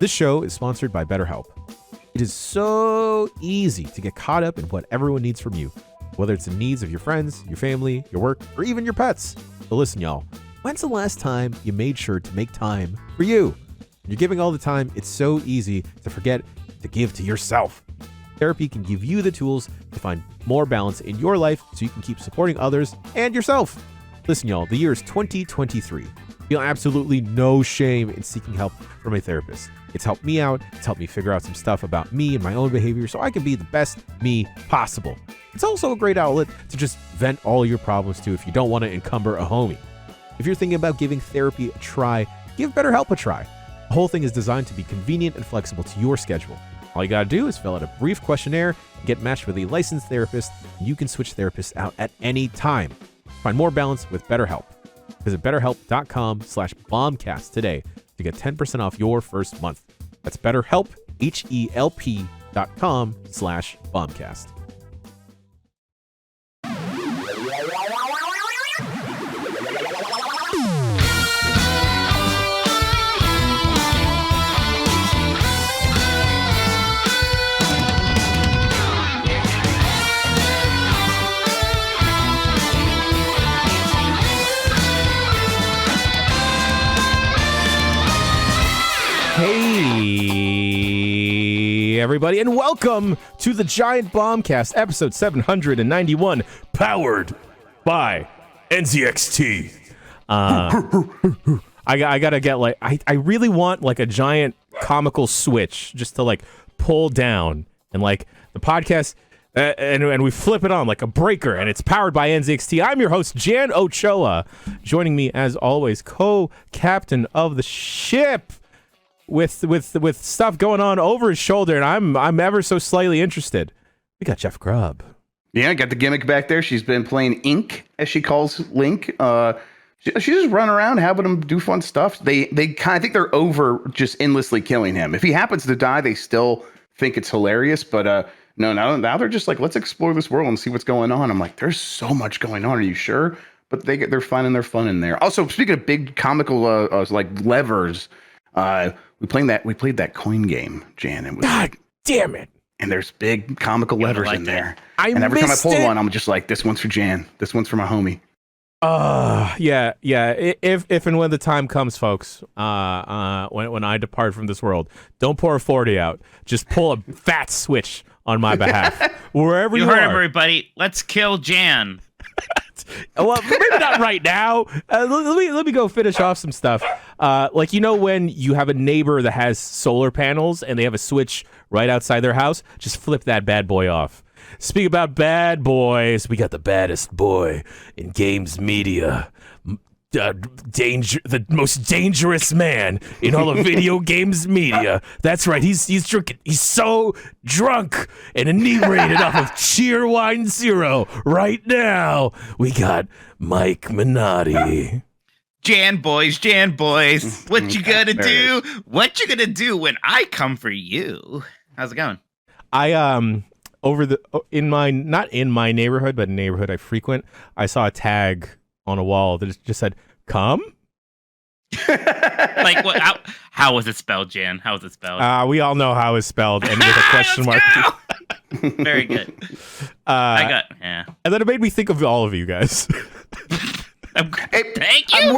This show is sponsored by BetterHelp. It is so easy to get caught up in what everyone needs from you, whether it's the needs of your friends, your family, your work, or even your pets. So listen, y'all, when's the last time you made sure to make time for you? When you're giving all the time, it's so easy to forget to give to yourself. Therapy can give you the tools to find more balance in your life so you can keep supporting others and yourself. Listen, y'all, the year is 2023. Feel absolutely no shame in seeking help from a therapist. It's helped me out. It's helped me figure out some stuff about me and my own behavior so I can be the best me possible. It's also a great outlet to just vent all your problems to if you don't want to encumber a homie. If you're thinking about giving therapy a try, give BetterHelp a try. The whole thing is designed to be convenient and flexible to your schedule. All you gotta do is fill out a brief questionnaire and get matched with a licensed therapist, and you can switch therapists out at any time. Find more balance with BetterHelp. Visit BetterHelp.com/bombcast today to get 10% off your first month. That's BetterHelp, HELP.com/bombcast. Hey, everybody, and welcome to the Giant Bombcast, episode 791, powered by NZXT. I gotta get, like, I really want, like, a giant comical switch just to, like, pull down, and, like, the podcast, and we flip it on like a breaker, and it's powered by NZXT. I'm your host, Jan Ochoa. Joining me, as always, co-captain of the ship, with stuff going on over his shoulder, and I'm ever so slightly interested. We got Jeff Grubb. Yeah, I got the gimmick back there. She's been playing Ink, as she calls Link. She just run around having him do fun stuff. They kind of think they're over just endlessly killing him. If he happens to die, they still think it's hilarious. But no, now they're just like, let's explore this world and see what's going on. I'm like, there's so much going on. Are you sure? But they're finding their fun in there. Also, speaking of big comical like levers. We played that coin game, Jan. It was God damn it! And there's big comical levers in there. And every time I pull one, I'm just like, this one's for Jan. This one's for my homie. Yeah. If and when the time comes, folks, when I depart from this world, don't pour a 40 out. Just pull a fat switch on my behalf. Wherever you heard are. Everybody. Let's kill Jan. Well, maybe not right now. Let me go finish off some stuff. Like, you know, when you have a neighbor that has solar panels and they have a switch right outside their house, just flip that bad boy off. Speak about bad boys, we got the baddest boy in games media. The most dangerous man in all of video games media. That's right. He's drinking. He's so drunk and inebriated off of Cheerwine Zero right now. We got Mike Minotti. Jan boys. What you gonna do? What you gonna do when I come for you? How's it going? Not in my neighborhood, but a neighborhood I frequent, I saw a tag on a wall that just said, "Come." Like, what? How was it spelled, Jan? How was it spelled? We all know how it's spelled, and with a question mark. Very good. Yeah. And then it made me think of all of you guys. Thank you.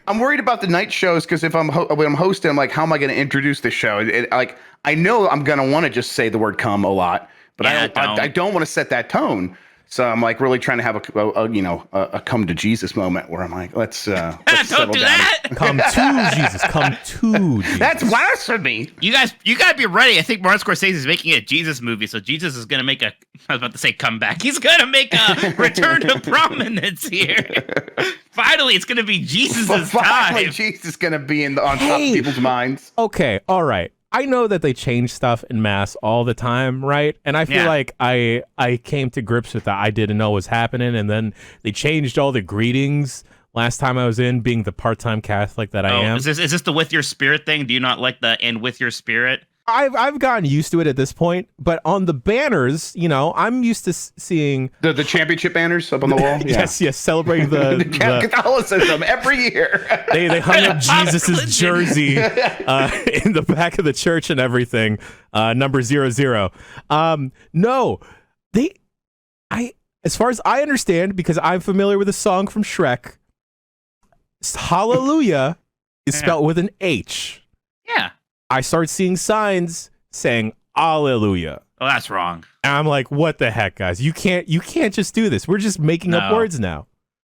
I'm worried about the night shows because when I'm hosting, I'm like, how am I going to introduce the show? Like, I know I'm going to want to just say the word "come" a lot, but I don't want to set that tone. So I'm like really trying to have a come to Jesus moment where I'm like, let's don't settle do down. that. Come to Jesus. Come to Jesus. That's blasphemy. You gotta be ready. I think Martin Scorsese is making a Jesus movie, so Jesus is gonna make I was about to say comeback. He's gonna make a return to prominence here. Finally, it's gonna be Jesus' time. Jesus is gonna be on top of people's minds. Okay, all right. I know that they change stuff en masse all the time, right? And I feel like I came to grips with that. I didn't know what was happening, and then they changed all the greetings last time I was in, being the part-time Catholic that I am. Is this the with your spirit thing? Do you not like the "and with your spirit"? I've gotten used to it at this point, but on the banners, I'm used to seeing the championship banners up on the wall. Yeah. yes, celebrating the Catholicism every year. They hung up Jesus's jersey in the back of the church and everything. Number 00. No, as far as I understand, because I'm familiar with a song from Shrek, Hallelujah is spelled with an H. Yeah. I start seeing signs saying Alleluia. Oh, that's wrong. And I'm like, what the heck, guys? You can't just do this. We're just making up words now.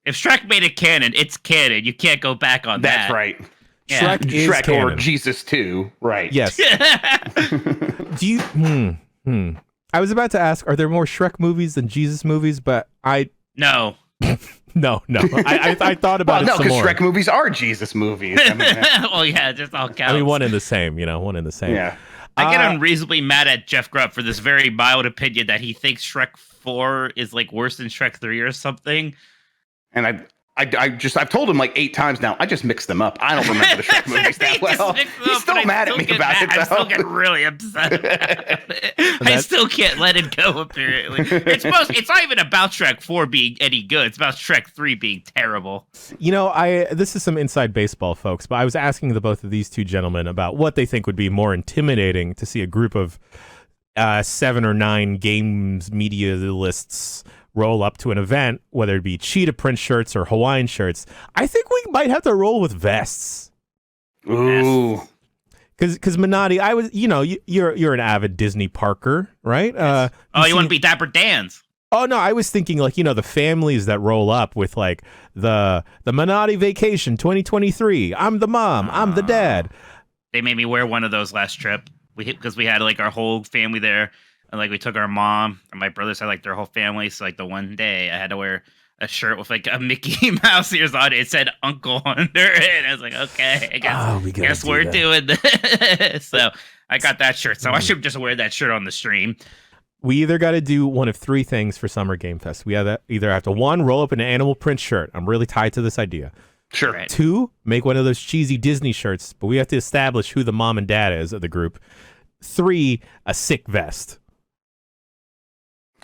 If Shrek made it canon, it's canon. You can't go back on that. That's right. Yeah. Shrek canon. Or Jesus too. Right. Yes. Do you? I was about to ask, are there more Shrek movies than Jesus movies? But No. No. I thought about it some more. No, because Shrek movies are Jesus movies. I mean, Well, yeah, just all counts. I mean, one in the same, one in the same. Yeah. I get unreasonably mad at Jeff Grubb for this very mild opinion that he thinks Shrek 4 is like worse than Shrek 3 or something. And I've told him like 8 times now. I just mixed them up. I don't remember the Shrek movies that well. He's still mad at me about it. I still get really upset about it. I still can't let it go. Apparently, it's not even about Shrek 4 being any good. It's about Shrek 3 being terrible. This is some inside baseball, folks. But I was asking the both of these two gentlemen about what they think would be more intimidating to see a group of 7 or 9 games media lists roll up to an event, whether it be cheetah print shirts or Hawaiian shirts. I think we might have to roll with vests. Ooh. Because Minotti, I was, you're an avid Disney parker, right? Yes. You want to be Dapper Dan's? Oh no, I was thinking like, the families that roll up with like the Minotti Vacation 2023. I'm the mom, I'm the dad. They made me wear one of those last trip because we had like our whole family there. And like we took our mom and my brothers had like their whole family. So like the one day I had to wear a shirt with like a Mickey Mouse ears on it. It said Uncle under it. And I was like, okay, I guess we're doing this. So I got that shirt. So I should just wear that shirt on the stream. We either got to do one of 3 things for Summer Game Fest. We either have to 1, roll up an animal print shirt. I'm really tied to this idea. Sure. Right. 2, make one of those cheesy Disney shirts, but we have to establish who the mom and dad is of the group. 3, a sick vest.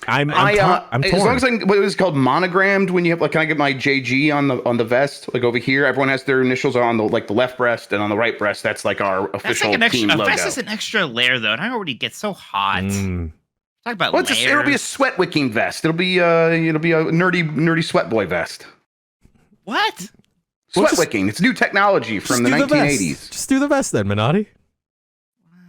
I'm torn. As long as what is called monogrammed, when you have like, can I get my JG on the vest? Like over here, everyone has their initials on the left breast, and on the right breast, that's like our official team logo. A vest is an extra layer though, and I already get so hot. Talk about layers. It'll be a sweat wicking vest. It'll be a nerdy sweat boy vest. What? Sweat wicking. It's new technology from the 1980s. Just do the vest then, Minotti.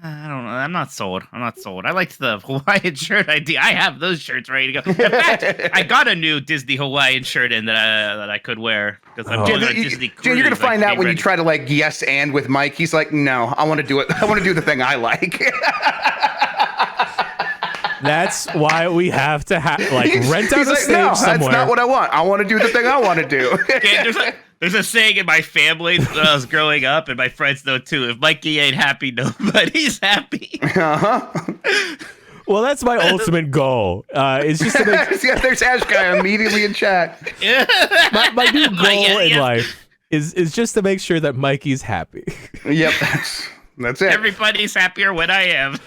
I don't know. I'm not sold. I liked the Hawaiian shirt idea. I have those shirts ready to go. In fact, I got a new Disney Hawaiian shirt in that I could wear because I'm going on a Disney cruise. Jen, you're gonna find out when you try to like yes and with Mike. He's like, no, I want to do it. I want to do the thing I like. That's why we have to rent out a stage no, somewhere. That's not what I want. I want to do the thing I want to do. Okay, there's a saying in my family when I was growing up, and my friends know too. If Mikey ain't happy, nobody's happy. Well, that's my ultimate goal. It's just to make... Yeah, there's Ash Guy immediately in chat. my new goal in life is just to make sure that Mikey's happy. Yep, that's it. Everybody's happier when I am.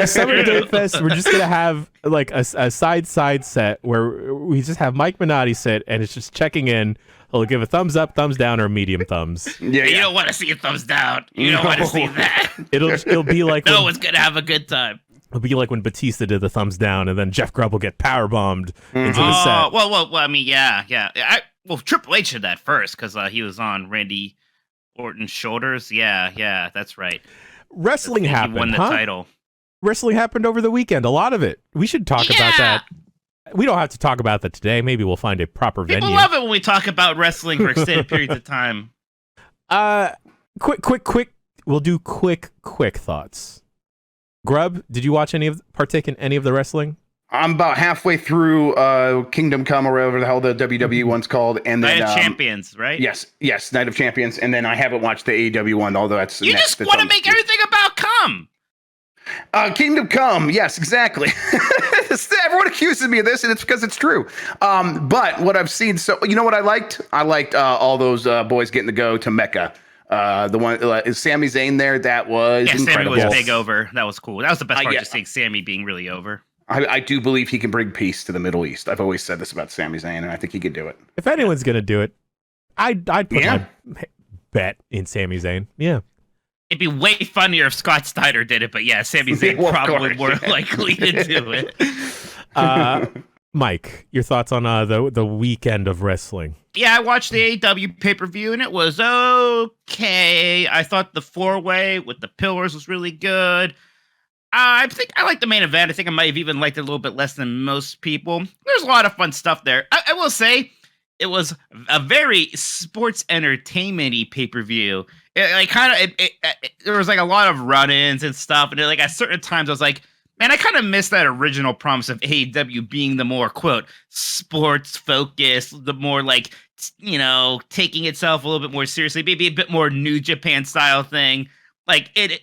Summer Game Fest, we're just going to have like a side set where we just have Mike Minotti sit, and it's just checking in. He'll give a thumbs up, thumbs down, or medium thumbs. Yeah. You don't want to see a thumbs down. You don't want to see that. It'll be like no one's going to have a good time. It'll be like when Batista did the thumbs down, and then Jeff Grubb will get power bombed into the set. Well, I mean, yeah. Triple H did that first because he was on Randy Orton's shoulders. Yeah, that's right. Wrestling happened. He won the title. Wrestling happened over the weekend. A lot of it. We should talk about that. We don't have to talk about that today. Maybe we'll find a proper venue. People love it when we talk about wrestling for extended periods of time. Quick. We'll do quick thoughts. Grubb, did you partake in any of the wrestling? I'm about halfway through Kingdom Come or whatever the hell the WWE one's called, and then Night of Champions, right? Yes, Night of Champions, and then I haven't watched the AEW one, although that's you just want to make everything about Come. Kingdom Come, yes, exactly. Everyone accuses me of this, and it's because it's true. But what I've seen, so you know what I liked? I liked all those boys getting to go to Mecca. The one is Sami Zayn there. That was incredible. Sammy was big over. That was cool. That was the best part, just seeing Sammy being really over. I do believe he can bring peace to the Middle East. I've always said this about Sami Zayn, and I think he could do it. If anyone's gonna do it, I'd put my bet in Sami Zayn. Yeah. It'd be way funnier if Scott Steiner did it, but yeah, Sami Zayn probably more likely to do it. Mike, your thoughts on the weekend of wrestling? Yeah, I watched the AEW pay-per-view, and it was okay. I thought the 4-way with the pillars was really good. I think I liked the main event. I think I might have even liked it a little bit less than most people. There's a lot of fun stuff there. I will say it was a very sports entertainment-y pay-per-view. There was like a lot of run-ins and stuff, and like at certain times I was like, man, I kind of missed that original promise of AEW being the more, quote, sports focused, the more like, taking itself a little bit more seriously, maybe a bit more New Japan style thing. Like it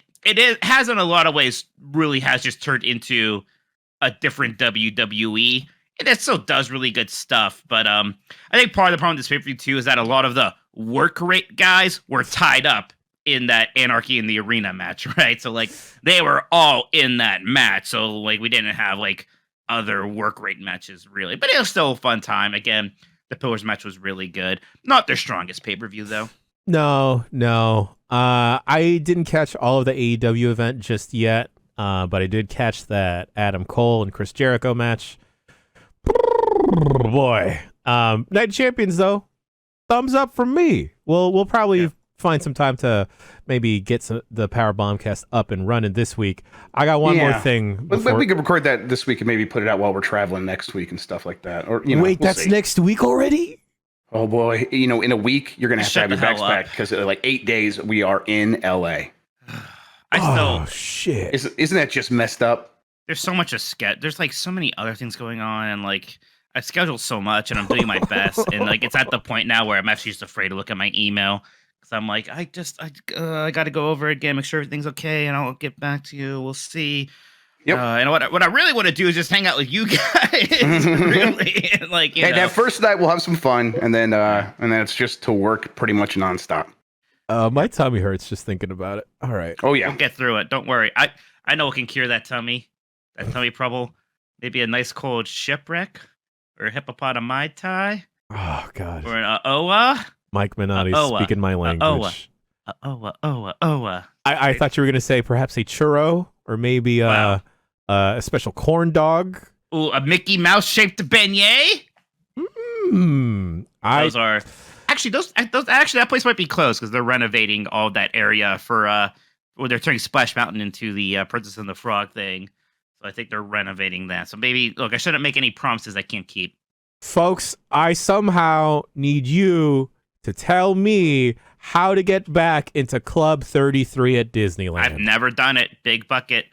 has in a lot of ways really has just turned into a different WWE. And it still does really good stuff. But I think part of the problem with this pay-per-view too is that a lot of the work rate guys were tied up in that Anarchy in the Arena match, right? So like they were all in that match. So like we didn't have like other work rate matches really, but it was still a fun time. Again, the Pillars match was really good. Not their strongest pay-per-view though. No. I didn't catch all of the AEW event just yet, but I did catch that Adam Cole and Chris Jericho match. Boy. Night Champions though, thumbs up from me. We'll probably find some time to maybe get the Power Bombcast up and running this week. I got one more thing. But we could record that this week and maybe put it out while we're traveling next week and stuff like that. Or wait, that's next week already? Oh boy, in a week you're gonna have to have your bags back because like 8 days we are in LA. Shit! Isn't that just messed up? There's so much there's like so many other things going on, and like I've scheduled so much, and I'm doing my best, and like it's at the point now where I'm actually just afraid to look at my email. I'm like, I got to go over it again, make sure everything's okay, and I'll get back to you. We'll see. Yep. And what I really want to do is just hang out with you guys. Really, and like, that first night we'll have some fun, and then it's just to work pretty much nonstop. My tummy hurts just thinking about it. All right. Oh yeah. We'll get through it. Don't worry. I know what can cure that tummy trouble. Maybe a nice cold shipwreck or a hippopotami tie. Oh God. Or an oa. Mike Minotti speaking my language. I thought you were going to say perhaps a churro or maybe a special corn dog. Ooh, a Mickey Mouse shaped beignet. Those are actually that place might be closed because they're renovating all that area for they're turning Splash Mountain into the Princess and the Frog thing. So I think they're renovating that. So maybe look, I shouldn't make any promises I can't keep. Folks, I somehow need you to tell me how to get back into Club 33 at Disneyland. I've never done it. Big bucket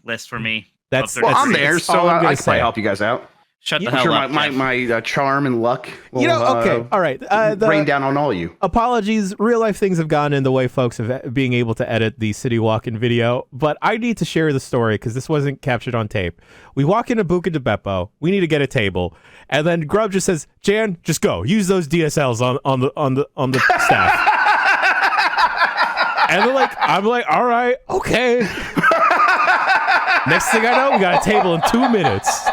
list for me. I'm there, so I can probably help you guys out. Shut the hell up. My charm and luck will, okay, all right. Rain down on all of you. Apologies. Real life things have gone in the way, folks, of being able to edit the City Walk-in video, but I need to share the story because this wasn't captured on tape. We walk into Buca de Beppo. We need to get a table, and then Grub just says, "Jan, just go. Use those DSLs on the staff." And I'm like, all right, okay. Next thing I know, we got a table in 2 minutes.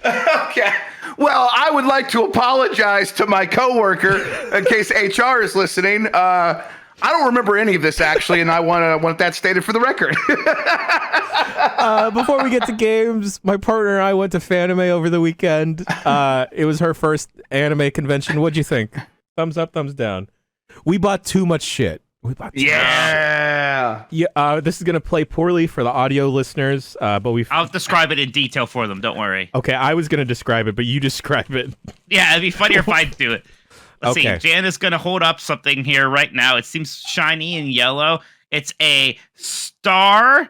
Okay. Well, I would like to apologize to my coworker in case HR is listening. I don't remember any of this actually, and I want that stated for the record. Before we get to games, my partner and I went to Fanime over the weekend. It was her first anime convention. What'd you think? Thumbs up, thumbs down. We bought too much shit. Yeah. This is gonna play poorly for the audio listeners, but I'll describe it in detail for them. Don't worry. Okay, I was gonna describe it, but you describe it. Yeah, it'd be funnier if I do it. Let's see. Jan is gonna hold up something here right now. It seems shiny and yellow. It's a star.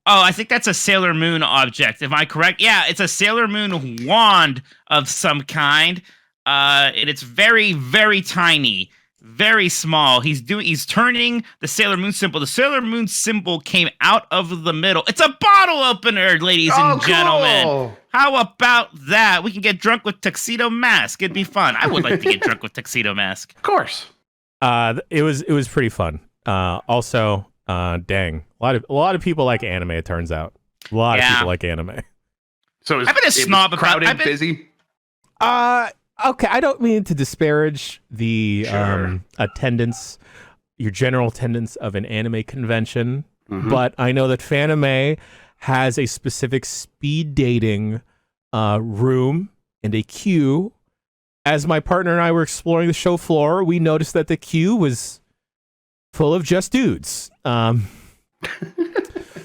Oh, I think that's a Sailor Moon object. Am I correct? Yeah, it's a Sailor Moon wand of some kind. And it's very, very tiny. Very small. He's turning the Sailor Moon symbol. The Sailor Moon symbol came out of the middle. It's a bottle opener, ladies and gentlemen. Cool. How about that? We can get drunk with Tuxedo Mask. It'd be fun. I would like to get drunk with Tuxedo Mask. Of course. It was pretty fun. Also, dang, a lot of people like anime. It turns out a lot of people like anime. So I've been a snob about crowded, busy. Okay, I don't mean to disparage the attendance, your general attendance of an anime convention, but I know that Fanime has a specific speed dating room and a queue. As my partner and I were exploring the show floor, we noticed that the queue was full of just dudes.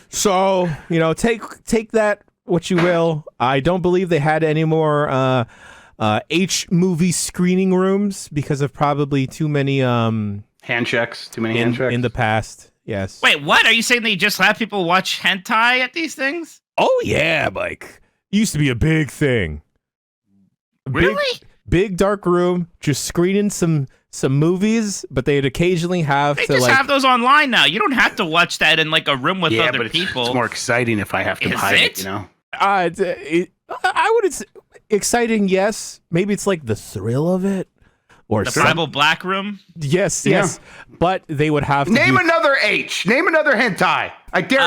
So, take that what you will. I don't believe they had any more H movie screening rooms because of probably too many hand checks, in the past. Yes. Wait, what? Are you saying they just have people watch hentai at these things? Oh yeah, Mike. Used to be a big thing. Really? Big dark room, just screening some movies, but they'd occasionally have They to just like have those online now. You don't have to watch that in like a room with other but people. It's more exciting if I have to Is hide it? it. I would say exciting, yes. Maybe it's like the thrill of it, or The Bible Black Room? Yes. But they would have to Name another H. Name another hentai. I dare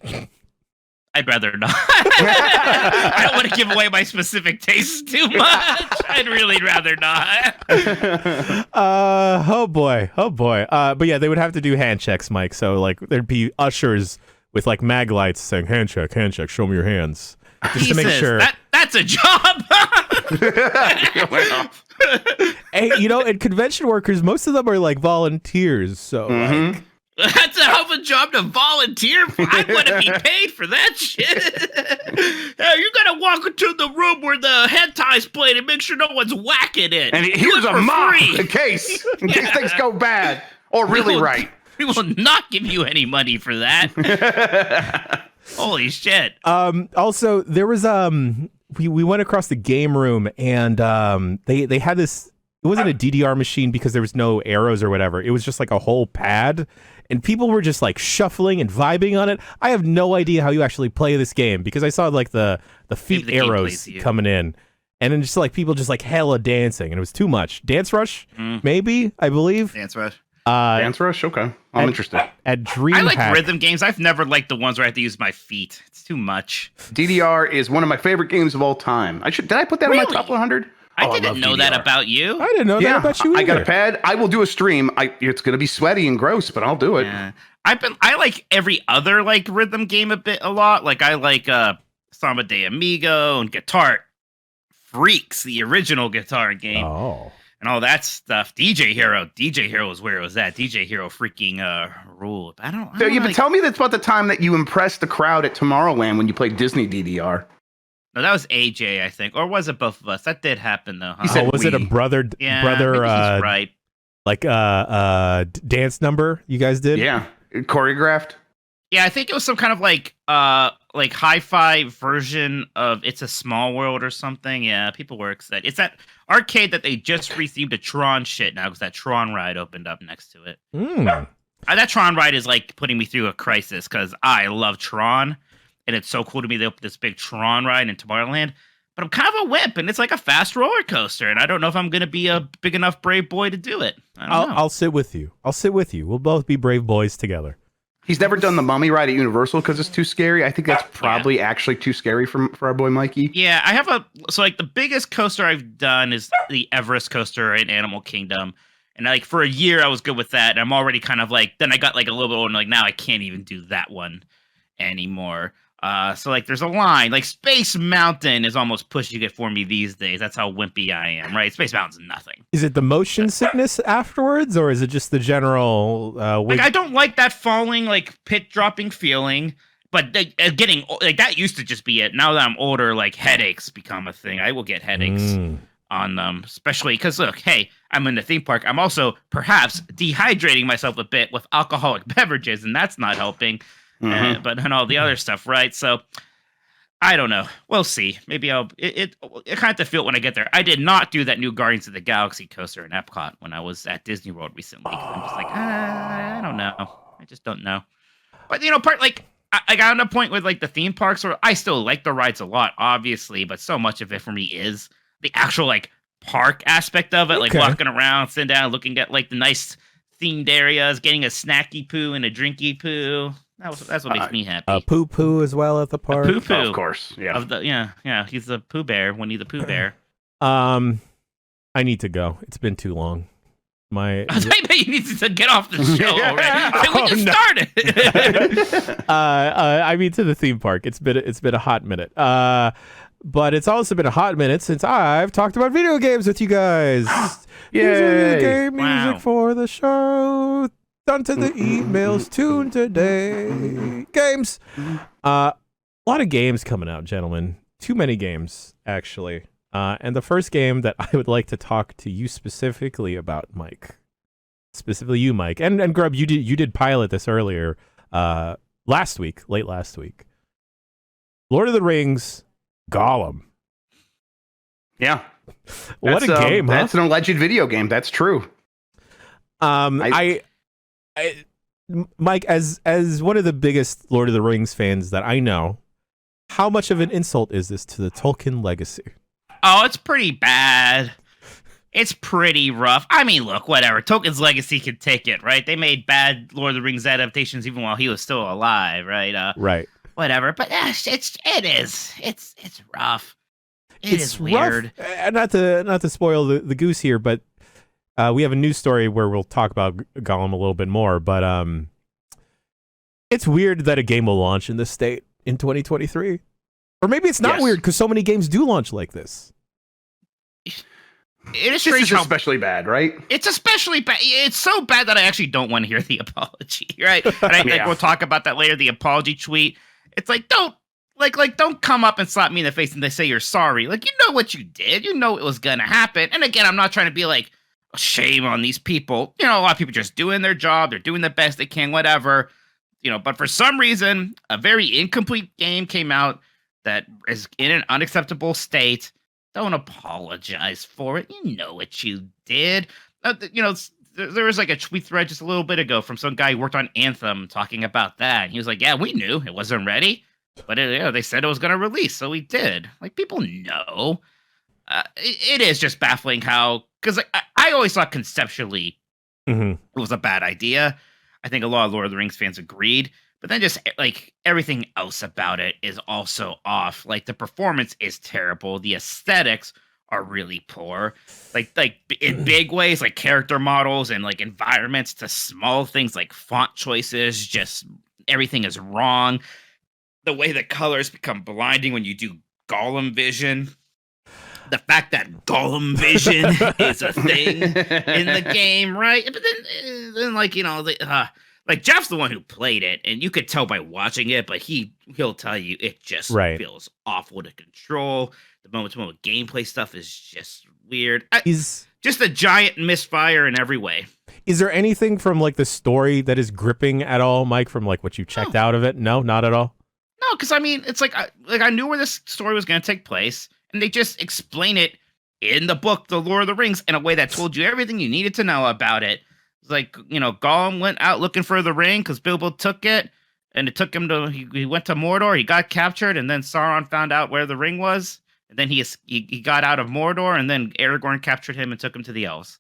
you. I'd rather not. I don't want to give away my specific tastes too much. I'd really rather not. Oh boy. But yeah, they would have to do hand checks, Mike. So like there'd be ushers with like mag lights saying hand check, show me your hands. Just to make sure. That's a job. Hey, and convention workers, most of them are like volunteers. So like, that's a hell of a job to volunteer for. I want to be paid for that shit. Hey, you gotta walk into the room where the hentai's played and make sure no one's whacking it. And here's a mop in case things go bad or really right. We will not give you any money for that. Holy shit. Also, there was we went across the game room and they had this. It wasn't a DDR machine because there was no arrows or whatever. It was just like a whole pad. And people were just like shuffling and vibing on it. I have no idea how you actually play this game because I saw like the feet arrows coming in. And then just like people just like hella dancing. And it was too much. Dance Rush, maybe, I believe. Dance Rush. Dance Rush? Okay. I'm interested. At DreamHack. I like rhythm games. I've never liked the ones where I have to use my feet. It's too much. DDR is one of my favorite games of all time. Did I put that in my top 100? I didn't know that about you. I didn't know that about you either. I got a pad. I will do a stream. It's going to be sweaty and gross, but I'll do it. Yeah. I like every other like rhythm game a lot. Like I like Samba de Amigo and Guitar Freaks, the original guitar game. Oh. And all that stuff. DJ Hero is where it was at. DJ Hero freaking ruled. I don't but tell me that's about the time that you impressed the crowd at Tomorrowland when you played Disney DDR. No, that was AJ, I think. Or was it both of us? That did happen though. Huh? He said was it a brother he's right. Like dance number you guys did? Yeah. Choreographed? Yeah, I think it was some kind of like hi-fi version of It's a Small World or something. Yeah, people were excited. It's that arcade that they just received a Tron shit now because that Tron ride opened up next to it. That Tron ride is like putting me through a crisis because I love Tron. And it's so cool to me they opened this big Tron ride in Tomorrowland. But I'm kind of a wimp, and it's like a fast roller coaster. And I don't know if I'm going to be a big enough brave boy to do it. I'll sit with you. We'll both be brave boys together. He's never done the Mummy ride at Universal because it's too scary. I think that's probably actually too scary for our boy Mikey. Yeah, I have the biggest coaster I've done is the Everest coaster in Animal Kingdom. And like for a year I was good with that. And I'm already kind of like, then I got like a little bit older and like now I can't even do that one anymore. So like there's a line like Space Mountain is almost pushing it for me these days. That's how wimpy I am, right? Space Mountain's nothing. Is it the motion sickness afterwards, or is it just the general? Like I don't like that falling, like pit dropping feeling. But getting like that used to just be it. Now that I'm older, like headaches become a thing. I will get headaches on them, especially because look, hey, I'm in the theme park. I'm also perhaps dehydrating myself a bit with alcoholic beverages, and that's not helping. But and all the other stuff, right? So I don't know. We'll see. Maybe I kind of feel it when I get there. I did not do that new Guardians of the Galaxy coaster in Epcot when I was at Disney World recently. I'm just like, I don't know. I just don't know. But I got on a point with like the theme parks where I still like the rides a lot, obviously, but so much of it for me is the actual like park aspect of it, like Okay. walking around, sitting down, looking at like the nice themed areas, getting a snacky poo and a drinky poo. That's what makes me happy. Poo poo as well at the park. Poo poo, of course. Yeah. yeah. He's the Pooh Bear, Winnie the Pooh Bear. I need to go. It's been too long. I bet you need to get off the show already. We just started. I mean, to the theme park. It's been a hot minute. But it's also been a hot minute since I've talked about video games with you guys. Yay. Game music Wow. for the show. Done to the emails. Tune today. Games. A lot of games coming out, gentlemen. Too many games, actually. And the first game that I would like to talk to you specifically about, Mike. Specifically you, Mike. And Grub, you did pilot this earlier late last week. Lord of the Rings, Gollum. Yeah. What a game, huh? That's an alleged video game. That's true. Mike, as one of the biggest Lord of the Rings fans that I know, how much of an insult is this to the Tolkien legacy? Oh, it's pretty bad. It's pretty rough. I mean, look, whatever. Tolkien's legacy can take it, right? They made bad Lord of the Rings adaptations even while he was still alive, right? Right. Whatever. But it is. It's rough. It's weird. Rough. Not to spoil the goose here, but we have a news story where we'll talk about Gollum a little bit more. But it's weird that a game will launch in this state in 2023. Or maybe it's not weird because so many games do launch like this. It is This strange is especially bad, right? It's especially bad. It's so bad that I actually don't want to hear the apology, right? And I think we'll talk about that later. The apology tweet. It's like don't come up and slap me in the face and they say you're sorry. Like, you know what you did. You know it was gonna happen. And again, I'm not trying to be like shame on these people. You know, a lot of people just doing their job. They're doing the best they can, whatever. You know, but for some reason, a very incomplete game came out that is in an unacceptable state. Don't apologize for it. You know what you did. You know, there was like a tweet thread just a little bit ago from some guy who worked on Anthem talking about that. And he was like, yeah, we knew it wasn't ready, but they said it was going to release, so we did. Like, people know. It is just baffling how, because I always thought conceptually it was a bad idea. I think a lot of Lord of the Rings fans agreed. But then just like everything else about it is also off. Like the performance is terrible. The aesthetics are really poor. Like in big ways, like character models and like environments, to small things like font choices. Just everything is wrong. The way the colors become blinding when you do Gollum vision. The fact that Gollum vision is a thing in the game, right? But then like, you know, like Jeff's the one who played it, and you could tell by watching it, but he'll tell you it just feels awful to control. The moment-to-moment gameplay stuff is just weird. Just a giant misfire in every way. Is there anything from like the story that is gripping at all, Mike, from like what you checked out of it? No, not at all? No, because I mean, it's like I knew where this story was going to take place, and they just explain it in the book, The Lord of the Rings, in a way that told you everything you needed to know about it. Like, you know, Gollum went out looking for the ring because Bilbo took it, and it took him to, he went to Mordor, he got captured, and then Sauron found out where the ring was, and then he got out of Mordor, and then Aragorn captured him and took him to the elves.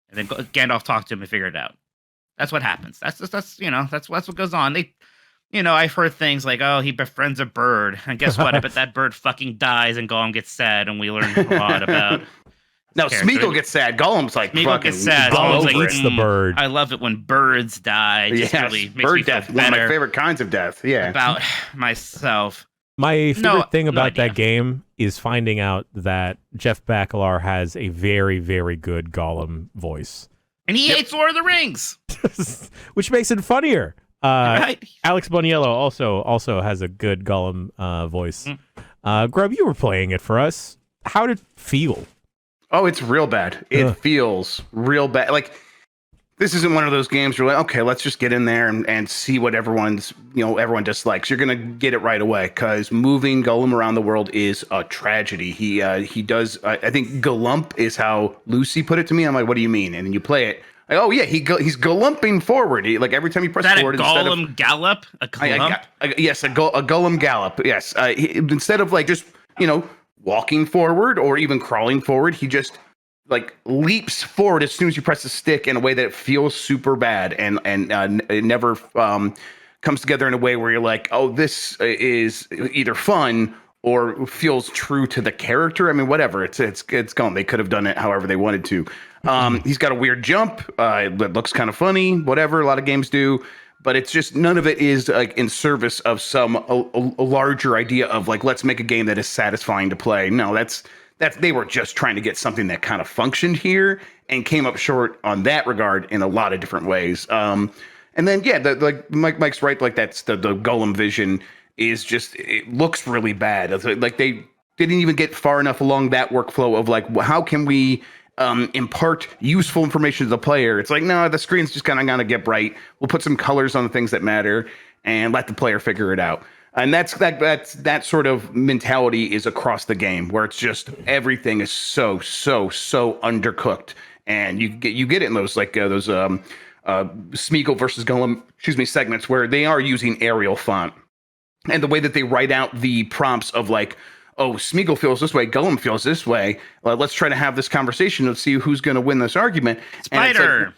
And then Gandalf talked to him and figured it out. That's what happens. That's what goes on. You know, I've heard things like, oh, he befriends a bird, and guess what? I bet that bird fucking dies, and Gollum gets sad, and we learn a lot about... No, Smeagol gets sad. Gollum's like Smeagol fucking gets sad. Gollum Like, eats the bird. I love it when birds die. It just really makes bird me feel death. One of my better favorite kinds of death. Yeah. about myself. My favorite thing about idea. that game is finding out that Jeff Bakalar has a very, very good Gollum voice. And he hates Lord of the Rings. Which makes it funnier. Right? Alex Boniello also has a good Gollum voice. Grub, you were playing it for us. How did it feel? Oh, it's real bad. It feels real bad. Like, this isn't one of those games where, like, okay, let's just get in there and see what everyone dislikes. You're going to get it right away, because moving Gollum around the world is a tragedy. He does, I think Galump is how Lucy put it to me. I'm like, what do you mean? And then you play it. Like, oh, yeah, he's galumping forward. Like, every time you press forward. Is that a Gollum gallop? A galump? Yes, a Gollum gallop. Yes. Instead of, like, just, you know, walking forward or even crawling forward, he just like leaps forward as soon as you press the stick in a way that it feels super bad, and it never comes together in a way where you're like, oh, this is either fun or feels true to the character. I mean, whatever, it's gone. They could have done it however they wanted to. He's got a weird jump. It looks kind of funny. Whatever, a lot of games do. But it's just none of it is like in service of some a larger idea of like, let's make a game that is satisfying to play. No, that's they were just trying to get something that kind of functioned here and came up short on that regard in a lot of different ways. And then like Mike's right, like that's the Golem vision is just, it looks really bad. Like they didn't even get far enough along that workflow of like, how can we impart useful information to the player? It's like, no, the screen's just kind of gonna get bright. We'll put some colors on the things that matter and let the player figure it out. And that's that sort of mentality is across the game, where it's just everything is so undercooked, and you get it in those like those Smeagol versus Golem, segments where they are using Arial font, and the way that they write out the prompts of like, oh, Smeagol feels this way, Golem feels this way. Let's try to have this conversation and see who's going to win this argument. Spider.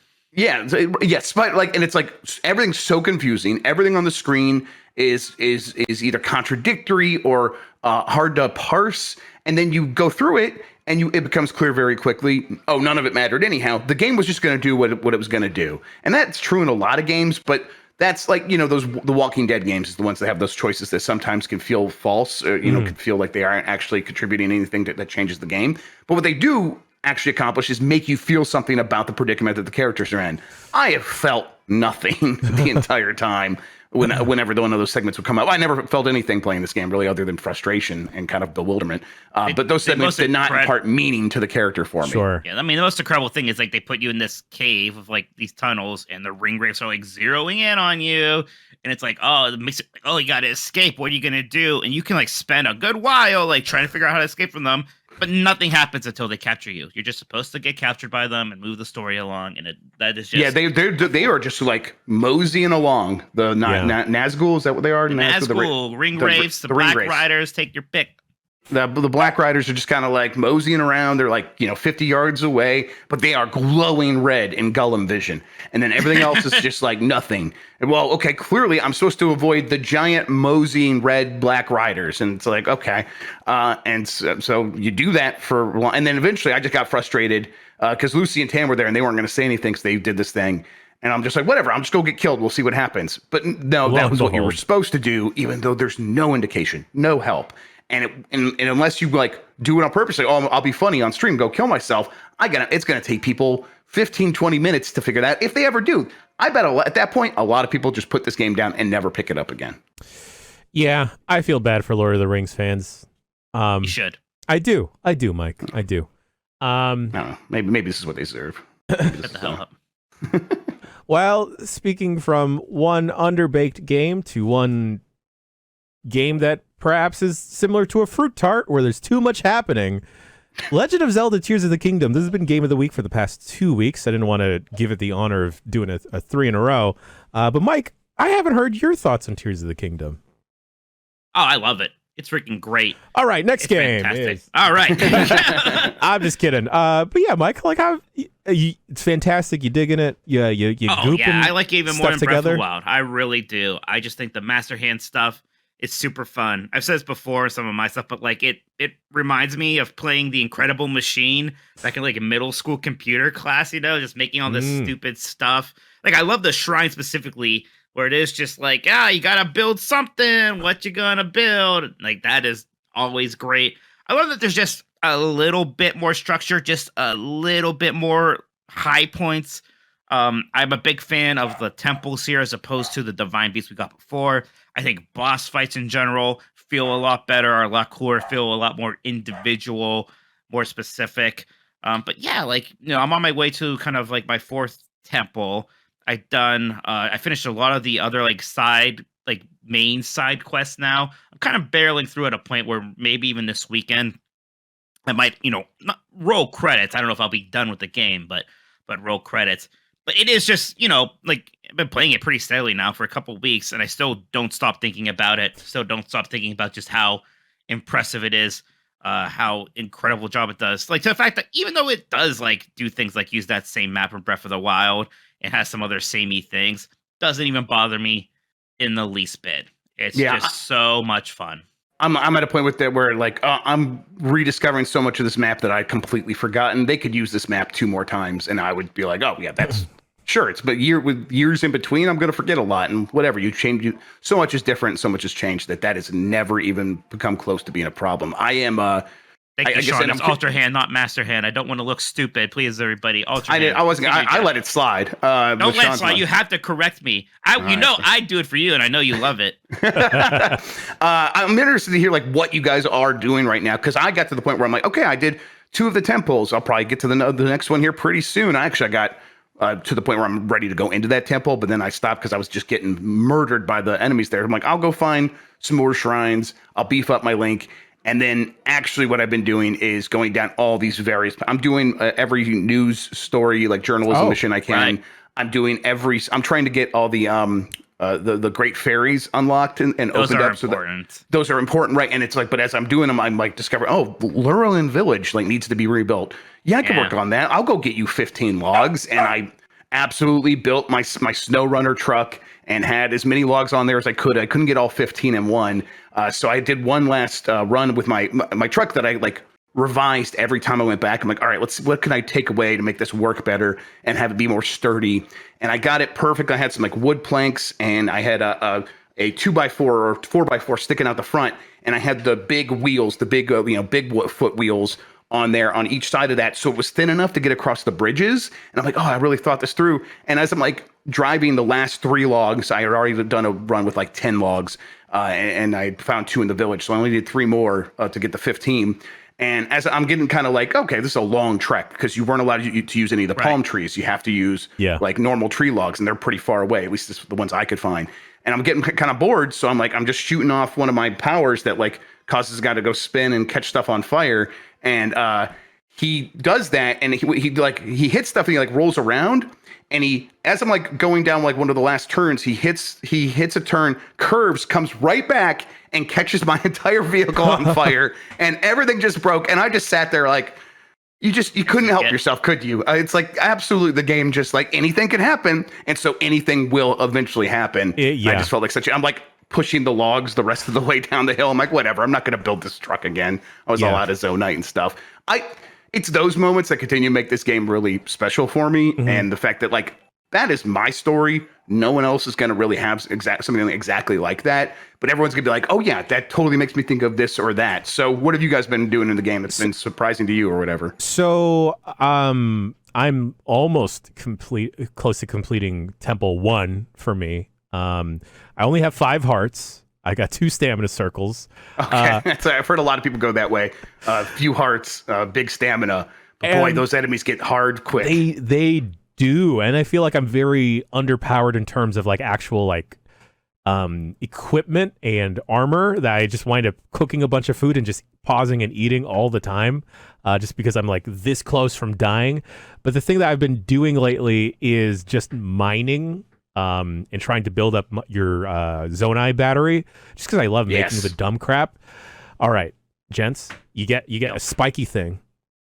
Spider. Like, and it's like everything's so confusing. Everything on the screen is either contradictory or hard to parse. And then you go through it, and it becomes clear very quickly. Oh, none of it mattered anyhow. The game was just going to do what it was going to do, and that's true in a lot of games, but. That's like, the Walking Dead games is the ones that have those choices that sometimes can feel false, or, can feel like they aren't actually contributing anything that changes the game. But what they do actually accomplish is make you feel something about the predicament that the characters are in. I have felt nothing the entire time whenever one of those segments would come up. I never felt anything playing this game really other than frustration and kind of bewilderment. But those segments did not impart meaning to the character for me. Sure. Yeah, I mean, the most incredible thing is like they put you in this cave of like these tunnels, and the ring wraiths are like zeroing in on you. And it's like, oh, it makes it like, oh, you got to escape. What are you going to do? And you can like spend a good while like trying to figure out how to escape from them. But nothing happens until they capture you. You're just supposed to get captured by them and move the story along, and that is just they are just like moseying along. The Nazgul, is that what they are? Nazgul, ring wraiths, the Black Riders. Take your pick. The Black Riders are just kind of like moseying around. They're like 50 yards away, but they are glowing red in Golem vision, and then everything else is just like nothing. And well, okay, clearly I'm supposed to avoid the giant moseying red Black Riders, and it's like okay, and so you do that for long, and then eventually I just got frustrated because Lucy and Tam were there and they weren't going to say anything, so they did this thing. And I'm just like, whatever, I'm just going to get killed. We'll see what happens. But no, that was what you were supposed to do, even though there's no indication, no help. And unless you like do it on purpose, like, oh, I'll be funny on stream, go kill myself. It's going to take people 15, 20 minutes to figure that out. If they ever do, I bet at that point, a lot of people just put this game down and never pick it up again. Yeah, I feel bad for Lord of the Rings fans. You should. I do, Mike. I do. I don't know. Maybe this is what they deserve. Shut the hell up. Well, speaking from one underbaked game to one game that perhaps is similar to a fruit tart where there's too much happening, Legend of Zelda Tears of the Kingdom. This has been Game of the Week for the past 2 weeks. I didn't want to give it the honor of doing a 3 in a row. But Mike, I haven't heard your thoughts on Tears of the Kingdom. Oh, I love it. It's freaking great. All right, next game. All right. I'm just kidding. But yeah, Mike, like it's fantastic. You digging it? You gooping I like it even more than Breath of together? the Wild. I really do. I just think the Master Hand stuff is super fun. I've said this before, some of my stuff, but like it reminds me of playing the Incredible Machine back in like a middle school computer class, just making all this stupid stuff. Like I love the shrine specifically, where it is just like, you gotta build something. What you gonna build? Like that is always great. I love that there's just a little bit more structure, just a little bit more high points. I'm a big fan of the temples here as opposed to the divine beasts we got before. I think boss fights in general feel a lot better, are a lot cooler, feel a lot more individual, more specific. But yeah, like, I'm on my way to kind of like my 4th temple. I finished a lot of the other main side quests now. I'm kind of barreling through at a point where maybe even this weekend I might, not roll credits. I don't know if I'll be done with the game, but roll credits. But it is just, I've been playing it pretty steadily now for a couple of weeks, and I still don't stop thinking about it. Still don't stop thinking about just how impressive it is. how incredible job it does. Like to the fact that even though it does like do things like use that same map from Breath of the Wild and has some other samey things, doesn't even bother me in the least bit. It's just so much fun. I'm at a point with that where like I'm rediscovering so much of this map that I'd completely forgotten. They could use this map 2 more times, and I would be like, oh yeah, that's sure. But with years in between, I'm gonna forget a lot, and whatever you change, so much is different, so much has changed that has never even become close to being a problem. I am Thank you, Sean. It's Ultra Hand, not Master Hand. I don't want to look stupid. Please, everybody. Ultra Hand. I let it slide. Don't let it slide. You have to correct me. I do it for you, and I know you love it. I'm interested to hear like what you guys are doing right now, because I got to the point where I'm like, okay, I did 2 of the temples. I'll probably get to the next one here pretty soon. I got to the point where I'm ready to go into that temple, but then I stopped because I was just getting murdered by the enemies there. I'm like, I'll go find some more shrines. I'll beef up my Link. And then actually what I've been doing is going down all these I'm doing every news story, like journalism mission I can. Right. I'm trying to get all the great fairies unlocked and opened up. Important. Those are important, right? And it's like, but as I'm doing them, I'm like discovering, Lurelin Village like needs to be rebuilt. Yeah, I can work on that. I'll go get you 15 logs. And I absolutely built my snow runner truck and had as many logs on there as I could. I couldn't get all 15 in one. So I did one last run with my truck that I like revised every time I went back. I'm like, all right, what can I take away to make this work better and have it be more sturdy? And I got it perfect. I had some like wood planks, and I had a 2x4 or 4x4 sticking out the front, and I had the big wheels, the big foot wheels on there on each side of that, so it was thin enough to get across the bridges. And I'm like, I really thought this through. And as I'm like driving the last 3 logs, I had already done a run with like 10 logs, and I found 2 in the village, so I only did 3 more to get the 15. And as I'm getting kind of like, okay, this is a long trek, because you weren't allowed to use any of the palm trees. You have to use like normal tree logs, and they're pretty far away. At least this the ones I could find. And I'm getting kind of bored, so I'm like, I'm just shooting off one of my powers that like causes the guy to go spin and catch stuff on fire. And he does that, and he hits stuff, and he like rolls around, and as I'm like going down like one of the last turns, he hits a turn, curves, comes right back, and catches my entire vehicle on fire, and everything just broke. And I just sat there like, you couldn't help yourself, could you? It's like absolutely the game, just like anything can happen, and so anything will eventually happen. I just felt like I'm like pushing the logs the rest of the way down the hill. I'm like, whatever, I'm not going to build this truck again. I was all out of Zonite and stuff. It's those moments that continue to make this game really special for me. Mm-hmm. And the fact that like, that is my story. No one else is going to really have something exactly like that. But everyone's going to be like, oh yeah, that totally makes me think of this or that. So what have you guys been doing in the game that's been surprising to you or whatever? So I'm almost close to completing Temple 1 for me. I only have 5 hearts. I got 2 stamina circles. Okay, I've heard a lot of people go that way. Few hearts, big stamina. But boy, those enemies get hard quick. They do, and I feel like I'm very underpowered in terms of like actual like equipment and armor, that I just wind up cooking a bunch of food and just pausing and eating all the time, just because I'm like this close from dying. But the thing that I've been doing lately is just mining. And trying to build up your Zonai battery, just because I love making the dumb crap. All right, gents, you get a spiky thing.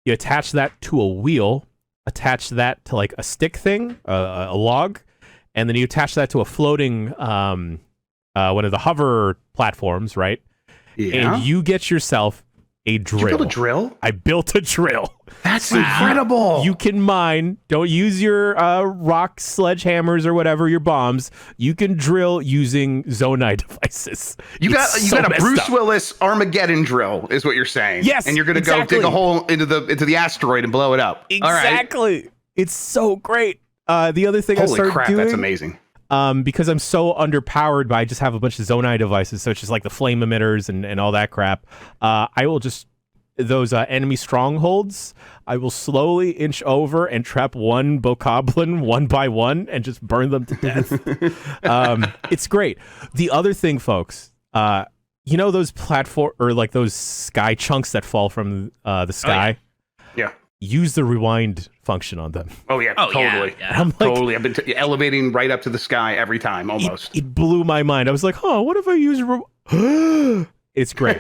You attach that to a wheel, attach that to like a stick thing, a log, and then you attach that to a floating one of the hover platforms, right? Yeah. And you get yourself a drill. Did you build a drill? I built a drill. That's incredible. You can mine. Don't use your rock sledgehammers or whatever, your bombs. You can drill using Zonai devices. You got a Bruce Willis Armageddon drill, is what you're saying. Yes, and you're gonna go dig a hole into the asteroid and blow it up. Exactly. All right. It's so great. The other thing I started doing, that's amazing. Because I'm so underpowered, but I just have a bunch of Zonai devices, so it's just like the flame emitters and all that crap. I will just, those enemy strongholds, I will slowly inch over and trap one bokoblin one by one and just burn them to death. It's great. The other thing, folks, you know those platform or like those sky chunks that fall from the sky? Yeah. Use the rewind function on them. Oh yeah, totally. Yeah. Totally. I've been elevating right up to the sky every time, almost. It blew my mind. I was like, what if I use... It's great.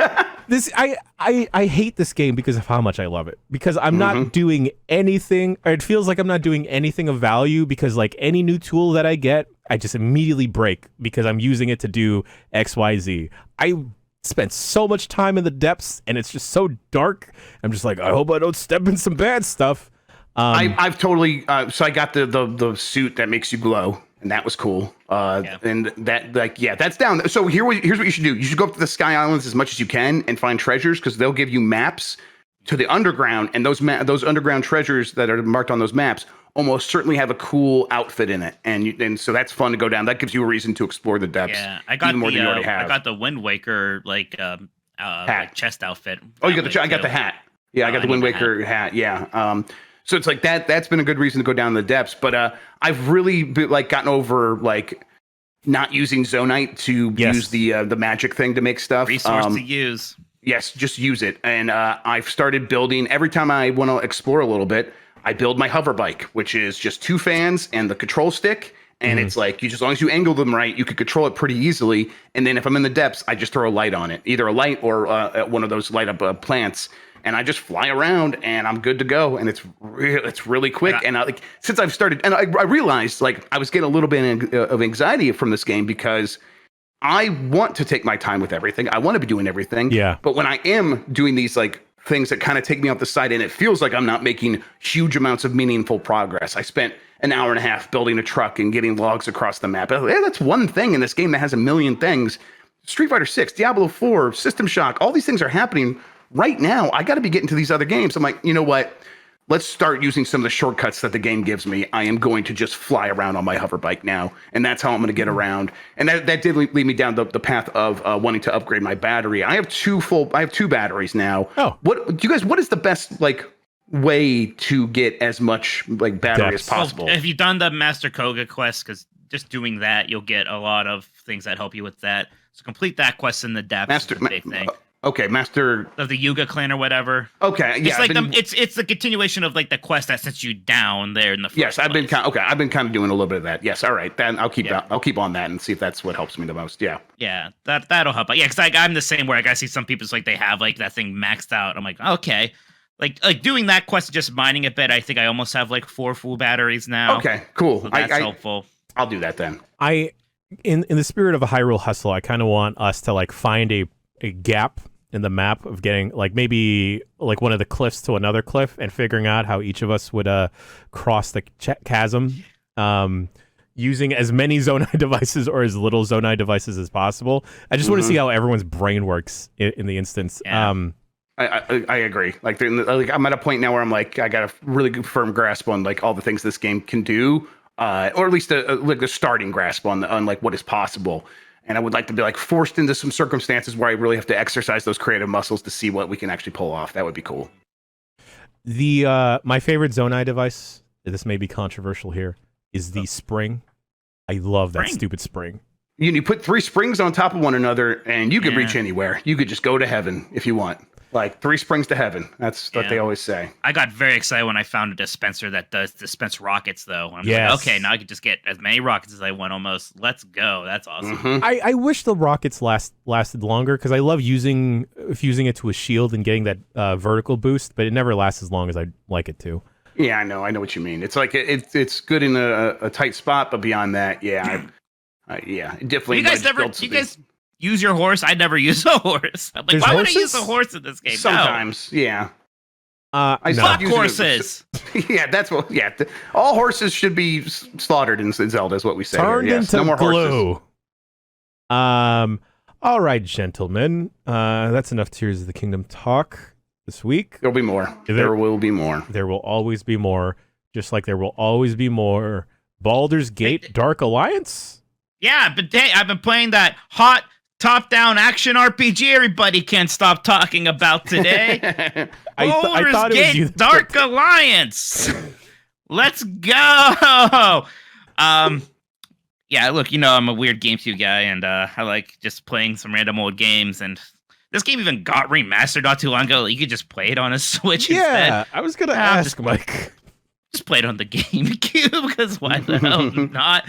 I hate this game because of how much I love it. Because I'm not doing anything, or it feels like I'm not doing anything of value, because like any new tool that I get, I just immediately break because I'm using it to do XYZ. I spent so much time in the depths and it's just so dark. I'm just like, I hope I don't step in some bad stuff. I've totally so I got the suit that makes you glow, and that was cool. And that that's down. So here's what you should do. You should go up to the Sky Islands as much as you can and find treasures, because they'll give you maps to the underground, and those underground treasures that are marked on those maps almost certainly have a cool outfit in it, and so that's fun to go down. That gives you a reason to explore the depths. Yeah, I got more than you already have. I got the Wind Waker like chest outfit. Oh, you got I got the hat. Yeah, I got the Wind Waker hat. Yeah. So it's like that's been a good reason to go down the depths. But I've really gotten over not using Zonite to use the magic thing to make stuff. Resource to use. Yes, just use it. And I've started building, every time I want to explore a little bit, I build my hover bike, which is just 2 fans and the control stick. And it's like, as long as you angle them right, you can control it pretty easily. And then if I'm in the depths, I just throw a light on it, either a light or one of those light up plants. And I just fly around and I'm good to go. And it's really quick. And since I've started, and I realized I was getting a little bit of anxiety from this game, because I want to take my time with everything. I want to be doing everything. Yeah. But when I am doing these things that kind of take me off the side, and it feels like I'm not making huge amounts of meaningful progress. I spent an hour and a half building a truck and getting logs across the map. That's one thing in this game that has a million things. Street Fighter 6, Diablo 4, System Shock, all these things are happening right now. I got to be getting to these other games. I'm like, you know what? Let's start using some of the shortcuts that the game gives me. I am going to just fly around on my hover bike now, and that's how I'm going to get around. And that did lead me down the path of wanting to upgrade my battery. I have two batteries now. Oh, what is the best way to get as much battery as possible? Well, have you done the Master Koga quest? Because just doing that, you'll get a lot of things that help you with that. So complete that quest in the depths. Okay, Master of the Yuga clan or whatever. Okay, yeah, it's the continuation of the quest that sets you down there in the first Yes, I've place. been kind of doing a little bit of that. Yes, all right, then I'll keep on that and see if that's what helps me the most. Yeah, that'll help. Yeah, because I'm the same, where I see some people they have that thing maxed out. I'm like, okay, doing that quest, just mining a bit. I think I almost have 4 full batteries now. Okay, cool. So that's helpful. I'll do that then. In the spirit of a Hyrule Hustle, I kind of want us to find a gap in the map of getting maybe one of the cliffs to another cliff, and figuring out how each of us would cross the chasm, using as many Zonai devices or as little Zonai devices as possible. I just want to see how everyone's brain works in the instance. Yeah. I agree. I'm at a point now where I'm I got a really good firm grasp on all the things this game can do, or at least a starting grasp on what is possible. And I would like to be forced into some circumstances where I really have to exercise those creative muscles to see what we can actually pull off. That would be cool. My favorite Zonai device, this may be controversial here, is the spring. I love that stupid spring. You put 3 springs on top of one another, and you could reach anywhere. You could just go to heaven if you want. 3 springs to heaven. That's what they always say. I got very excited when I found a dispenser that does dispense rockets, though. I'm like, okay, now I can just get as many rockets as I want almost. Let's go. That's awesome. I wish the rockets lasted longer, because I love fusing it to a shield and getting that vertical boost, but it never lasts as long as I'd like it to. Yeah, I know what you mean. It's it's good in a tight spot, but beyond that, definitely. You guys use your horse? I never use a horse. I'm why would I use a horse in this game? Sometimes, yeah. Fuck horses. That's what. Yeah, all horses should be slaughtered in Zelda, is what we say. Turned into no more glue. Horses. All right, gentlemen. That's enough Tears of the Kingdom talk this week. There'll be more. There will be more. There will always be more. Just like there will always be more Baldur's Gate Dark Alliance. Yeah, but I've been playing that hot top-down action RPG everybody can't stop talking about today. Baldur's Gate Dark Alliance. Let's go. Yeah, look, I'm a weird GameCube guy, and I like just playing some random old games, and this game even got remastered not too long ago. You could just play it on a Switch instead. Yeah, I was going to ask, Mike. Just play it on the GameCube, because why the hell not?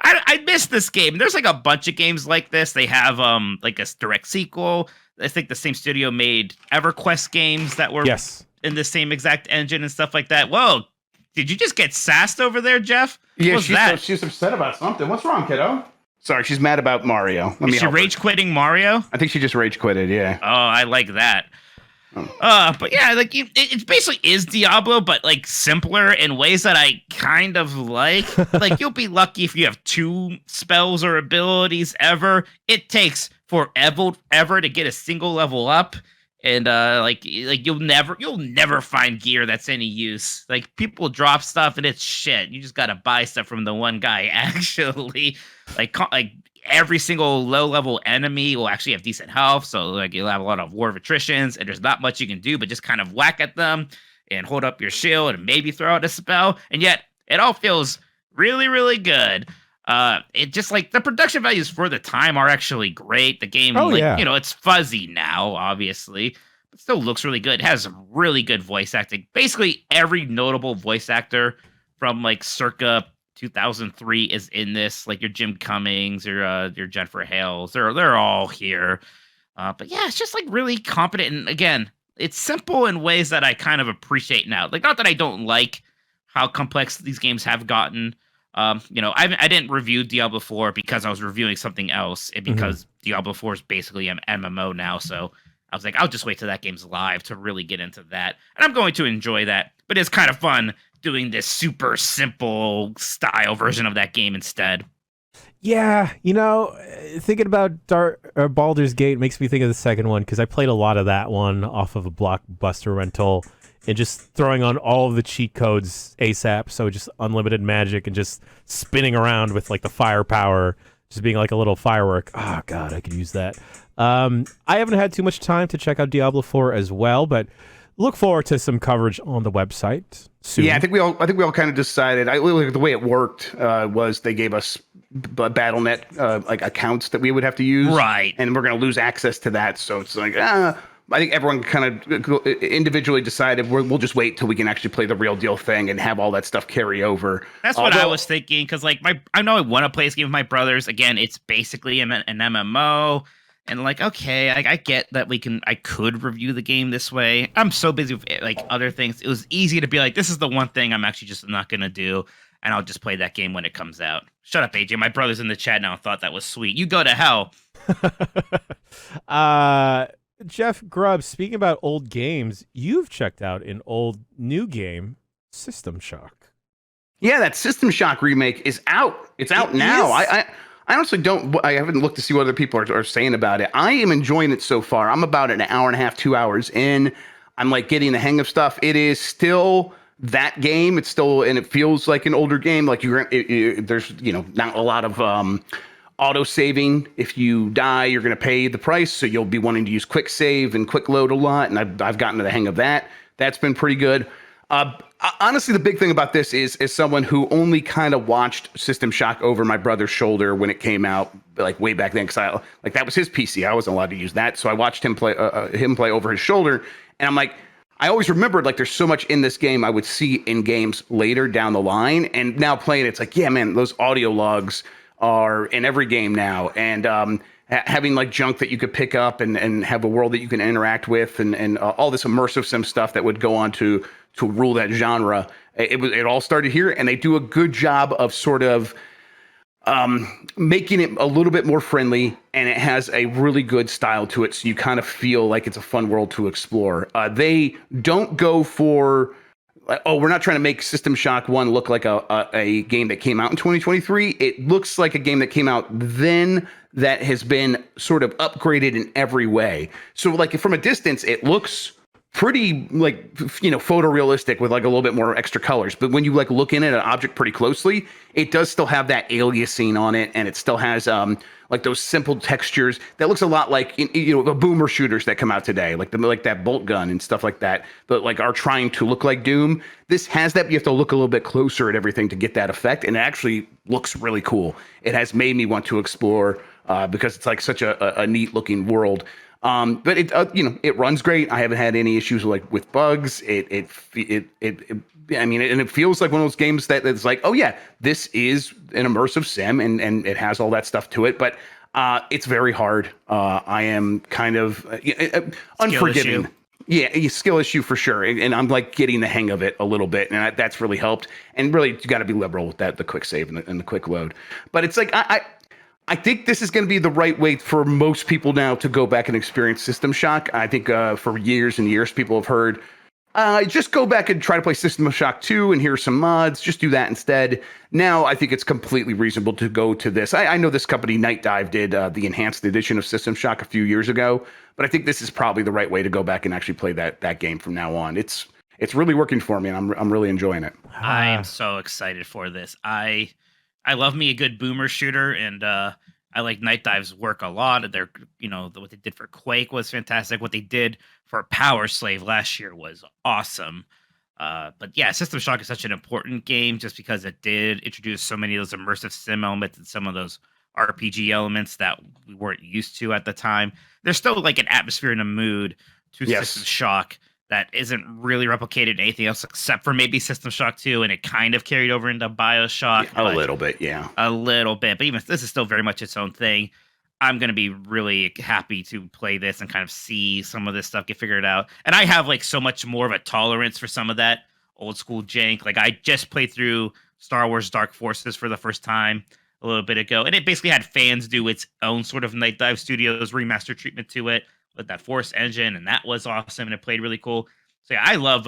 I missed this game. There's a bunch of games like this. They have a direct sequel. I think the same studio made EverQuest games that were in the same exact engine and stuff like that. Whoa, did you just get sassed over there, Jeff? Yeah, she's upset about something. What's wrong, kiddo? Sorry, she's mad about Mario. Is she rage quitting Mario? I think she just rage quitted, yeah. Oh, I like that. But yeah, like it basically is Diablo, but like simpler in ways that I kind of like. Like you'll be lucky if you have 2 spells or abilities ever. It takes forever to get a single level up, and like you'll never find gear that's any use. Like people drop stuff and it's shit. You just gotta buy stuff from the one guy. Actually, like every single low-level enemy will actually have decent health, so like you'll have a lot of War of Attritions, and there's not much you can do but just kind of whack at them and hold up your shield and maybe throw out a spell, and yet it all feels really, really good. It just like the production values for the time are actually great. The game, it's fuzzy now, obviously, but still looks really good. It has some really good voice acting. Basically, every notable voice actor from like circa 2003 is in this, like your Jim Cummings, your Jennifer Hales. They're all here. But yeah, it's just like really competent. And again, it's simple in ways that I kind of appreciate now. Like, not that I don't like how complex these games have gotten. I didn't review Diablo 4 because I was reviewing something else, and because Diablo 4 is basically an MMO now. So I was like, I'll just wait till that game's live to really get into that. And I'm going to enjoy that. But it's kind of fun doing this super simple style version of that game instead. Yeah, thinking about Baldur's Gate makes me think of the second one, because I played a lot of that one off of a Blockbuster rental and just throwing on all of the cheat codes ASAP, so just unlimited magic and just spinning around with like the firepower, just being like a little firework. Oh god, I could use that. I haven't had too much time to check out Diablo 4 as well, but look forward to some coverage on the website soon. Yeah, I think we all kind of decided. The way it worked was they gave us BattleNet like accounts that we would have to use, right? And we're going to lose access to that. So it's like, I think everyone kind of individually decided we'll just wait till we can actually play the real deal thing and have all that stuff carry over. That's what I was thinking, because like I know I want to play this game with my brothers. Again, it's basically an MMO. And like, okay, I get that I could review the game this way. I'm so busy with like other things. It was easy to be like, this is the one thing I'm actually just not going to do. And I'll just play that game when it comes out. Shut up, AJ. My brother's in the chat now thought that was sweet. You go to hell. Jeff Grubb, speaking about old games, you've checked out an old new game, System Shock. Yeah, that System Shock remake is out. It's out now. I honestly I haven't looked to see what other people are saying about it. I am enjoying it so far. I'm about an hour and a half, 2 hours in. I'm like getting the hang of stuff. It is still that game. It's still, and it feels like an older game. Like there's, not a lot of auto saving. If you die, you're going to pay the price. So you'll be wanting to use quick save and quick load a lot. And I've gotten to the hang of that. That's been pretty good. Honestly, the big thing about this is someone who only kind of watched System Shock over my brother's shoulder when it came out, like way back then, because that was his PC. I wasn't allowed to use that, so I watched him play over his shoulder, and I'm like, I always remembered like there's so much in this game I would see in games later down the line, and now playing it's like, yeah, man, those audio logs are in every game now, and having like junk that you could pick up and have a world that you can interact with, and all this immersive sim stuff that would go on to rule that genre. It all started here, and they do a good job of sort of making it a little bit more friendly, and it has a really good style to it, so you kind of feel like it's a fun world to explore. They don't go for, we're not trying to make System Shock 1 look like a game that came out in 2023. It looks like a game that came out then that has been sort of upgraded in every way. So like from a distance, it looks pretty like, photorealistic with like a little bit more extra colors. But when you like look in at an object pretty closely, it does still have that aliasing on it. And it still has like those simple textures that looks a lot like, the boomer shooters that come out today, like that bolt gun and stuff like that, but like are trying to look like Doom. This has that, but you have to look a little bit closer at everything to get that effect. And it actually looks really cool. It has made me want to explore because it's like such a neat looking world. But it runs great. I haven't had any issues with bugs. It feels like one of those games that's like, oh yeah, this is an immersive sim, and it has all that stuff to it. But It's very hard. I am kind of unforgiving. Issue. Yeah, skill issue for sure. And I'm like getting the hang of it a little bit. And that's really helped. And really, you got to be liberal with that, the quick save and the quick load. But it's like, I think this is going to be the right way for most people now to go back and experience System Shock. I think for years and years, people have heard, just go back and try to play System Shock 2 and here's some mods. Just do that instead. Now, I think it's completely reasonable to go to this. I know this company, Night Dive, did the enhanced edition of System Shock a few years ago, but I think this is probably the right way to go back and actually play that game from now on. It's really working for me, and I'm really enjoying it. I am so excited for this. I love me a good boomer shooter, and I like Night Dive's work a lot. Their, what they did for Quake was fantastic. What they did for Power Slave last year was awesome. But yeah, System Shock is such an important game just because it did introduce so many of those immersive sim elements and some of those RPG elements that we weren't used to at the time. There's still like an atmosphere and a mood to System Shock that isn't really replicated in anything else except for maybe System Shock 2, and it kind of carried over into BioShock. A little bit, yeah. A little bit, but even this is still very much its own thing. I'm going to be really happy to play this and kind of see some of this stuff get figured out. And I have like so much more of a tolerance for some of that old school jank. Like I just played through Star Wars Dark Forces for the first time a little bit ago, and it basically had fans do its own sort of Night Dive Studios remaster treatment to it with that Force engine, and that was awesome, and it played really cool. So yeah, I love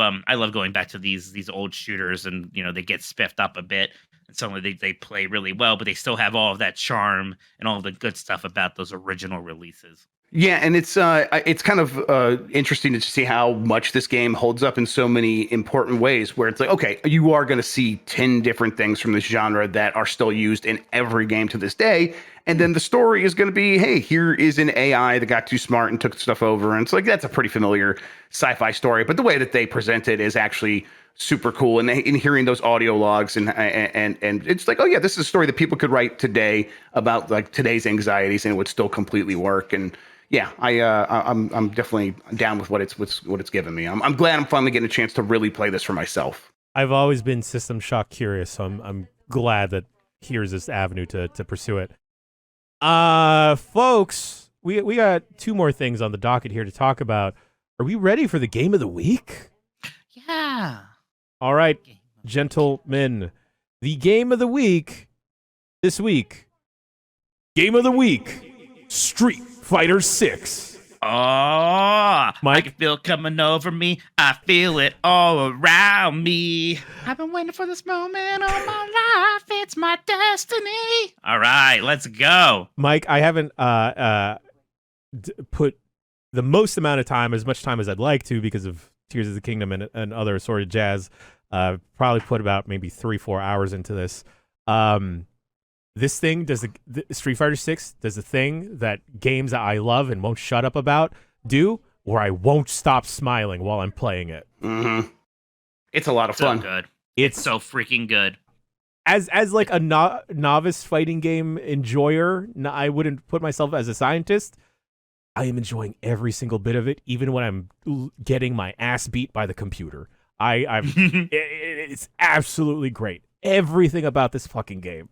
going back to these old shooters, and they get spiffed up a bit, and suddenly they play really well, but they still have all of that charm and all of the good stuff about those original releases. Yeah, and it's kind of interesting to see how much this game holds up in so many important ways, where it's like, okay, you are going to see 10 different things from this genre that are still used in every game to this day. And then the story is going to be, hey, here is an AI that got too smart and took stuff over. And it's like, that's a pretty familiar sci-fi story. But the way that they present it is actually super cool. And in hearing those audio logs and it's like, oh yeah, this is a story that people could write today about like today's anxieties, and it would still completely work. And yeah, I'm definitely down with what it's given me. I'm glad I'm finally getting a chance to really play this for myself. I've always been System Shock curious, so I'm glad that here's this avenue to pursue it. Folks, we got two more things on the docket here to talk about. Are we ready for the game of the week? Yeah. All right, gentlemen. The game of the week this week. Game of the week. Street Fighter 6. Oh, Mike? I can feel it coming over me. I feel it all around me. I've been waiting for this moment all my life. It's my destiny. All right, let's go. Mike, I haven't put the most amount of time, as much time as I'd like to, because of Tears of the Kingdom and other assorted jazz. Probably put about maybe 3-4 hours into this. This thing does the Street Fighter 6 does the thing that games that I love and won't shut up about do, where I won't stop smiling while I'm playing it. Mm-hmm. It's a lot of fun. So good. It's so freaking good. As like a novice fighting game enjoyer, I wouldn't put myself as a scientist. I am enjoying every single bit of it, even when I'm getting my ass beat by the computer. It's absolutely great. Everything about this fucking game.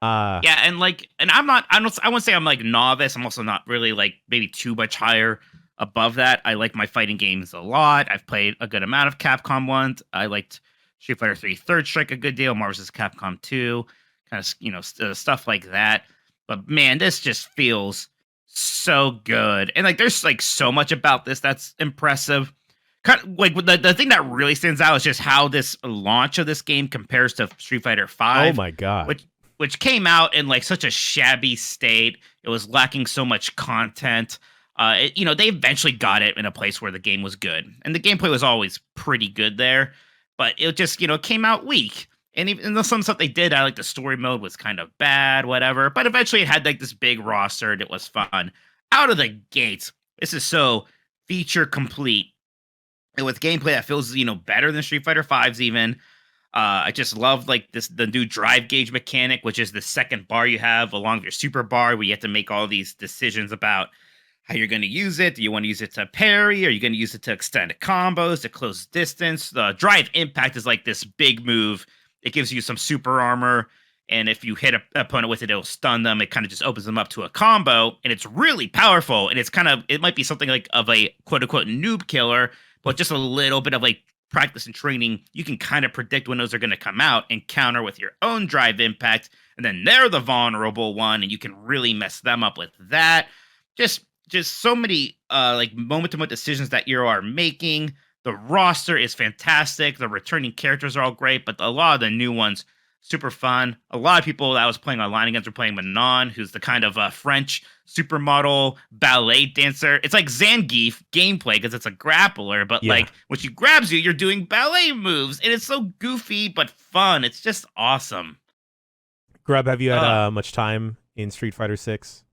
Yeah, and I won't say I'm like novice. I'm also not really like maybe too much higher above that. I like my fighting games a lot. I've played a good amount of Capcom ones. I liked Street Fighter 3 Third Strike a good deal, Marvel vs. Capcom 2, kind of stuff like that. But man, this just feels so good. And like there's like so much about this that's impressive. Kind of, like the thing that really stands out is just how this launch of this game compares to Street Fighter 5. Oh my god. Which came out in like such a shabby state. It was lacking so much content. They eventually got it in a place where the game was good, and the gameplay was always pretty good there. But it just came out weak, and even some stuff they did, I like the story mode was kind of bad, whatever. But eventually, it had like this big roster, and it was fun out of the gates. This is so feature complete, and with gameplay that feels better than Street Fighter 5's even. I just love like the new drive gauge mechanic, which is the second bar you have along with your super bar, where you have to make all these decisions about how you're going to use it. Do you want to use it to parry? Are you going to use it to extend combos, to close distance? The drive impact is like this big move. It gives you some super armor, And if you hit an opponent with it, it'll stun them. It kind of just opens them up to a combo, and it's really powerful. And it might be something like of a quote unquote noob killer, but just a little bit of like practice and training. You can kind of predict when those are going to come out and counter with your own drive impact. And then they're the vulnerable one, and you can really mess them up with that. Just so many like moment-to-moment decisions that you are making. The roster is fantastic. The returning characters are all great, but a lot of the new ones, super fun. A lot of people that I was playing online against were playing Manon, who's the kind of French supermodel ballet dancer. It's like Zangief gameplay because it's a grappler, but like when she grabs you, you're doing ballet moves, and it's so goofy but fun. It's just awesome. Grub, have you had much time in Street Fighter 6?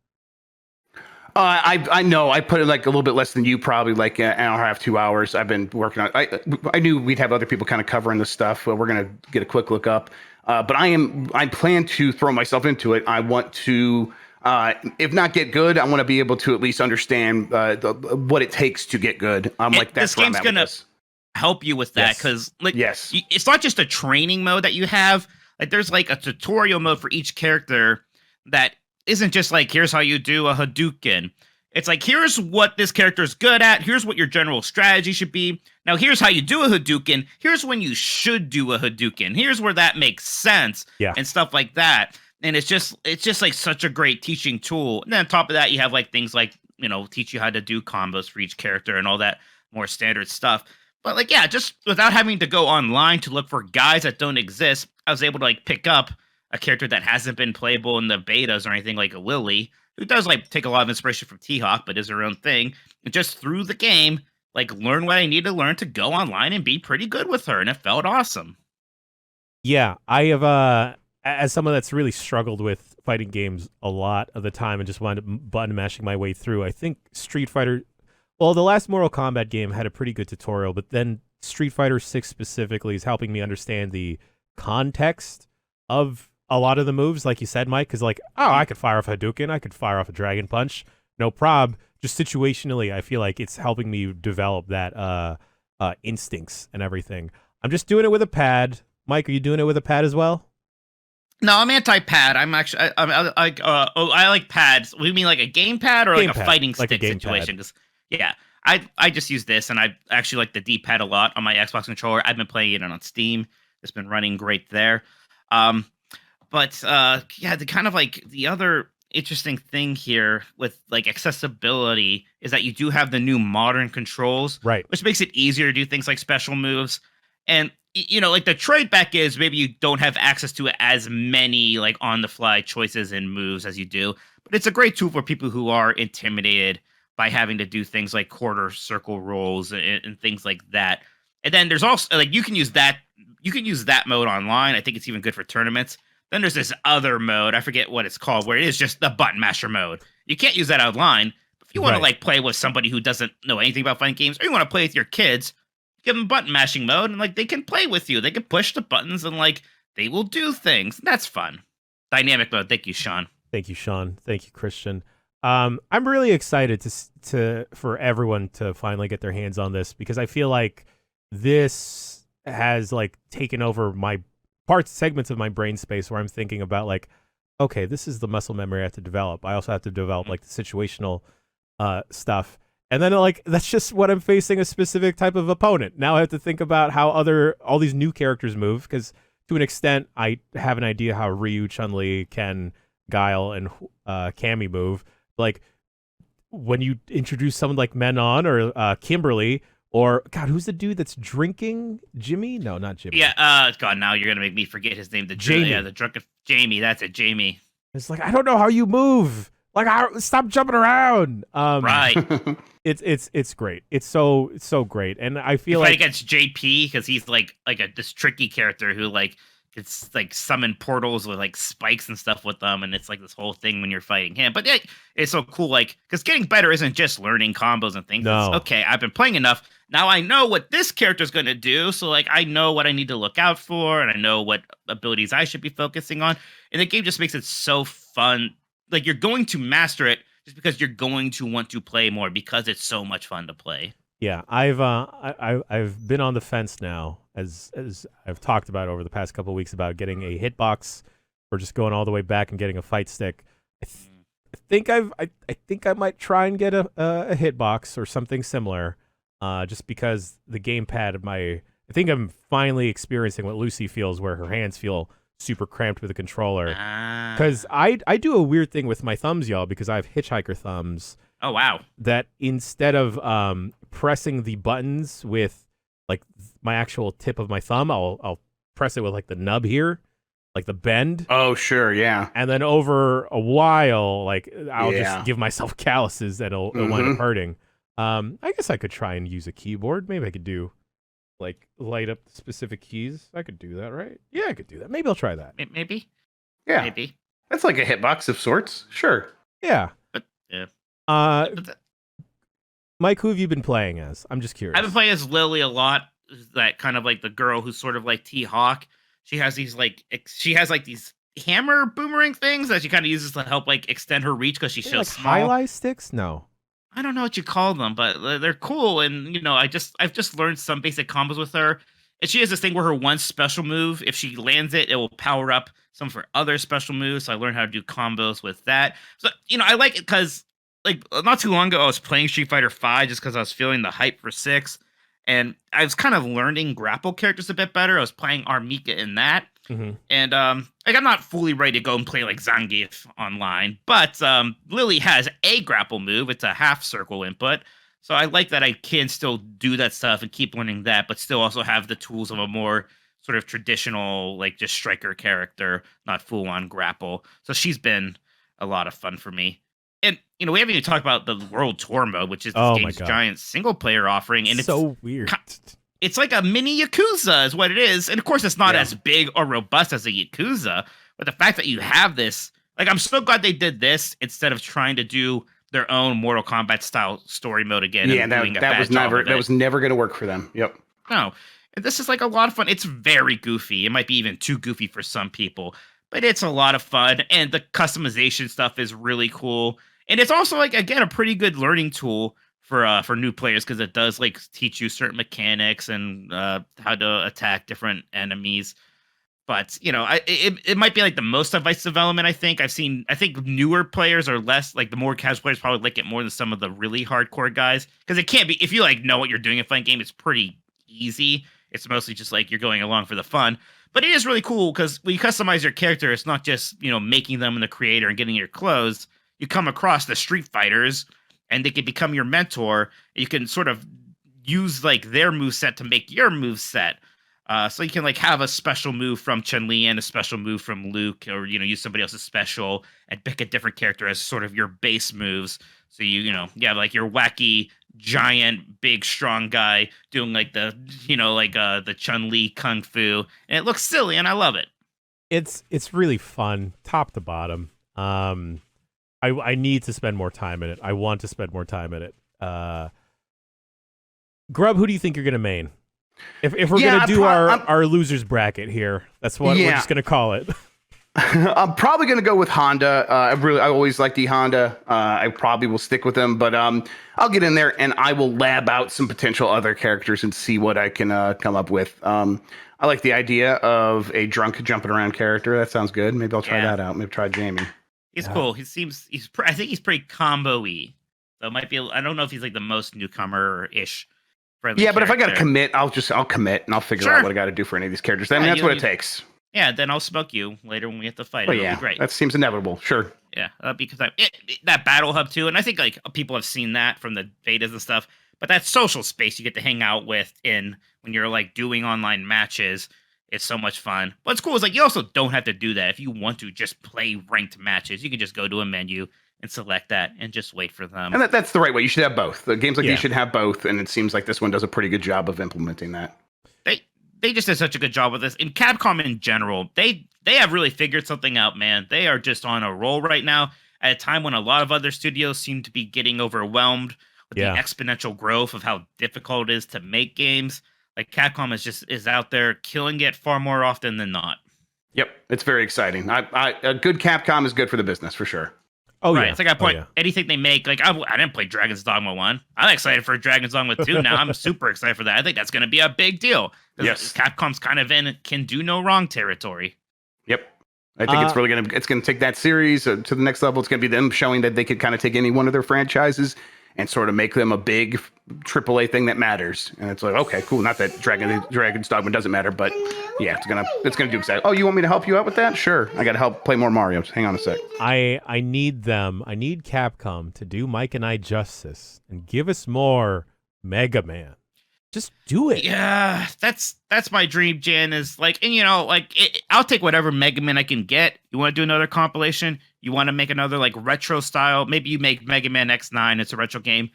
I know I put it like a little bit less than you, probably like an hour and a half, 2 hours. I've been working on it. I knew we'd have other people kind of covering this stuff. We're going to get a quick look up. But I plan to throw myself into it. I want to, if not get good, I want to be able to at least understand what it takes to get good. That's this game's going to help you with that because it's not just a training mode that you have. Like there's like a tutorial mode for each character that isn't just like, here's how you do a Hadouken. It's like, here's what this character is good at. Here's what your general strategy should be. Now, here's how you do a Hadouken. Here's when you should do a Hadouken. Here's where that makes sense and stuff like that. And it's just like such a great teaching tool. And then on top of that, you have like things like, teach you how to do combos for each character and all that more standard stuff. But like, just without having to go online to look for guys that don't exist, I was able to like pick up a character that hasn't been playable in the betas or anything, like a Lily, who does like take a lot of inspiration from T-Hawk, but is her own thing. And just through the game, like learn what I need to learn to go online and be pretty good with her. And it felt awesome. Yeah, I have, as someone that's really struggled with fighting games a lot of the time and just wound up button mashing my way through, I think Street Fighter, well, the last Mortal Kombat game had a pretty good tutorial, but then Street Fighter 6 specifically is helping me understand the context of a lot of the moves, like you said, Mike, because like, I could fire off a Hadouken, I could fire off a Dragon Punch, no prob. Just situationally, I feel like it's helping me develop that instincts and everything. I'm just doing it with a pad. Mike, are you doing it with a pad as well? No, I'm anti-pad. I'm actually, I like pads. We mean like a game pad or like a fighting stick situation? I just use this, and I actually like the D-pad a lot on my Xbox controller. I've been playing it on Steam. It's been running great there. But the kind of like the other interesting thing here with like accessibility is that you do have the new modern controls, right? Which makes it easier to do things like special moves. And like the trade back is maybe you don't have access to as many like on the fly choices and moves as you do, but it's a great tool for people who are intimidated by having to do things like quarter circle rolls and things like that. And then there's also like you can use that mode online. I think it's even good for tournaments. Then there's this other mode, I forget what it's called, where it is just the button masher mode. You can't use that online. If you want to like play with somebody who doesn't know anything about fighting games, or you want to play with your kids, give them button mashing mode, and like they can play with you. They can push the buttons and like they will do things. That's fun. Dynamic mode. Thank you, Sean. Thank you, Sean. Thank you, Christian. I'm really excited for everyone to finally get their hands on this because I feel like this has like taken over my segments of my brain space where I'm thinking about like, okay, this is the muscle memory I have to develop. I also have to develop like the situational stuff. And then like, that's just what I'm facing a specific type of opponent. Now I have to think about how all these new characters move because to an extent I have an idea how Ryu, Chun-Li, Ken, Guile, and Cammy move. Like when you introduce someone like Menon or Kimberly, or God, who's the dude that's drinking? Jimmy? No, not Jimmy. Yeah. God, now you're gonna make me forget his name. Jamie. Yeah, the drunken Jamie. That's it, Jamie. It's like I don't know how you move. Like, stop jumping around. Right. It's great. It's so great, and I feel like like against JP because he's like this tricky character who like it's like summon portals with like spikes and stuff with them, and it's like this whole thing when you're fighting him. But it's so cool, like because getting better isn't just learning combos and things. No. It's, okay, I've been playing enough. Now I know what this character's going to do, so like I know what I need to look out for, and I know what abilities I should be focusing on. And the game just makes it so fun. Like you're going to master it just because you're going to want to play more because it's so much fun to play. Yeah, I've been on the fence now, as I've talked about over the past couple of weeks about getting a hitbox or just going all the way back and getting a fight stick. I think I might try and get a hitbox or something similar, just because the gamepad I think I'm finally experiencing what Lucy feels, where her hands feel super cramped with a controller. Because I do a weird thing with my thumbs, y'all, because I have hitchhiker thumbs. Oh wow! That instead of pressing the buttons with like my actual tip of my thumb, I'll press it with like the nub here, like the bend. Oh sure, yeah. And then over a while, like I'll just give myself calluses and it'll wind up hurting. I guess I could try and use a keyboard. Maybe I could do like light up specific keys. I could do that, right? Yeah, I could do that. Maybe I'll try that. Maybe. Yeah. Maybe. That's like a hitbox of sorts. Sure. Yeah. But yeah. Mike, who have you been playing as? I'm just curious. I've been playing as Lily a lot. That kind of like the girl who's sort of like T-Hawk. She has these these hammer boomerang things that she kind of uses to help like extend her reach because she's so like small. highlight sticks? No. I don't know what you call them, but they're cool. And you know, I've just learned some basic combos with her. And she has this thing where her one special move, if she lands it, it will power up some of her other special moves. So I learned how to do combos with that. So you know, I like it because like not too long ago I was playing Street Fighter V just because I was feeling the hype for 6. And I was kind of learning grapple characters a bit better. I was playing Armika in that. Mm-hmm. And like I'm not fully ready to go and play like Zangief online, but Lily has a grapple move. It's a half circle input. So I like that I can still do that stuff and keep learning that, but still also have the tools of a more sort of traditional, like just striker character, not full on grapple. So she's been a lot of fun for me. And, you know, we haven't even talked about the World Tour mode, which is this game's giant single player offering. And it's so weird. It's like a mini Yakuza is what it is. And of course, it's not as big or robust as a Yakuza. But the fact that you have this, like, I'm so glad they did this instead of trying to do their own Mortal Kombat style story mode again. Yeah, that was never going to work for them. Yep. No. And this is like a lot of fun. It's very goofy. It might be even too goofy for some people, but it's a lot of fun. And the customization stuff is really cool. And it's also like, again, a pretty good learning tool for new players because it does like teach you certain mechanics and how to attack different enemies. But you know, it might be like the most divisive element. I think newer players are less like the more casual players probably like it more than some of the really hardcore guys because it can't be if you like know what you're doing in a fighting game. It's pretty easy. It's mostly just like you're going along for the fun. But it is really cool because when you customize your character, it's not just you know making them in the creator and getting your clothes. You come across the Street Fighters, and they can become your mentor. You can sort of use like their moveset to make your moveset. So you can like have a special move from Chun-Li and a special move from Luke, or you know, use somebody else's special and pick a different character as sort of your base moves. So you have like your wacky giant big strong guy doing like the the Chun-Li kung fu, and it looks silly and I love it. It's really fun top to bottom. I need to spend more time in it. I want to spend more time in it. Grub, who do you think you're gonna main? If we're gonna do our losers bracket here, that's what we're just gonna call it. I'm probably gonna go with Honda. I always liked the Honda. I probably will stick with them, but I'll get in there and I will lab out some potential other characters and see what I can come up with. I like the idea of a drunk jumping around character. That sounds good. Maybe I'll try that out. Maybe try Jamie. He's cool. I think he's pretty combo-y. So it might be. I don't know if he's like the most newcomer-ish. Yeah, but if I got to commit, I'll commit and I'll figure out what I got to do for any of these characters. I mean, that's what it takes. Yeah, then I'll smoke you later when we have to fight. Well, It'll be great. That seems inevitable. Sure. Yeah, because that battle hub too, and I think like people have seen that from the betas and stuff. But that social space you get to hang out with when you're like doing online matches. It's so much fun. What's cool is like you also don't have to do that. If you want to just play ranked matches, you can just go to a menu and select that and just wait for them. And that's the right way. You should have both. The games like these should have both, and it seems like this one does a pretty good job of implementing that. They just did such a good job with this. And Capcom in general, they have really figured something out, man. They are just on a roll right now at a time when a lot of other studios seem to be getting overwhelmed with the exponential growth of how difficult it is to make games. Like Capcom is out there killing it far more often than not. Yep, it's very exciting. A good Capcom is good for the business for sure. Oh right. It's like I point anything they make. Like I didn't play Dragon's Dogma 1. I'm excited for Dragon's Dogma 2 now. I'm super excited for that. I think that's going to be a big deal. Yes, Capcom's kind of in can do no wrong territory. Yep. I think it's really gonna take that series to the next level. It's gonna be them showing that they could kind of take any one of their franchises and sort of make them a big AAA thing that matters. And it's like, okay, cool. Not that Dragon's Dogma doesn't matter, but yeah, it's gonna do exactly. Oh, you want me to help you out with that? Sure. I gotta help play more Mario. Hang on a sec. I need Capcom to do Mike and I justice and give us more Mega Man. Just do it. Yeah, that's my dream, Jan, is like, and I'll take whatever Mega Man I can get. You want to do another compilation? You want to make another like retro style? Maybe you make Mega Man X9. It's a retro game.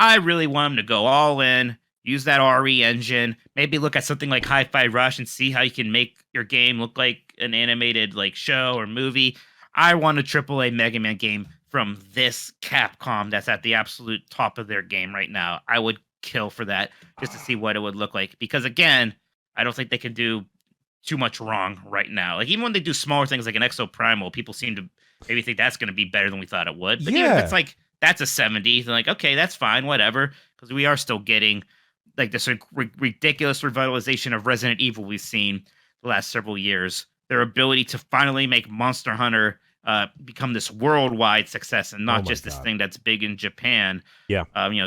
I really want them to go all in, use that RE engine, maybe look at something like Hi-Fi Rush and see how you can make your game look like an animated like show or movie. I want a AAA Mega Man game from this Capcom that's at the absolute top of their game right now. I would kill for that just to see what it would look like, because again, I don't think they can do too much wrong right now. Like even when they do smaller things like an Exo Primal, people seem to maybe think that's going to be better than we thought it would. But even if it's like that's a 70, they're like, okay, that's fine, whatever, because we are still getting like this ridiculous revitalization of Resident Evil we've seen the last several years. Their ability to finally make Monster Hunter become this worldwide success and not just this thing that's big in Japan. Yeah.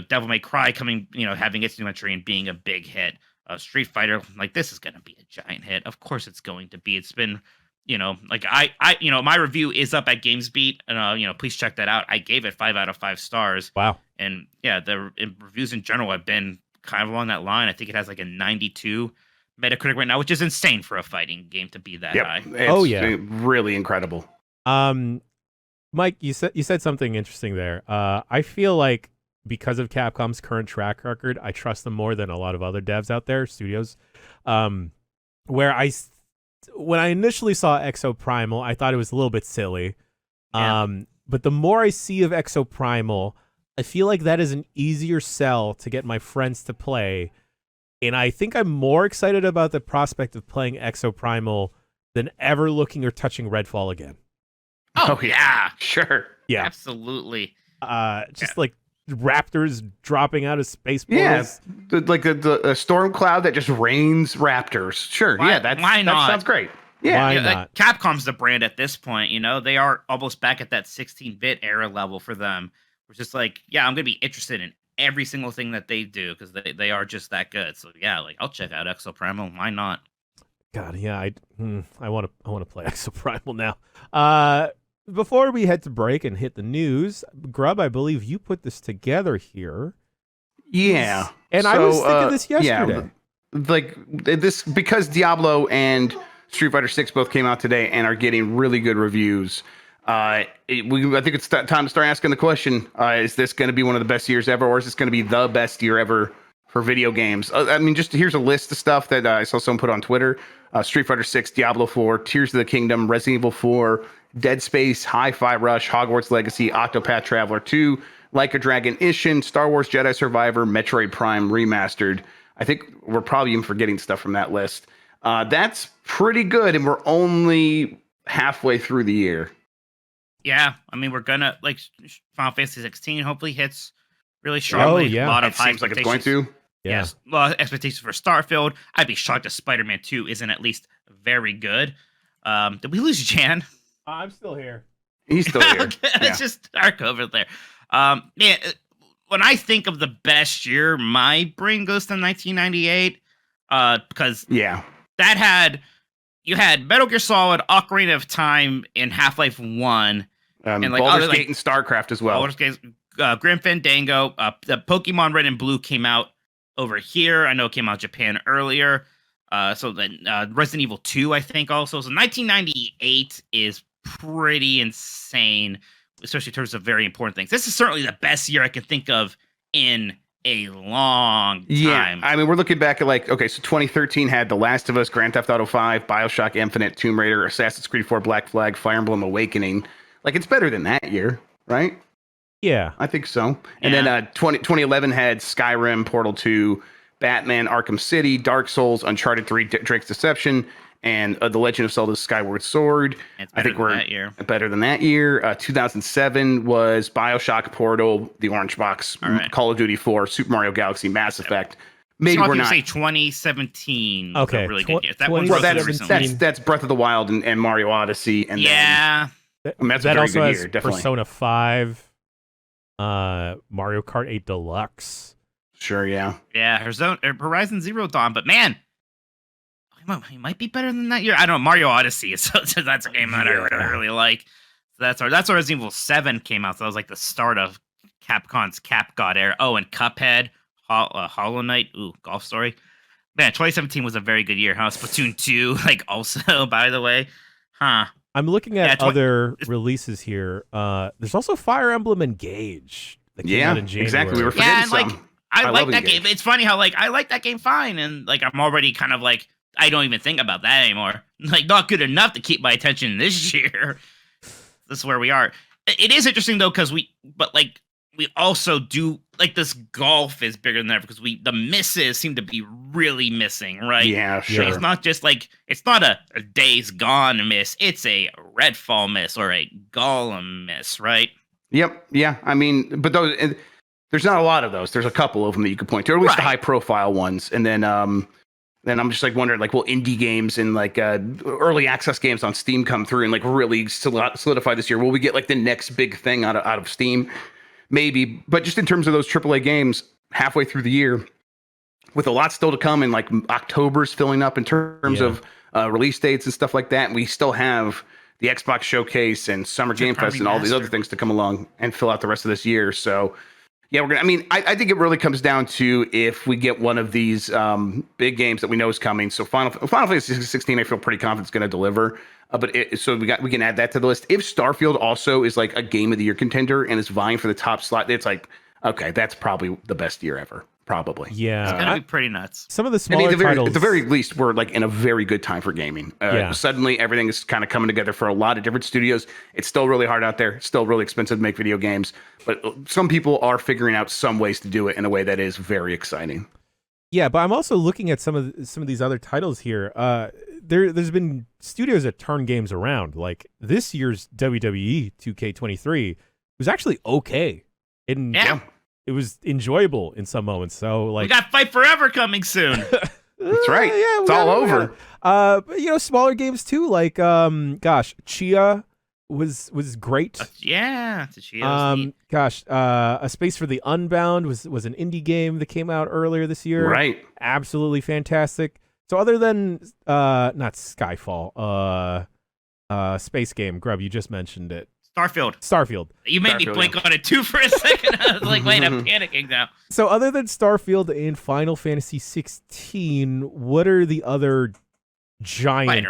Devil May Cry coming, having its new entry and being a big hit. Street Fighter, like this is going to be a giant hit. Of course it's going to be. It's been, like my review is up at GamesBeat and, please check that out. I gave it 5 out of 5 stars. Wow. And yeah, the reviews in general have been kind of along that line. I think it has like a 92 Metacritic right now, which is insane for a fighting game to be that high. It's really incredible. Mike, you said something interesting there. I feel like because of Capcom's current track record, I trust them more than a lot of other devs out there, studios. When I initially saw Exo Primal, I thought it was a little bit silly. Yeah. But the more I see of Exo Primal, I feel like that is an easier sell to get my friends to play. And I think I'm more excited about the prospect of playing Exo Primal than ever looking or touching Redfall again. Oh yeah, sure. Yeah. Absolutely. Like raptors dropping out of space portals. Yeah, like the storm cloud that just rains raptors. Sure. Why that not? sounds great. Yeah. Why Like, not? Capcom's the brand at this point. They are almost back at that 16-bit era level for them. It's just like, yeah, I'm gonna be interested in every single thing that they do because they are just that good. So yeah, like I'll check out Exo Primal. Why not? God, yeah, I want to play Exo Primal now. Before we head to break and hit the news, Grub, I believe you put this together here. Yeah, and I was thinking this yesterday. Yeah, like this because Diablo and Street Fighter 6 both came out today and are getting really good reviews. I think it's time to start asking the question: is this going to be one of the best years ever, or is this going to be the best year ever for video games? I mean, just here's a list of stuff that I saw someone put on Twitter: Street Fighter 6, Diablo 4, Tears of the Kingdom, Resident Evil 4, Dead Space, Hi-Fi Rush, Hogwarts Legacy, Octopath Traveler 2, Like a Dragon Ishin, Star Wars Jedi Survivor, Metroid Prime Remastered. I think we're probably even forgetting stuff from that list. That's pretty good, and we're only halfway through the year. Yeah, I mean, we're gonna like Final Fantasy 16 hopefully hits really strongly. Oh, yeah. A lot of It high seems like it's expectations. going to. Yeah. Yes, a lot of expectations for Starfield. I'd be shocked if Spider-Man 2 isn't at least very good. Did we lose Jan? I'm still here. He's still here. Okay, Yeah. It's just dark over there. When I think of the best year, my brain goes to 1998 because Yeah. you had Metal Gear Solid, Ocarina of Time, and Half-Life 1. And like Baldur's other, like, Gate and StarCraft as well. Baldur's Gate, Grim Fandango, the Pokemon Red and Blue came out over here. I know it came out in Japan earlier. So then Resident Evil 2, I think, also. So 1998 is pretty insane, especially in terms of very important things. This is certainly the best year I can think of in a long time. Yeah, I mean, we're looking back at so 2013 had The Last of Us, Grand Theft Auto 5, BioShock Infinite, Tomb Raider, Assassin's Creed 4, Black Flag, Fire Emblem Awakening. Like, it's better than that year, right? Yeah. I think so. And then 2011 had Skyrim, Portal 2, Batman, Arkham City, Dark Souls, Uncharted 3, Drake's Deception, and The Legend of Zelda Skyward Sword. I think we're better than that year. 2007 was BioShock, Portal, The Orange Box, Call of Duty 4, Super Mario Galaxy, Mass Effect, maybe Some we're people not. say 2017 was Okay, a really good year. That one Well, was that's, recently. that's Breath of the Wild and Mario Odyssey, and Yeah. then, I mean, that's a that very also good has year, definitely. Persona 5, Mario Kart 8 Deluxe. Sure, yeah. Yeah, Horizon Zero Dawn, but man, he might be better than that year. I don't know. Mario Odyssey is so that's a game that I really like. So that's where Resident Evil 7 came out. So that was like the start of Capcom's Cap God era. Oh, and Cuphead, Hollow Knight, Golf Story. Man, 2017 was a very good year, huh? Splatoon 2, like also, by the way. Huh. I'm looking at other releases here. There's also Fire Emblem Engage that came out in January. Exactly. We were forgetting Yeah, and like some. I like love that Engage. game. It's funny how like I like that game fine, and like I'm already kind of like I don't even think about that anymore. Like not good enough to keep my attention this year. This is where we are. It is interesting though, because we also do like this golf is bigger than ever because the misses seem to be really missing, right? Yeah, sure. It's not just like it's not a Days Gone miss, it's a Redfall miss or a Gollum miss, right? Yep. Yeah. I mean, but those there's not a lot of those. There's a couple of them that you could point to, or at least the high profile ones. And then I'm just like wondering, like, will indie games and like early access games on Steam come through and like really solidify this year? Will we get like the next big thing out of Steam? Maybe, but just in terms of those AAA games, halfway through the year, with a lot still to come, and like October's filling up in terms of release dates and stuff like that. And we still have the Xbox Showcase and Summer Game Fest and all these other things to come along and fill out the rest of this year. So, yeah, we're gonna. I mean, I think it really comes down to if we get one of these big games that we know is coming. So, Final Fantasy 16, I feel pretty confident it's going to deliver. So we can add that to the list. If Starfield also is like a Game of the Year contender and is vying for the top slot, it's like, okay, that's probably the best year ever. Probably. Yeah. It's going to be pretty nuts. Some of the smaller titles. At the very least, we're like in a very good time for gaming. Suddenly, everything is kind of coming together for a lot of different studios. It's still really hard out there. It's still really expensive to make video games. But some people are figuring out some ways to do it in a way that is very exciting. Yeah, but I'm also looking at some of these other titles here. There's been studios that turn games around. Like this year's WWE 2K23 was actually okay. It was enjoyable in some moments. So like we got Fight Forever coming soon. That's right. Yeah, it's all over. But smaller games too. Like Chia was great. Yeah, Chia. A Space for the Unbound was an indie game that came out earlier this year. Right. Absolutely fantastic. So other than not Skyfall, space game, Grub, you just mentioned it. Starfield. You made me blink on it too for a second. I was like, wait, I'm panicking now. So other than Starfield and Final Fantasy 16, what are the other giant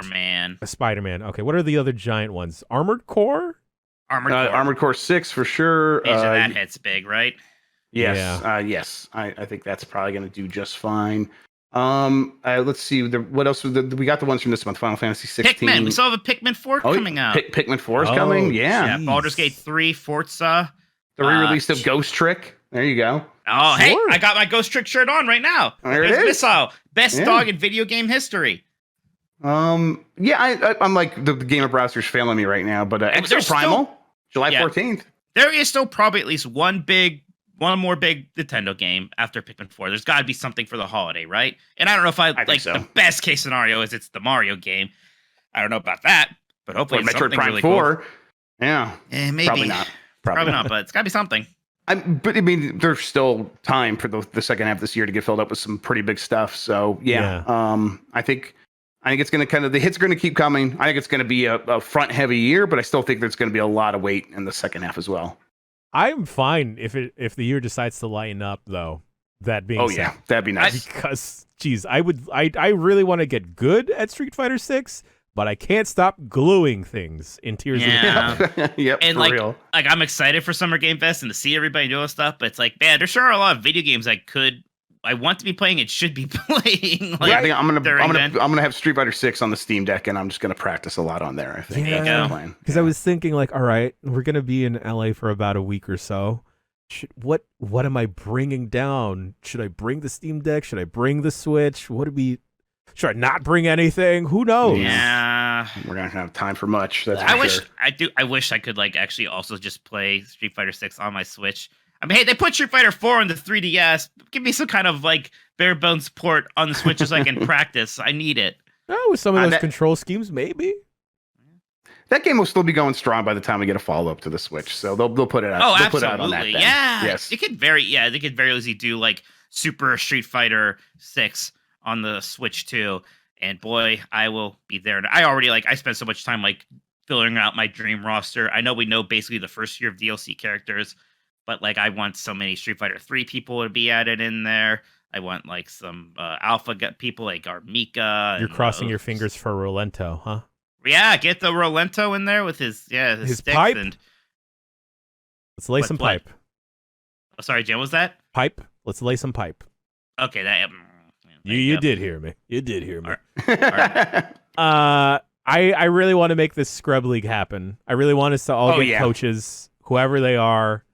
Spider-Man. Okay, what are the other giant ones? Armored Core? Armored Core 6 for sure. That hits big, right? Yes. Yeah. Yes. I think that's probably going to do just fine. Let's see. What else? We got the ones from this month. Final Fantasy 16. Pikmin. We still have a Pikmin 4 coming out. Pikmin 4 is coming. Yeah. Baldur's Gate 3, Forza. The re-release of Ghost Trick. There you go. Oh, hey, I got my Ghost Trick shirt on right now. There it is. Missile. Best dog in video game history. I'm like the gamer browser's failing me right now, but Exo Primal, July 14th. There is still probably at least one more big Nintendo game after Pikmin 4. There's got to be something for the holiday, right? And I don't know if I like so. The best case scenario is it's the Mario game. I don't know about that, but hopefully it's Metroid Prime really 4. Cool. Yeah. Maybe. Probably not. Probably not, but it's got to be something. But I mean, there's still time for the second half of this year to get filled up with some pretty big stuff. So yeah. I think it's going to the hits are going to keep coming. I think it's going to be a front heavy year, but I still think there's going to be a lot of weight in the second half as well. I'm fine if the year decides to lighten up, though. That being said, yeah, that'd be nice. Because, geez, I really want to get good at Street Fighter 6, but I can't stop gluing things in Tears of the Kingdom. Yep, and for like, real. Like I'm excited for Summer Game Fest and to see everybody doing stuff, but it's like, man, there sure are a lot of video games I want to be playing and should be playing. Like, I think I'm gonna have Street Fighter 6 on the Steam Deck, and I'm just gonna practice a lot on there. I think. Yeah, because I was thinking like, all right, we're gonna be in LA for about a week or so. What am I bringing down? Should I bring the Steam Deck? Should I bring the Switch? Should I not bring anything? Who knows? Yeah, we're not gonna have time for much. That's I wish I could like actually also just play Street Fighter 6 on my Switch. I mean, hey, they put Street Fighter 4 on the 3DS. Give me some kind of like bare bones port on the Switch so I can practice. I need it. Oh, with some of those control schemes, maybe. That game will still be going strong by the time we get a follow up to the Switch. So they'll put it out. Oh, they'll absolutely. Put it out on that then. Yeah. Yes. They could very easily do like Super Street Fighter 6 on the Switch too. And boy, I will be there. And I spent so much time like filling out my dream roster. I know we know basically the first year of DLC characters, but like I want so many Street Fighter 3 people to be added in there. I want like some alpha people like Armika. You're crossing your fingers for Rolento, huh? Yeah, get the Rolento in there with his sticks pipe. And let's lay some pipe. Oh, sorry, Jim, was that pipe? Let's lay some pipe. Okay, that. You did hear me. You did hear me. All right. I really want to make this Scrub League happen. I really want us to all get coaches, whoever they are,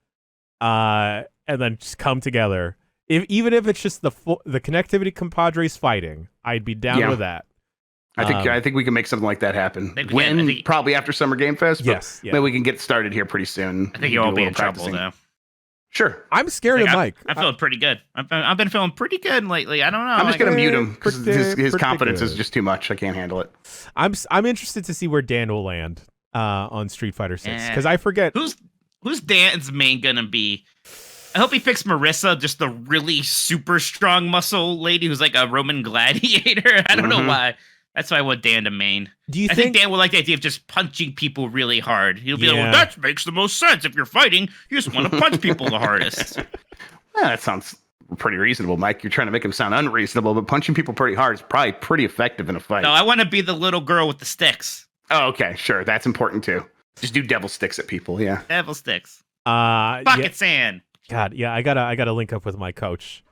and then just come together. Even if it's just the connectivity compadres fighting, I'd be down with that. I think we can make something like that happen. Probably after Summer Game Fest. Yes, maybe we can get started here pretty soon. I think you won't be in trouble though. Sure. I'm scared of Mike. I'm feeling pretty good. I've been feeling pretty good lately. I don't know. I'm just gonna mute him because his confidence is just too much. I can't handle it. I'm interested to see where Dan will land on Street Fighter 6 because I forget who's Dan's main gonna be. I hope he picks Marissa, just the really super strong muscle lady who's like a Roman gladiator. I don't know why. That's why I want Dan to main. I think Dan will like the idea of just punching people really hard. He'll be like, well, that makes the most sense. If you're fighting, you just want to punch people the hardest. That sounds pretty reasonable, Mike. You're trying to make him sound unreasonable, but punching people pretty hard is probably pretty effective in a fight. No, I want to be the little girl with the sticks. Oh, okay, sure. That's important too. Just do devil sticks at people, yeah. Devil sticks. Bucket sand. God, yeah, I gotta link up with my coach.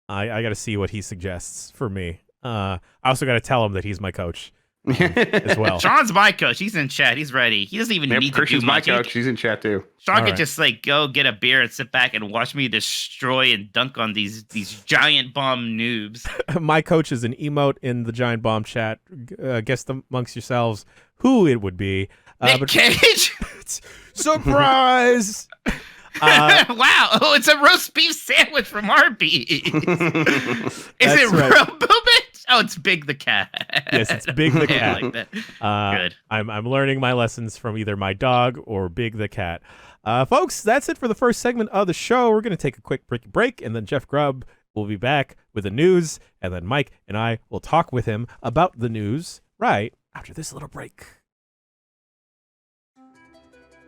I gotta see what he suggests for me. I also gotta tell him that he's my coach as well. Sean's my coach. He's in chat. He's ready. He doesn't even need to do my much. coach. He's in chat too. Sean could just like go get a beer and sit back and watch me destroy and dunk on these giant bomb noobs. My coach is an emote in the giant bomb chat. Guess amongst yourselves who it would be. Nick Cage. Surprise! Wow! Oh, it's a roast beef sandwich from Arby's. Is it right. Robo-Bitch? Oh, it's Big the Cat. Yes, it's Big the Cat. I like that. Good. I'm learning my lessons from either my dog or Big the Cat. Folks, that's it for the first segment of the show. We're going to take a quick break, and then Jeff Grubb will be back with the news, and then Mike and I will talk with him about the news right after this little break.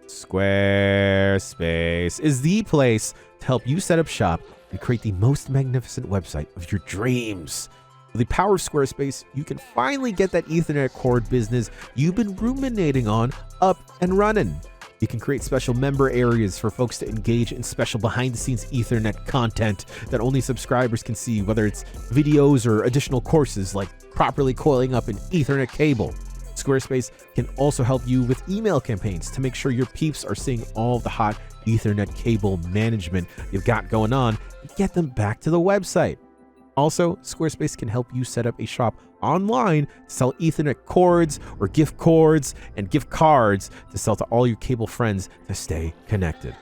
Squarespace is the place to help you set up shop and create the most magnificent website of your dreams. With the power of Squarespace, you can finally get that Ethernet cord business you've been ruminating on up and running. You can create special member areas for folks to engage in special behind-the-scenes Ethernet content that only subscribers can see, whether it's videos or additional courses like properly coiling up an Ethernet cable. Squarespace can also help you with email campaigns to make sure your peeps are seeing all the hot Ethernet cable management you've got going on and get them back to the website. Also, Squarespace can help you set up a shop online to sell Ethernet cords or gift cords and gift cards to sell to all your cable friends to stay connected.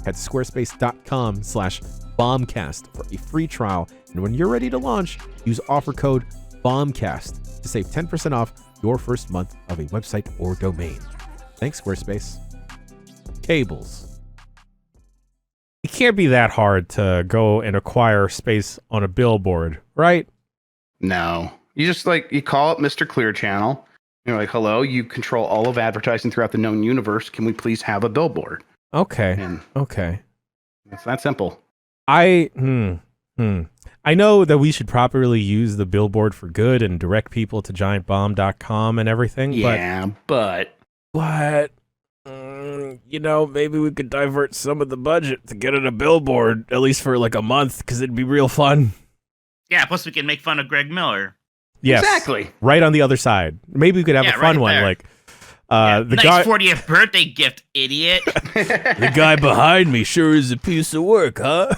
Head to squarespace.com/bombcast for a free trial, and when you're ready to launch, use offer code BOMBCAST to save 10% off your first month of a website or domain. Thanks, Squarespace. Cables. It can't be that hard to go and acquire space on a billboard, right? No. You just you call up Mr. Clear Channel. You're like, hello, you control all of advertising throughout the known universe. Can we please have a billboard? Okay. Okay. It's that simple. I know that we should properly use the billboard for good and direct people to giantbomb.com and everything. Yeah, but maybe we could divert some of the budget to get it a billboard, at least for like a month, because it'd be real fun. Yeah, plus we can make fun of Greg Miller. Yes, exactly. Right on the other side. Maybe we could have a fun one, like the nice guy 40th birthday gift, idiot. The guy behind me sure is a piece of work, huh?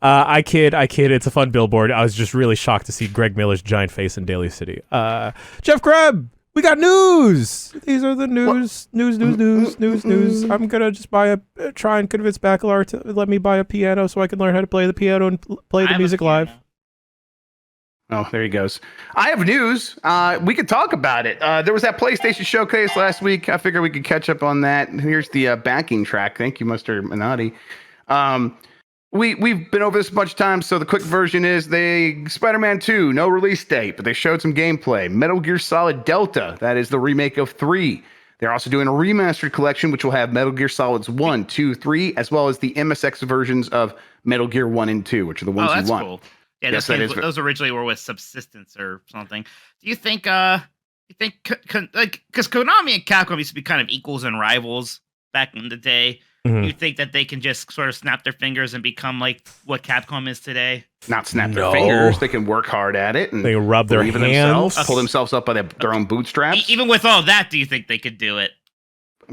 I kid. It's a fun billboard. I was just really shocked to see Greg Miller's giant face in Daly City. Jeff Grubb, We got news. These are the news. News. I'm gonna just try and convince Bacalar to let me buy a piano so I can learn how to play the piano and play the music live. Oh, there he goes. I have news. We could talk about it. There was that PlayStation showcase last week. I figure we could catch up on that. Here's the backing track. Thank you, Mr. Minotti. We've been over this a bunch of times, so the quick version is Spider-Man 2, no release date, but they showed some gameplay. Metal Gear Solid Delta, that is the remake of 3. They're also doing a remastered collection, which will have Metal Gear Solids 1, 2, 3, as well as the MSX versions of Metal Gear 1 and 2, which are the ones you want. Cool. Yeah, yes, those originally were with Subsistence or something. Do you think, because Konami and Capcom used to be kind of equals and rivals back in the day. Mm-hmm. You think that they can just sort of snap their fingers and become like what Capcom is today? Not snap their fingers. They can work hard at it. And they can rub their hands. Pull themselves up by their own bootstraps. Even with all that, do you think they could do it?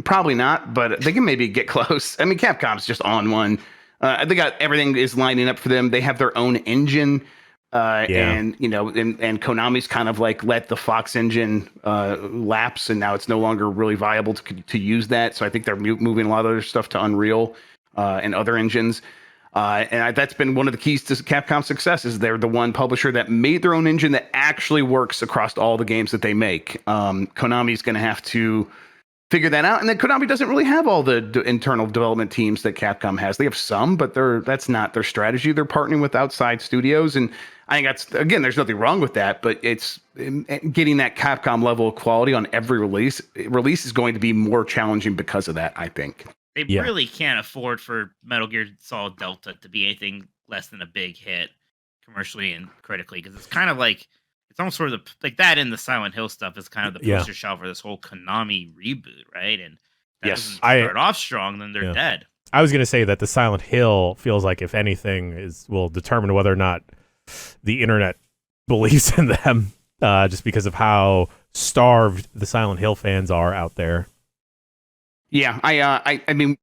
Probably not, but they can maybe get close. I mean, Capcom's just on one. They got everything is lining up for them. They have their own engine. And Konami's kind of like let the Fox engine lapse, and now it's no longer really viable to use that. So I think they're moving a lot of their stuff to Unreal and other engines. That's been one of the keys to Capcom's success is they're the one publisher that made their own engine that actually works across all the games that they make. Konami's going to have to figure that out. And then Konami doesn't really have all the internal development teams that Capcom has. They have some, but that's not their strategy. They're partnering with outside studios. And I think there's nothing wrong with that, but it's getting that Capcom level of quality on every release is going to be more challenging because of that, I think. They really can't afford for Metal Gear Solid Delta to be anything less than a big hit commercially and critically, because it's kind of like, it's almost sort of like that in the Silent Hill stuff is kind of the poster child for this whole Konami reboot, right? And that doesn't start off strong, then they're dead. I was going to say that the Silent Hill feels like, if anything, will determine whether or not the internet believes in them, just because of how starved the Silent Hill fans are out there. Yeah, I mean,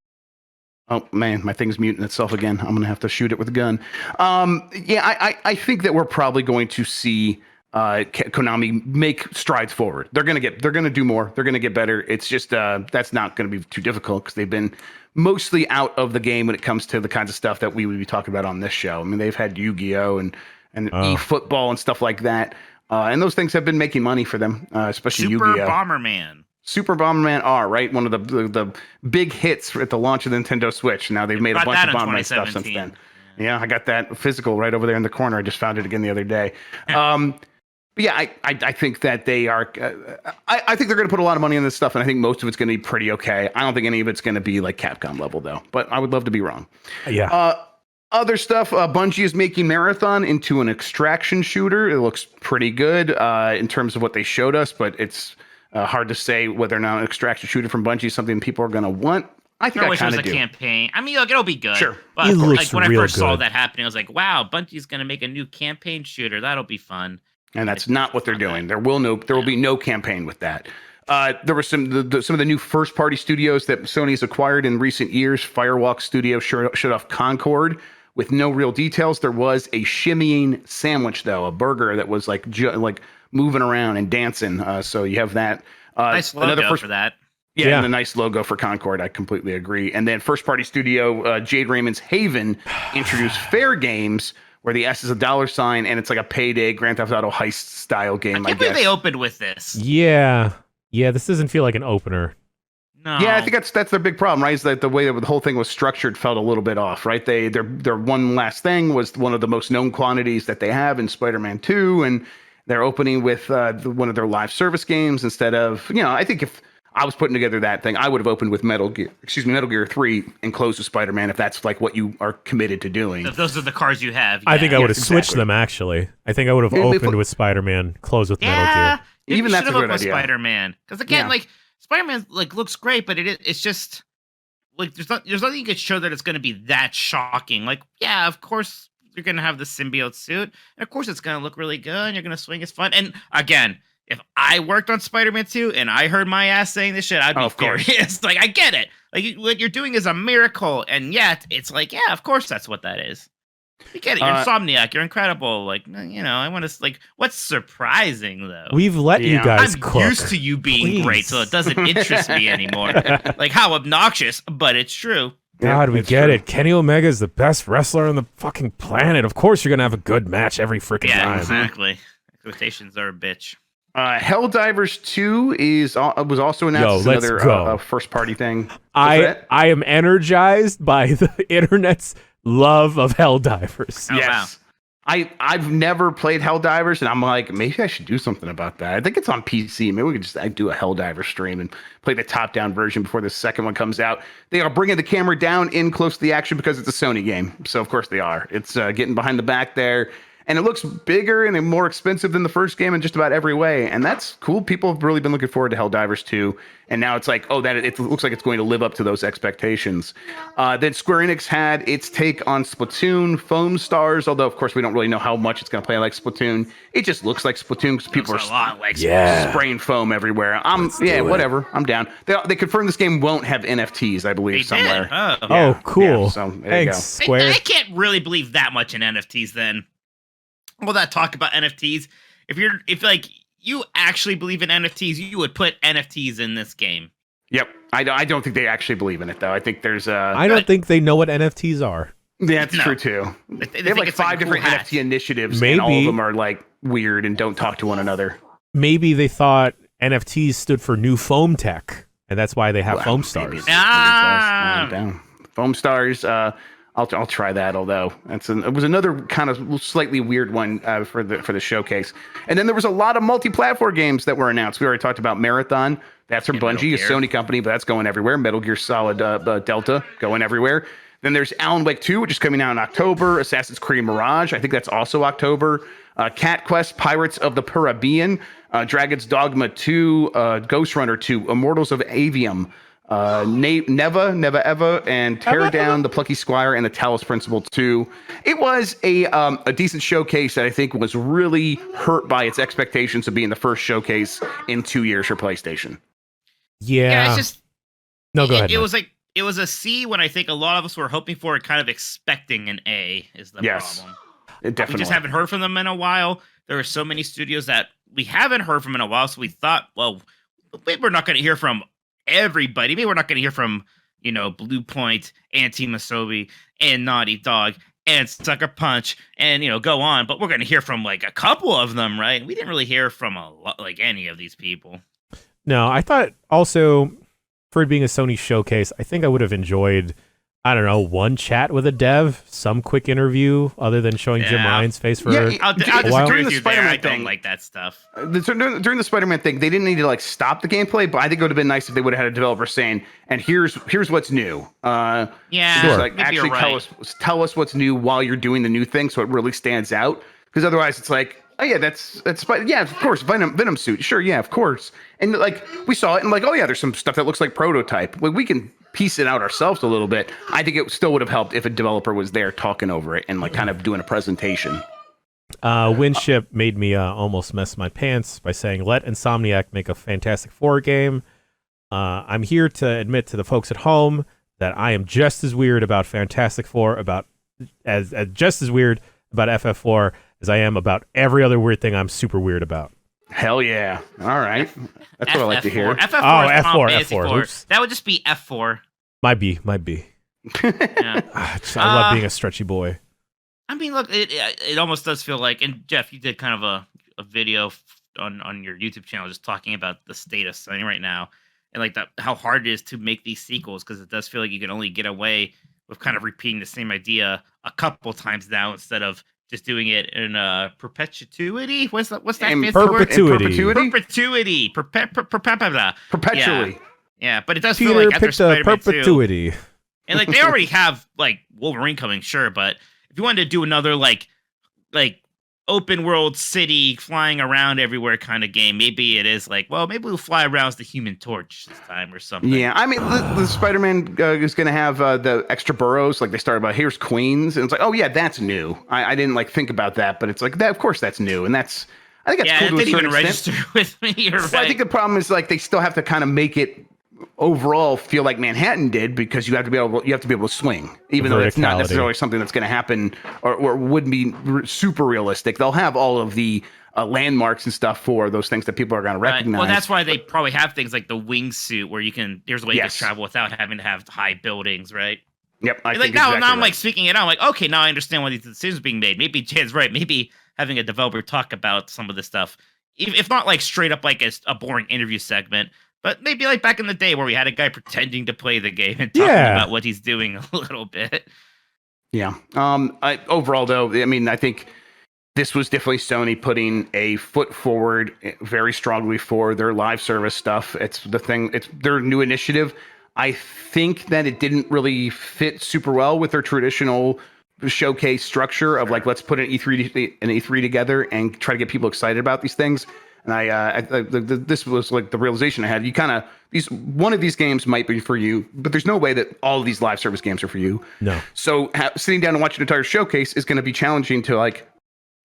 oh man, my thing's muting itself again. I'm gonna have to shoot it with a gun. I think that we're probably going to see Konami make strides forward. They're gonna do more. They're gonna get better. It's just that's not gonna be too difficult because they've been mostly out of the game when it comes to the kinds of stuff that we would be talking about on this show. I mean, they've had Yu-Gi-Oh! and eFootball and stuff like that, and those things have been making money for them, especially Yu-Gi-Oh! Super Bomberman R, right? One of the big hits at the launch of the Nintendo Switch. Now they've made a bunch of Bomberman stuff since then. Yeah, I got that physical right over there in the corner. I just found it again the other day. But yeah, I think that they are. I think they're going to put a lot of money in this stuff, and I think most of it's going to be pretty okay. I don't think any of it's going to be like Capcom level, though. But I would love to be wrong. Yeah. Other stuff. Bungie is making Marathon into an extraction shooter. It looks pretty good in terms of what they showed us, but it's hard to say whether or not an extraction shooter from Bungie is something people are going to want. I think I kind of do. A campaign. I mean, look, it'll be good. Sure. But it looks when I first good. saw that happening, I was like, wow, Bungie's going to make a new campaign shooter. That'll be fun. And that's not what they're doing. There will be no campaign with that. There were some of the new first party studios that Sony's acquired in recent years. Firewalk Studio showed off Concord with no real details. There was a shimmying sandwich though, a burger that was like moving around and dancing. So you have that. Nice logo for that. Yeah, and a nice logo for Concord. I completely agree. And then first party studio Jade Raymond's Haven introduced Fair Games, where the S is a $, and it's like a payday Grand Theft Auto heist style game. I can't believe they opened with this. Yeah, this doesn't feel like an opener. No. Yeah, I think that's their big problem, right? Is that the way that the whole thing was structured felt a little bit off, right? Their one last thing was one of the most known quantities that they have in Spider-Man 2, and they're opening with one of their live service games instead of, I think if I was putting together that thing, I would have opened with Metal Gear 3 and closed with Spider-Man if that's like what you are committed to doing. If those are the cards you have. I think I would have switched them, actually. I think I would have opened with Spider-Man, closed with Metal Gear. Even that's a good idea. Spider-Man. Because again, Spider-Man looks great, but it's just there's nothing you could show that it's going to be that shocking. Of course you're going to have the symbiote suit, and of course it's going to look really good, and you're going to swing as fun. And again, if I worked on Spider-Man 2 and I heard my ass saying this shit, I'd be furious. I get it. What you're doing is a miracle, and yet it's of course that's what that is. You get it. You're Insomniac. You're incredible. Like, I want to, like, what's surprising, though? We've let you guys I'm cook. used to you being great, so it doesn't interest me anymore. Like, how obnoxious, but it's true. God, we get it. Kenny Omega is the best wrestler on the fucking planet. Of course you're going to have a good match every freaking time. Yeah, exactly. Expectations are a bitch. Helldivers 2 was also announced as another first-party thing. I am energized by the internet's love of Helldivers. Oh, yes. Wow. I've never played Helldivers, and I'm like, maybe I should do something about that. I think it's on PC. Maybe we could just do a Helldiver stream and play the top-down version before the second one comes out. They are bringing the camera down in close to the action because it's a Sony game. So, of course, they are. It's getting behind the back there. And it looks bigger and more expensive than the first game in just about every way. And that's cool. People have really been looking forward to Helldivers 2. And now it's like, it looks like it's going to live up to those expectations. Then Square Enix had its take on Splatoon, Foam Stars, although, of course, we don't really know how much it's going to play like Splatoon. It just looks like Splatoon because people are spraying foam everywhere. Whatever. I'm down. They confirmed this game won't have NFTs, I believe, somewhere. Oh, cool. Yeah, so Thanks, Square. I can't really believe that much in NFTs then. All that talk about NFTs. If you actually believe in NFTs, you would put NFTs in this game. Yep. I don't think they actually believe in it, though. I think there's I don't think they know what NFTs are. Yeah, that's true, too. They have like 5 different NFT initiatives, and all of them are like weird and don't talk to one another. Maybe they thought NFTs stood for New Foam Tech, and that's why they have Foam Stars. Foam Stars. I'll try that. Although it was another kind of slightly weird one for the showcase. And then there was a lot of multi-platform games that were announced. We already talked about Marathon. That's from Bungie, a Sony company, but that's going everywhere. Metal Gear Solid Delta going everywhere. Then there's Alan Wake 2, which is coming out in October. Assassin's Creed Mirage, I think that's also October. Cat Quest, Pirates of the Caribbean, Dragon's Dogma 2, Ghost Runner 2, Immortals of Avium. Never Ever, and Tear Down the Plucky Squire and the Talos Principle 2. It was a decent showcase that I think was really hurt by its expectations of being the first showcase in 2 years for PlayStation. Yeah, it's just go ahead. It was a C when I think a lot of us were hoping for it, kind of expecting an A is the problem. It definitely. We just haven't heard from them in a while. There are so many studios that we haven't heard from in a while, so we thought, well, we're not going to hear from everybody. Maybe we're not going to hear from, Blue Point and Team Asobi and Naughty Dog and Sucker Punch and, go on. But we're going to hear from like a couple of them, right? We didn't really hear from any of these people. No, I thought also for it being a Sony showcase, I think I would have enjoyed, I don't know, one chat with a dev, some quick interview other than showing Jim Ryan's face for I'll a while. disagree with you there. I don't like that stuff. During the Spider-Man thing, they didn't need to stop the gameplay, but I think it would have been nice if they would have had a developer saying, "And here's what's new." Sure. Actually tell us what's new while you're doing the new thing, so it really stands out. Because otherwise, it's like, oh yeah, that's of course, Venom suit, sure, yeah, of course. And we saw it, and oh yeah, there's some stuff that looks like prototype. We can piece it out ourselves a little bit. I think it still would have helped if a developer was there talking over it and kind of doing a presentation. Winship made me almost mess my pants by saying, let Insomniac make a Fantastic Four game. I'm here to admit to the folks at home that I am just as weird about Fantastic Four, just as weird about FF4 as I am about every other weird thing I'm super weird about. Hell yeah. All right. That's what I like to hear. FF4. Oops. That would just be F4. Might be. Yeah. I love being a stretchy boy. I mean, look, it almost does feel like, and Jeff, you did kind of a video on your YouTube channel just talking about the state of Sony right now and how hard it is to make these sequels, because it does feel like you can only get away with kind of repeating the same idea a couple times now instead of just doing it in perpetuity. What's that? Perpetuity. Perpetually. Yeah, but it does Peter feel like after picked a Spider-Man 2, perpetuity. and they already have Wolverine coming, sure, but if you wanted to do another like open world city flying around everywhere kind of game, maybe it is maybe we'll fly around as the Human Torch this time or something. Yeah, I mean, the Spider-Man is going to have the extra boroughs. They started about here's Queens, and it's oh yeah, that's new. I didn't think about that, but it's that of course that's new, and I think that's cool to a certain extent. Register with me. I think the problem is they still have to kind of make it overall feel like Manhattan did, because you have to be able to swing, even though it's not necessarily something that's going to happen or wouldn't be super realistic. They'll have all of the landmarks and stuff for those things that people are going to recognize. Well, that's why they probably have things like the wingsuit, where there's a way to travel without having to have high buildings, right? Yep. Now I'm like speaking it out. I'm like, okay, now I understand why these decisions are being made. Maybe Jed's right. Maybe having a developer talk about some of this stuff, if not like straight up like a boring interview segment, but maybe like back in the day where we had a guy pretending to play the game and talking about what he's doing a little bit. Yeah. Overall, though, I mean, I think this was definitely Sony putting a foot forward very strongly for their live service stuff. It's their new initiative. I think that it didn't really fit super well with their traditional showcase structure of like, let's put an E3 together and try to get people excited about these things. And this was like the realization I had. One of these games might be for you, but there's no way that all of these live service games are for you. No. So sitting down and watching an entire showcase is going to be challenging to like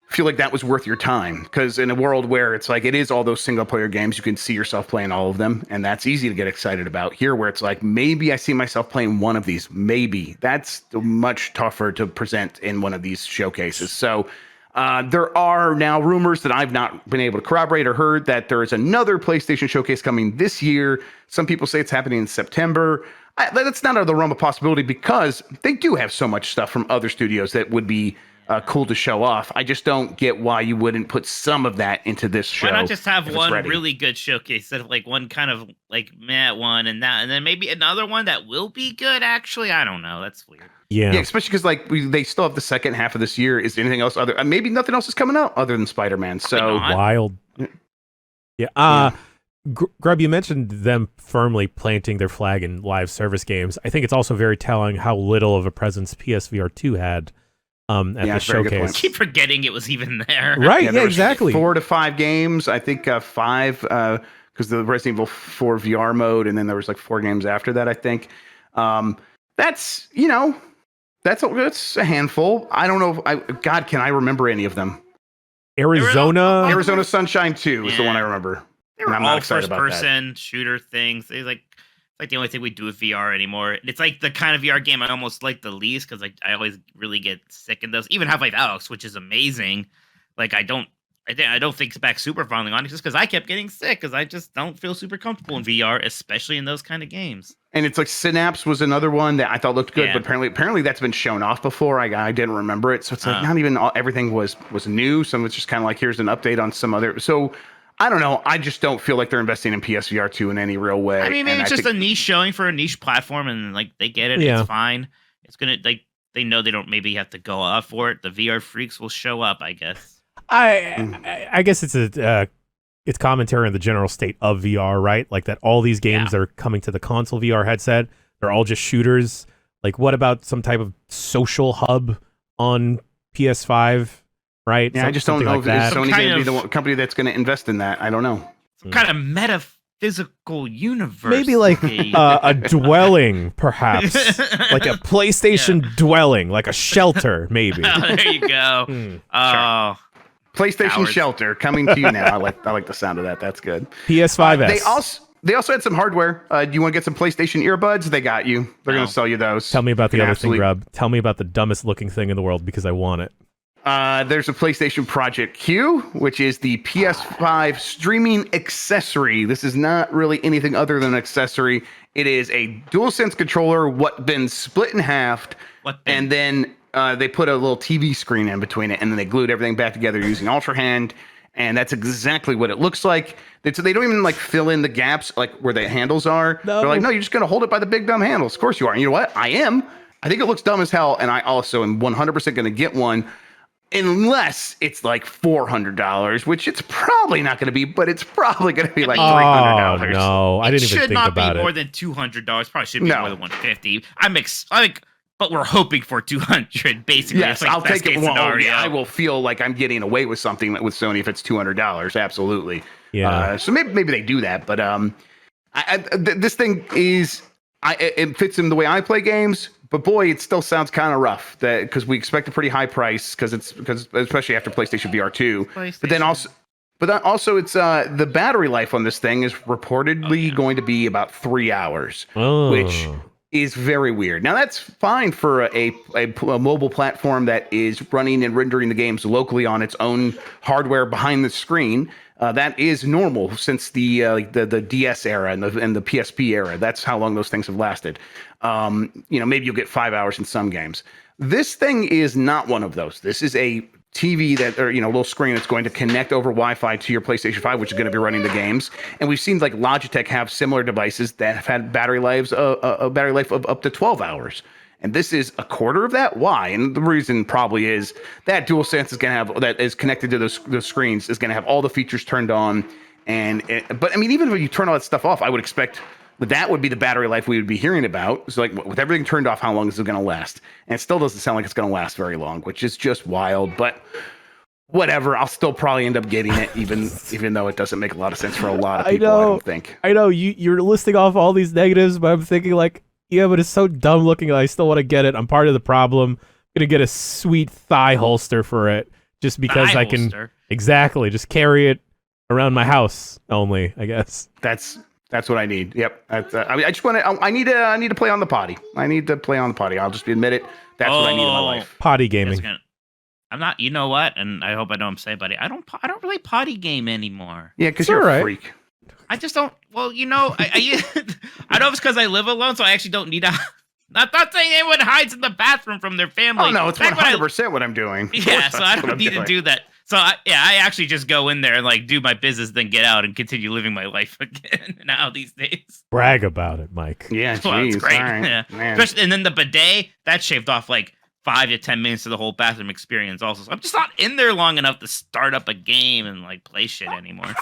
feel like that was worth your time, because in a world where it's like it is all those single player games, you can see yourself playing all of them, and that's easy to get excited about. Here, where it's like maybe I see myself playing one of these, maybe that's much tougher to present in one of these showcases. So there are now rumors that I've not been able to corroborate or heard that there is another PlayStation showcase coming this year. Some people say it's happening in September. That's not out of the realm of possibility, because they do have so much stuff from other studios that would be cool to show off. I just don't get why you wouldn't put some of that into this show. Why not just have one really good showcase instead of like one kind of like meh one and then maybe another one that will be good? Actually, I don't know. That's weird. Yeah, especially because like they still have the second half of this year. Is there anything else maybe nothing else is coming out other than Spider-Man? So wild. Yeah. Grub, you mentioned them firmly planting their flag in live service games. I think it's also very telling how little of a presence PSVR 2 had at the showcase. I keep forgetting it was even there. Right, yeah, exactly. 4 to 5 games. I think 5 because the Resident Evil 4 VR mode, and then there was like 4 games after that, I think. That's that's a handful. I don't know God, can I remember any of them? Arizona Sunshine 2 is the one I remember. They were all first-person shooter things. It's like the only thing we do with VR anymore. It's like the kind of VR game I almost like the least, because I always really get sick in those. Even Half-Life Alyx, which is amazing. Like I don't think back super fondly on it, just because I kept getting sick, because I just don't feel super comfortable in VR, especially in those kind of games. And it's like Synapse was another one that I thought looked good, but apparently that's been shown off before. I didn't remember it, so it's like not even everything was new. Some it's just kind of like here's an update on some other. So I don't know. I just don't feel like they're investing in PSVR 2 in any real way. I mean, maybe it's just a niche showing for a niche platform, and like they get it. Yeah. It's fine. It's gonna they know they don't maybe have to go off for it. The VR freaks will show up, I guess. I guess it's commentary on the general state of VR, right? Like that all these games that are coming to the console VR headset, they're all just shooters. Like, what about some type of social hub on PS5? Right? Yeah, I just don't know if Sony's going to be the company that's going to invest in that. I don't know. Some kind of metaphysical universe. Maybe like a dwelling, perhaps. Like a PlayStation dwelling, like a shelter, maybe. Oh, there you go. Sure. PlayStation Shelter coming to you now. I like the sound of that. That's good. PS5S. They also had some hardware. Do you want to get some PlayStation earbuds? They got you. They're going to sell you those. Tell me about the other thing, Grub. Tell me about the dumbest looking thing in the world, because I want it. There's a PlayStation Project Q, which is the PS5 streaming accessory. This is not really anything other than an accessory. It is a DualSense controller, been split in half, and then they put a little TV screen in between it, and then they glued everything back together using Ultra Hand, and that's exactly what it looks like. They don't even like fill in the gaps like where the handles are. No. They're like, no, you're just gonna hold it by the big dumb handles. Of course you are. And you know what? I am. I think it looks dumb as hell, and I also am 100% gonna get one. Unless it's like $400, which it's probably not going to be, but it's probably going to be like $300. Oh, no, I didn't even think about it. Should not be more than $200. Probably should be more than $150. But we're hoping for $200. Basically, yes, I'll take it. I will feel like I'm getting away with something with Sony if it's $200. Absolutely. Yeah. So maybe they do that, but this thing it fits in the way I play games. But boy, it still sounds kind of rough because we expect a pretty high price because especially after PlayStation VR 2. But then also But also, it's the battery life on this thing is reportedly going to be about 3 hours, which is very weird. Now, that's fine for a mobile platform that is running and rendering the games locally on its own hardware behind the screen. That is normal since the DS era and the PSP era. That's how long those things have lasted. Maybe you'll get 5 hours in some games. This thing is not one of those. This is a TV little screen that's going to connect over Wi-Fi to your PlayStation 5, which is going to be running the games. And we've seen like Logitech have similar devices that have had battery life of up to 12 hours. And this is a quarter of that. Why? And the reason probably is that DualSense is going to have, that is connected to those screens, is going to have all the features turned on. But I mean, even if you turn all that stuff off, I would expect that would be the battery life we would be hearing about. So like with everything turned off, how long is it going to last? And it still doesn't sound like it's going to last very long, which is just wild. But whatever, I'll still probably end up getting it, even though it doesn't make a lot of sense for a lot of people. I don't think. I know you're listing off all these negatives, but I'm thinking like, yeah, but it's so dumb looking. I still want to get it. I'm part of the problem. I'm gonna get a sweet thigh holster for it, just because I can exactly just carry it around my house only. I guess that's what I need. Yep. I just want to. I need to play on the potty. I need to play on the potty. I'll just admit it. That's what I need in my life. Potty gaming. I'm not. You know what? And I hope I don't say, buddy. I don't really potty game anymore. Yeah, because you're a freak. I just don't. Well, I know it's because I live alone, so I actually don't need a. I'm not saying anyone hides in the bathroom from their family. Oh no, it's 100% what I'm doing. Yeah, so I don't need to do that. So I actually just go in there and like do my business, then get out and continue living my life again now these days. Brag about it, Mike. Yeah, well, it's great. Right, yeah. Especially, and then the bidet that shaved off like 5 to 10 minutes of the whole bathroom experience. Also, so I'm just not in there long enough to start up a game and like play shit anymore.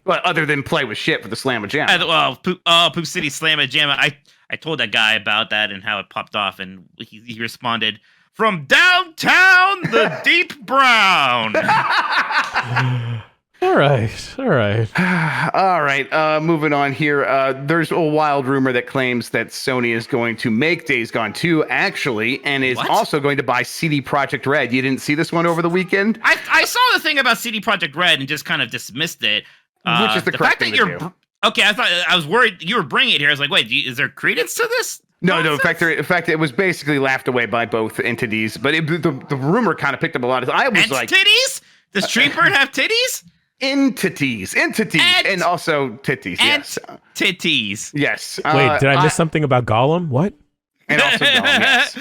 Well, other than play with shit for the Slamma-Jamma. Well, Poop City Slamma-Jamma. I told that guy about that and how it popped off, and he responded, "From downtown, the deep brown." All right. All right. Moving on here. There's a wild rumor that claims that Sony is going to make Days Gone 2, actually, and is also going to buy CD Projekt Red. You didn't see this one over the weekend? I saw the thing about CD Projekt Red and just kind of dismissed it. Which is the correct thing to do. Okay, I was worried you were bringing it here. I was like, wait, is there credence to this? No. In fact, it was basically laughed away by both entities. But the rumor kind of picked up a lot of. I was like, titties? Does Treatbird have titties? Entities, and also titties. Yes, titties. Yes. Wait, did I miss something about Gollum? What? And also Gollum. Yes.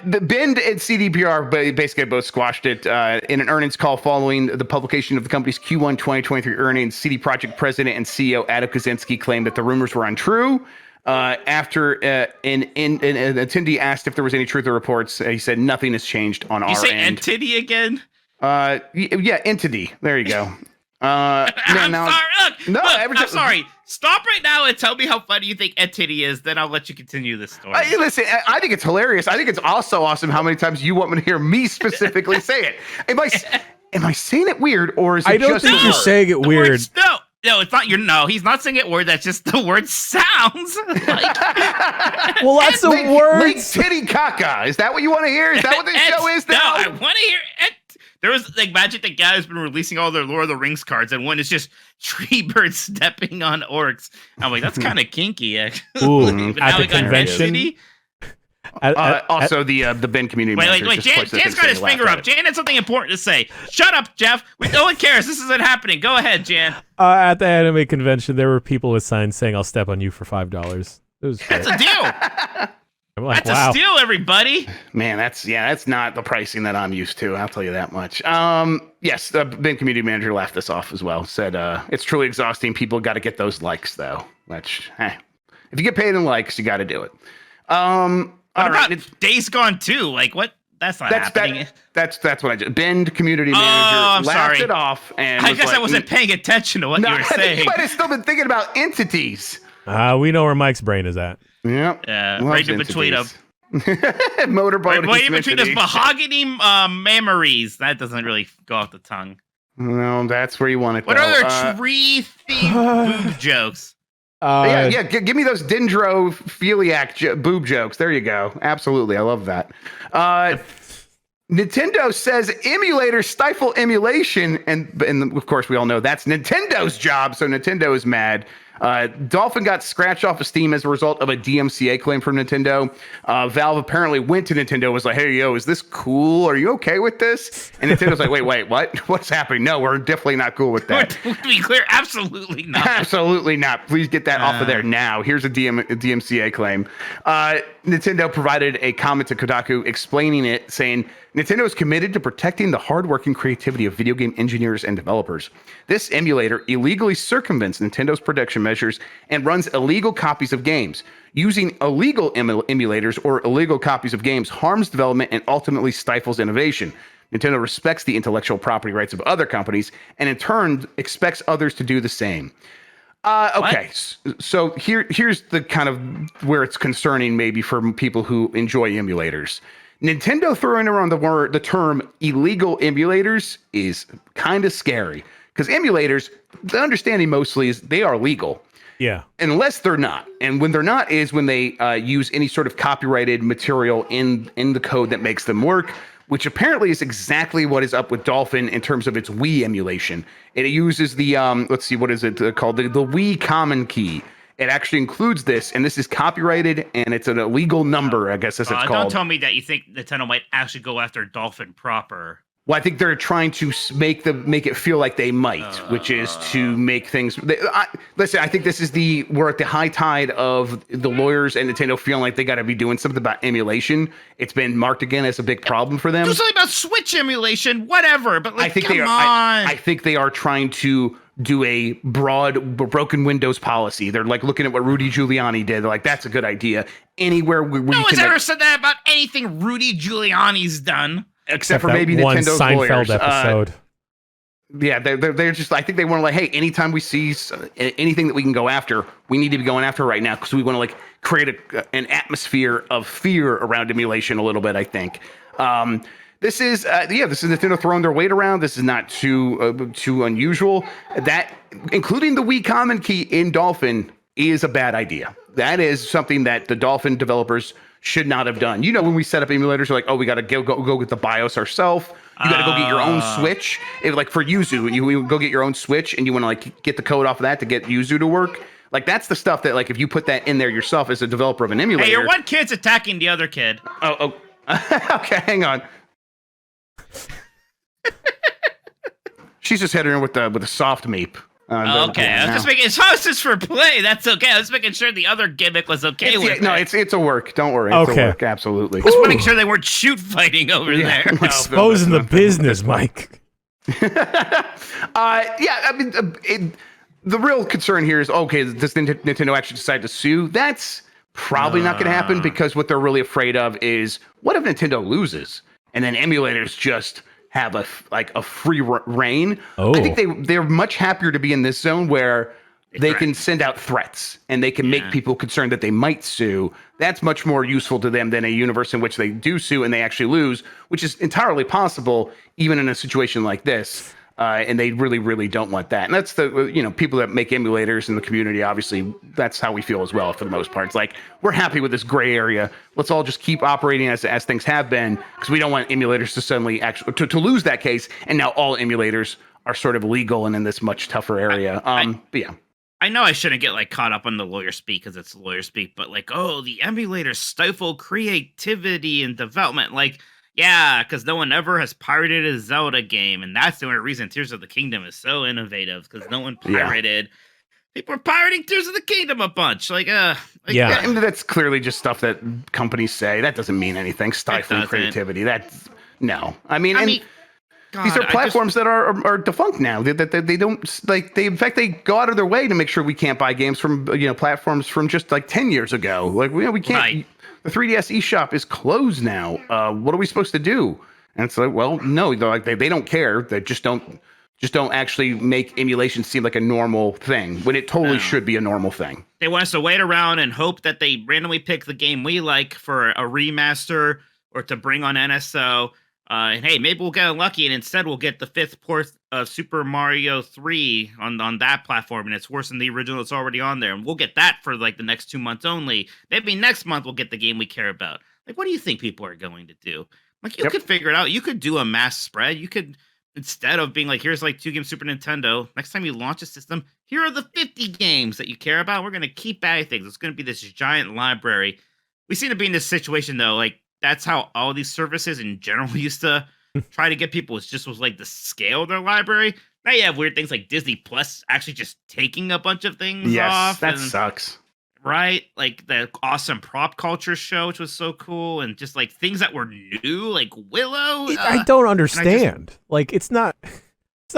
The Bend and CDPR basically both squashed it in an earnings call following the publication of the company's Q1 2023 earnings. CD Projekt president and CEO Adam Kaczynski claimed that the rumors were untrue. After an attendee asked if there was any truth to the reports, he said nothing has changed on our end. You say entity again? Yeah, entity. There you go. I'm sorry. Look, I'm sorry. Stop right now and tell me how funny you think entity is. Then I'll let you continue this story. Listen, I think it's hilarious. I think it's also awesome how many times you want me to hear me specifically say it. Am I saying it weird, or is it I don't just think you're saying it weird. No, it's not. He's not saying it word. That's just the word sounds like. Well, that's the word. Like titty caca. Is that what you want to hear? Is that what the show is now? No, I want to hear it. There was like Magic the Gathering has been releasing all their Lord of the Rings cards, and one is just Treebird stepping on orcs. I'm like, that's kind of kinky, actually. Ooh, at the convention. Also, the Ben community manager. Wait, Jan's got his finger up. Jan had something important to say. Shut up, Jeff. No one cares. This isn't happening. Go ahead, Jan. At the anime convention, there were people with signs saying, "I'll step on you for $5." It was great. That's a deal. I'm like, that's a steal, everybody. Man, that's not the pricing that I'm used to. I'll tell you that much. Yes, the Ben community manager laughed this off as well. Said it's truly exhausting. People got to get those likes though. Which, if you get paid in likes, you got to do it. What about Days Gone 2? Like what? That's not happening. That's what I did. Ben community manager laughed it off, and I guess I wasn't paying attention to what you were saying. You might have still been thinking about entities. We know where Mike's brain is at. Yep. Right in between them. Motorboat. Right in between those mahogany memories. That doesn't really go off the tongue. No, that's where you want it. What other tree-themed boob jokes? Give me those dendrophiliac boob jokes. There you go. Absolutely, I love that. Nintendo says emulators stifle emulation, and of course we all know that's Nintendo's job. So Nintendo is mad. Dolphin got scratched off of Steam as a result of a DMCA claim from Nintendo. Valve apparently went to Nintendo and was like, hey, yo, is this cool? Are you okay with this? And Nintendo's like, wait, what? What's happening? No, we're definitely not cool with that. To be clear, absolutely not. Absolutely not. Please get that off of there now. Here's a DMCA claim. Nintendo provided a comment to Kotaku explaining it, saying, Nintendo is committed to protecting the hard work and creativity of video game engineers and developers. This emulator illegally circumvents Nintendo's production measures and runs illegal copies of games. Using illegal emulators or illegal copies of games harms development and ultimately stifles innovation. Nintendo respects the intellectual property rights of other companies and in turn expects others to do the same. Okay, so here's the kind of where it's concerning maybe for people who enjoy emulators. Nintendo throwing around the term illegal emulators is kind of scary because emulators, the understanding mostly is they are legal. Yeah. Unless they're not. And when they're not is when they use any sort of copyrighted material in the code that makes them work, which apparently is exactly what is up with Dolphin in terms of its Wii emulation. It uses the, let's see, what is it called? The Wii common key. It actually includes this, and this is copyrighted, and it's an illegal number, I guess, as it's called. Don't tell me that you think Nintendo might actually go after Dolphin proper. Well, I think they're trying to make it feel like they might, which is to make things. Listen, I think this is we're at the high tide of the lawyers and Nintendo feeling like they got to be doing something about emulation. It's been marked again as a big problem for them. Do something about Switch emulation, whatever. But like, come on. I think they are trying to do a broad broken windows policy. They're like looking at what Rudy Giuliani did. They're like, that's a good idea. Anywhere where no one's ever said that about anything Rudy Giuliani's done. Except for maybe Nintendo's Seinfeld lawyers. episode. Yeah, they're just. I think they want to like, hey, anytime we see anything that we can go after, we need to be going after right now because we want to like create an atmosphere of fear around emulation a little bit. I think. This is Nintendo throwing their weight around. This is not too unusual. That including the Wii common key in Dolphin is a bad idea. That is something that the Dolphin developers should not have done. You know, when we set up emulators, we're like, oh, we got to go get the BIOS ourselves. You got to go get your own Switch. Like for Yuzu, you go get your own Switch and you want to like get the code off of that to get Yuzu to work. Like that's the stuff that like if you put that in there yourself as a developer of an emulator. Hey, your one kid's attacking the other kid. Oh. Okay, hang on. She's just heading in with a soft meep. Okay, I was just making it's just for play. That's okay. I was making sure the other gimmick was okay with it. No, it's a work. Don't worry. It's a work. Absolutely. Just making sure they weren't shoot fighting over there. No, exposing the business, Mike. I mean, the real concern here is, okay, does Nintendo actually decide to sue? That's probably not going to happen because what they're really afraid of is what if Nintendo loses and then emulators just have a free reign. I think they're much happier to be in this zone where they can send out threats and they can make people concerned that they might sue. That's much more useful to them than a universe in which they do sue and they actually lose, which is entirely possible even in a situation like this. And they really, really don't want that. And that's the people that make emulators in the community. Obviously, that's how we feel as well for the most part. It's like we're happy with this gray area. Let's all just keep operating as things have been because we don't want emulators to suddenly actually to lose that case. And now all emulators are sort of legal and in this much tougher area. But yeah. I know I shouldn't get like caught up on the lawyer speak because it's lawyer speak, but like, oh, the emulators stifle creativity and development. Like, yeah, because no one ever has pirated a Zelda game, and that's the only reason Tears of the Kingdom is so innovative, because no one pirated. People are pirating Tears of the Kingdom a bunch. I mean, that's clearly just stuff that companies say. That doesn't mean anything. Stifling creativity. No. I mean God, these are platforms that are defunct now. They don't like they. In fact, they go out of their way to make sure we can't buy games from platforms from just like 10 years ago. Like we can't. Right. The 3DS eShop is closed now. What are we supposed to do? And it's like, well, no, they don't care. They just don't actually make emulation seem like a normal thing when it totally should be a normal thing. They want us to wait around and hope that they randomly pick the game we like for a remaster or to bring on NSO. And hey, maybe we'll get lucky and instead we'll get the 5th port of Super Mario 3 on that platform, and it's worse than the original that's already on there. And we'll get that for like the next 2 months only. Maybe next month we'll get the game we care about. Like, what do you think people are going to do? Like you could figure it out. You could do a mass spread. You could, instead of being like, here's like 2 games Super Nintendo, next time you launch a system, here are the 50 games that you care about. We're going to keep adding things. It's going to be this giant library. We seem to be in this situation though. Like that's how all these services in general used to try to get people. It just was like the scale of their library. Now you have weird things like Disney Plus actually just taking a bunch of things off. That sucks. Right? Like the awesome prop culture show, which was so cool, and just like things that were new, like Willow. I don't understand. It's not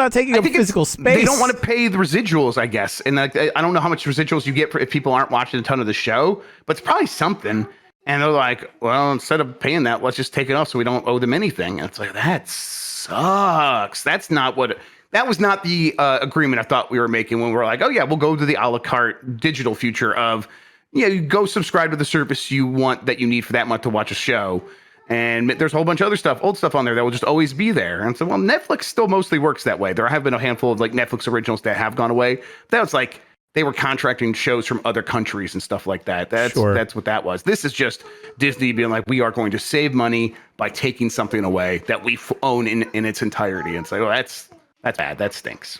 taking up physical space. They don't want to pay the residuals, I guess. And I don't know how much residuals you get if people aren't watching a ton of the show, but it's probably something. And they're like, well, instead of paying that, let's just take it off so we don't owe them anything. And it's like, that sucks. That was not the agreement I thought we were making when we were like, oh yeah, we'll go to the a la carte digital future of, you go subscribe to the service you want that you need for that month to watch a show. And there's a whole bunch of other stuff, old stuff on there that will just always be there. And so, well, Netflix still mostly works that way. There have been a handful of like Netflix originals that have gone away. That was like, they were contracting shows from other countries and stuff like that. That's what that was. This is just Disney being like, we are going to save money by taking something away that we own in its entirety. And it's like, oh, that's bad. That stinks.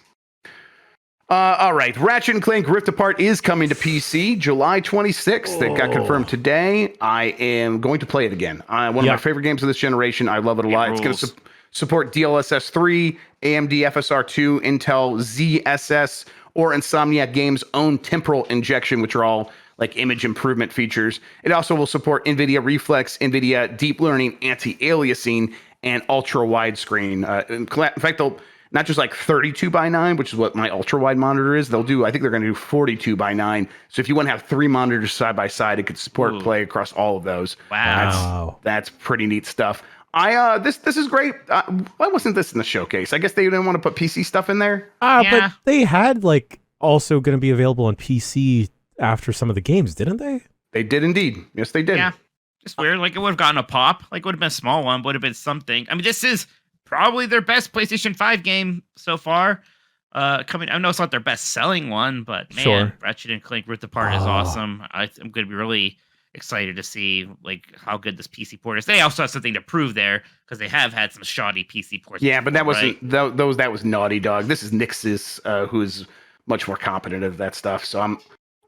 All right. Ratchet & Clank Rift Apart is coming to PC July 26th. It got confirmed today. I am going to play it again. One of my favorite games of this generation. I love it a lot. It's going to support DLSS 3, AMD FSR 2, Intel ZSS, or Insomniac Games' own temporal injection, which are all like image improvement features. It also will support NVIDIA Reflex, NVIDIA Deep Learning Anti-Aliasing, and ultra widescreen. In fact, they'll not just like 32 by 9, which is what my ultra wide monitor is. I think they're going to do 42 by 9. So if you want to have 3 monitors side by side, it could support play across all of those. Wow. That's pretty neat stuff. This is great. Why wasn't this in the showcase? I guess they didn't want to put PC stuff in there. But they had also going to be available on PC after some of the games, didn't they? They did indeed. Yes, they did. Yeah. Just weird. Like it would have gotten a pop. Like it would have been a small one, would have been something. I mean, this is probably their best PlayStation 5 game so far. I know it's not their best selling one, but man, Ratchet & Clank Rift Apart is awesome. I'm going to be really excited to see how good this PC port is. They also have something to prove there because they have had some shoddy PC ports. Yeah, but that wasn't that was Naughty Dog. This is Nix's, who is much more competent at that stuff. So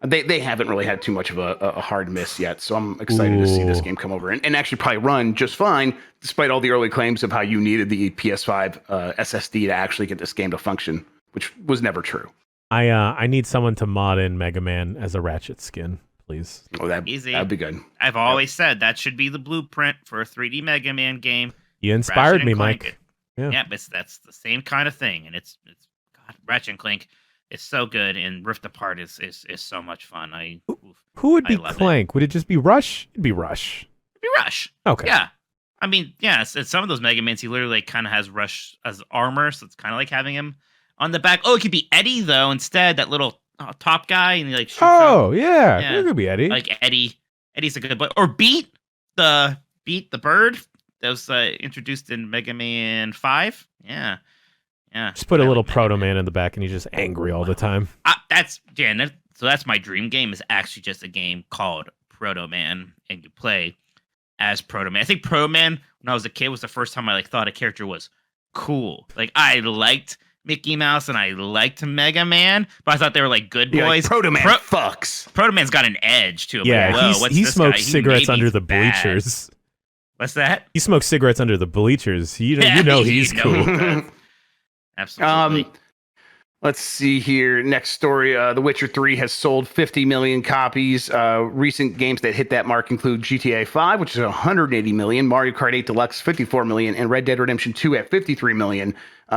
they haven't really had too much of a hard miss yet. So I'm excited to see this game come over and actually probably run just fine, despite all the early claims of how you needed the PS5 SSD to actually get this game to function, which was never true. I need someone to mod in Mega Man as a Ratchet skin, please. Oh, that'd be good. I've always said that should be the blueprint for a 3D Mega Man game. You inspired me, Mike. That's the same kind of thing, and it's God, Ratchet & Clank is so good, and Rift Apart is so much fun. Who would be Clank? Would it just be Rush? It'd be Rush. It'd be Rush. Okay. Yeah. I mean, yeah. Some of those Mega Mans, he literally kind of has Rush as armor, so it's kind of like having him on the back. Oh, it could be Eddie though instead. That little top guy, and he shoots out. Yeah, it could be Eddie. Like Eddie. Eddie's a good boy. Or Beat the bird that was introduced in Mega Man 5. Yeah. Just put a little Proto Man in the back, and he's just angry all the time. So that's my dream game. Is actually just a game called Proto Man, and you play as Proto Man. I think Proto Man, when I was a kid, was the first time I thought a character was cool. Like I liked Mickey Mouse and I liked Mega Man, but I thought they were good boys. Proto Man fucks. Proto Man's got an edge to him. Yeah, he smokes cigarettes under the bleachers. What's that? He smokes cigarettes under the bleachers. You know he's cool. Absolutely. Let's see here. Next story. The Witcher 3 has sold 50 million copies. Recent games that hit that mark include GTA 5, which is 180 million, Mario Kart 8 Deluxe, 54 million, and Red Dead Redemption 2 at 53 million.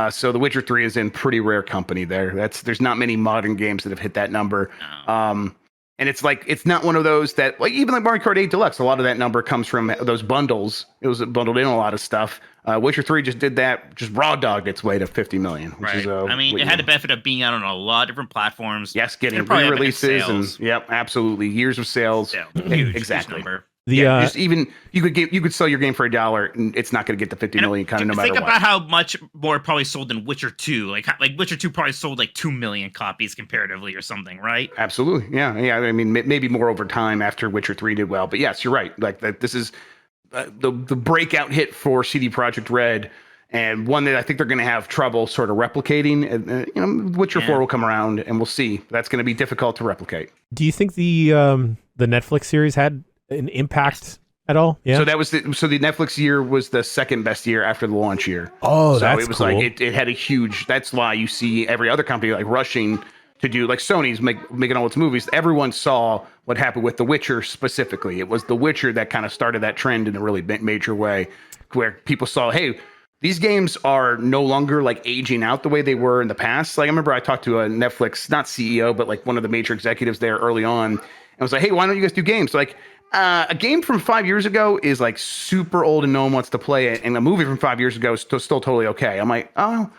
So The Witcher 3 is in pretty rare company there. There's not many modern games that have hit that number. No. And it's not one of those that, even like Mario Kart 8 Deluxe, a lot of that number comes from those bundles. It was bundled in a lot of stuff. Witcher 3 just did that, just raw dogged its way to 50 million. Which is, it had the benefit of being out on a lot of different platforms. Yes, getting re-releases and absolutely years of sales. Exactly. Number. You could sell your game for $1 and it's not going to get the 50 million kind of no matter what. Think about how much more probably sold than Witcher 2. Like Witcher 2 probably sold 2 million copies comparatively or something, right? Absolutely. Yeah. I mean, maybe more over time after Witcher 3 did well, but yes, you're right. This is the breakout hit for CD Projekt Red, and one that I think they're going to have trouble sort of replicating. Witcher 4 will come around, and we'll see. That's going to be difficult to replicate. Do you think the Netflix series had an impact at all? Yeah. So the Netflix year was the second best year after the launch year. Oh, so that's it was cool. like it had a huge. That's why you see every other company like rushing to do, like Sony's making all its movies. Everyone saw what happened with The Witcher specifically. It was The Witcher that kind of started that trend in a really major way, where people saw, hey, these games are no longer like aging out the way they were in the past. Like I remember I talked to a Netflix, not CEO, but like one of the major executives there early on, and was like, hey, why don't you guys do games? So like a game from 5 years ago is like super old and no one wants to play it, and a movie from 5 years ago is still totally okay. I'm like, oh,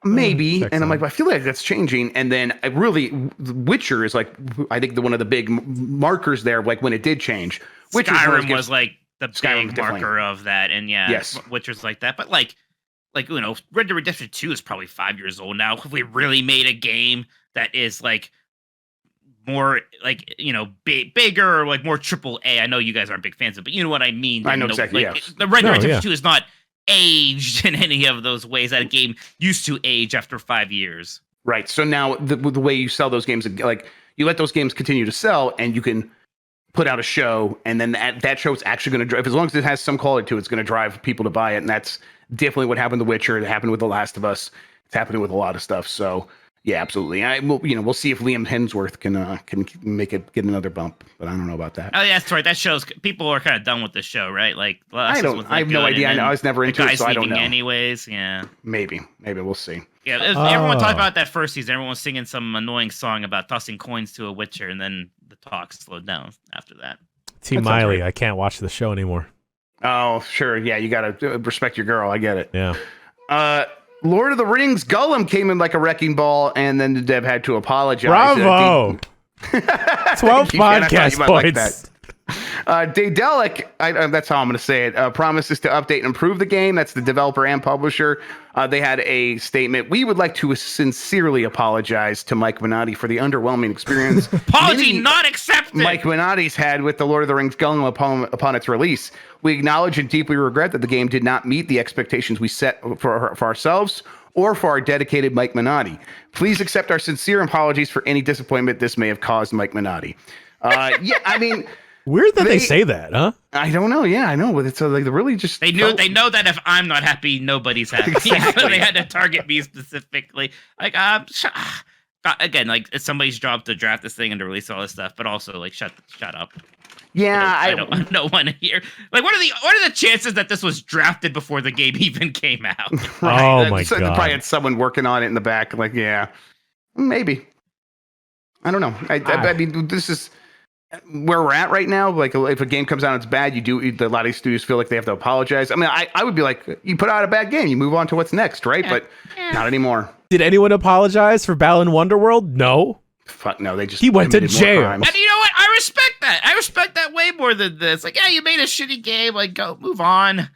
maybe. And I'm like, I feel like that's changing. And then Witcher is like, I think one of the big markers there, like when it did change. Skyrim was like the Skyrim big marker of that, and Yes. Witcher's like that. But like Red Dead Redemption 2 is probably 5 years old now. If we really made a game that is like more like bigger or like more AAA, I know you guys aren't big fans of, but you know what I mean. I know exactly. Like, Yes. The Red Dead Redemption 2 is not aged in any of those ways that a game used to age after 5 years. Right. So now the way you sell those games, like you let those games continue to sell, and you can put out a show, and then that show is actually going to drive, as long as it has some quality to it, it's going to drive people to buy it. And that's definitely what happened to Witcher. It happened with The Last of Us. It's happening with a lot of stuff. So yeah, absolutely. We'll see if Liam Hemsworth can get another bump, but I don't know about that. Oh yeah, that's right. That shows people are kind of done with the show, right? Like I have no idea. I was never into it, so I don't know. Anyways, yeah. Maybe we'll see. Yeah, everyone talked about that first season. Everyone was singing some annoying song about tossing coins to a Witcher, and then the talk slowed down after that. Team Miley, I can't watch the show anymore. Oh, sure. Yeah, you got to respect your girl. I get it. Yeah. Lord of the Rings Gollum came in like a wrecking ball, and then the dev had to apologize. Bravo! 12 podcast points. Daedalic, that's how I'm going to say it, promises to update and improve the game. That's the developer and publisher. They had a statement. We would like to sincerely apologize to Mike Minotti for the underwhelming experience. Apology not accepted. Mike Minotti's had with the Lord of the Rings Gollum upon its release. We acknowledge and deeply regret that the game did not meet the expectations we set for ourselves or for our dedicated Mike Minotti. Please accept our sincere apologies for any disappointment this may have caused Mike Minotti. Yeah, I mean... Weird that they say that, huh? I don't know. Yeah, I know. But it's like really just they know that if I'm not happy, nobody's happy. Exactly. So they had to target me specifically. Like, again, like it's somebody's job to draft this thing and to release all this stuff, but also like shut up. Yeah, I don't want to hear. Like, what are the chances that this was drafted before the game even came out? Right. Oh my god! Probably had someone working on it in the back. Like, yeah, maybe. I don't know. I mean, this is where we're at right now. Like, if a game comes out and it's bad, a lot of these studios feel like they have to apologize. I mean, I would be like, you put out a bad game, you move on to what's next, right? But not anymore. Did anyone apologize for Balan Wonderworld? No. Fuck no, they just he went to jail. And you know what? I respect that. I respect that way more than this. Like, yeah, you made a shitty game. Like, go move on.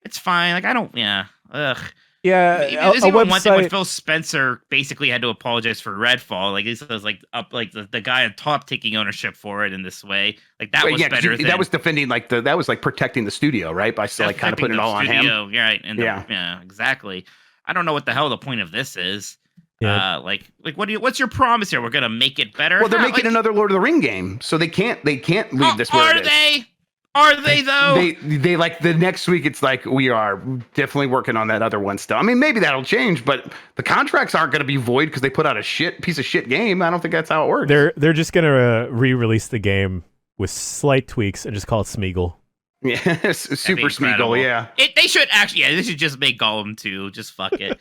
It's fine. Like, I don't. Yeah. Ugh. Yeah. There's even one thing when Phil Spencer basically had to apologize for Redfall. Like, this was like up like the guy on top taking ownership for it in this way. Like that was better. That was defending that was like protecting the studio, right? By like kind of putting it all on him. Right. And yeah, exactly. I don't know what the hell the point of this is. Yeah. Like what's your promise here? We're gonna make it better. Well, they're making another Lord of the Ring game, so they can't leave this where it is. Are they though? They like the next week. It's like we are definitely working on that other one still. I mean, maybe that'll change, but the contracts aren't going to be void because they put out a piece of shit game. I don't think that's how it works. They're just going to re-release the game with slight tweaks and just call it Smeagol. Yeah, Super Smeagol. Yeah, they should actually. Yeah, they should just make Gollum 2. Just fuck it.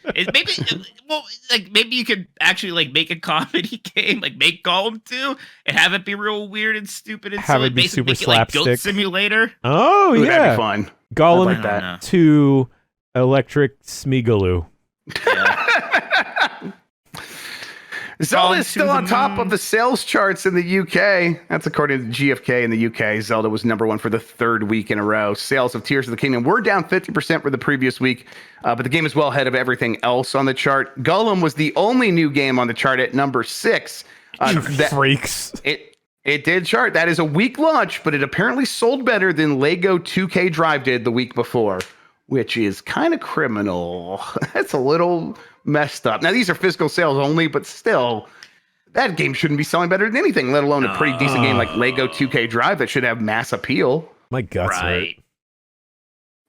Maybe you could actually like make a comedy game, like make Gollum 2 and have it be real weird and stupid and have it be super slapstick. Like Goat Simulator. Oh yeah, that'd be fun. Gollum like 2 Electric Smeagoloo. Yeah. Zelda is still on top of the sales charts in the UK. That's according to GFK in the UK. Zelda was #1 for the third week in a row. Sales of Tears of the Kingdom were down 50% for the previous week, but the game is well ahead of everything else on the chart. Gollum was the only new game on the chart at number 6. Freaks. It did chart. That is a weak launch, but it apparently sold better than Lego 2K Drive did the week before, which is kind of criminal. That's a little messed up. Now, these are physical sales only, but still, that game shouldn't be selling better than anything, let alone a pretty decent game like Lego 2K Drive that should have mass appeal. My guts hurt.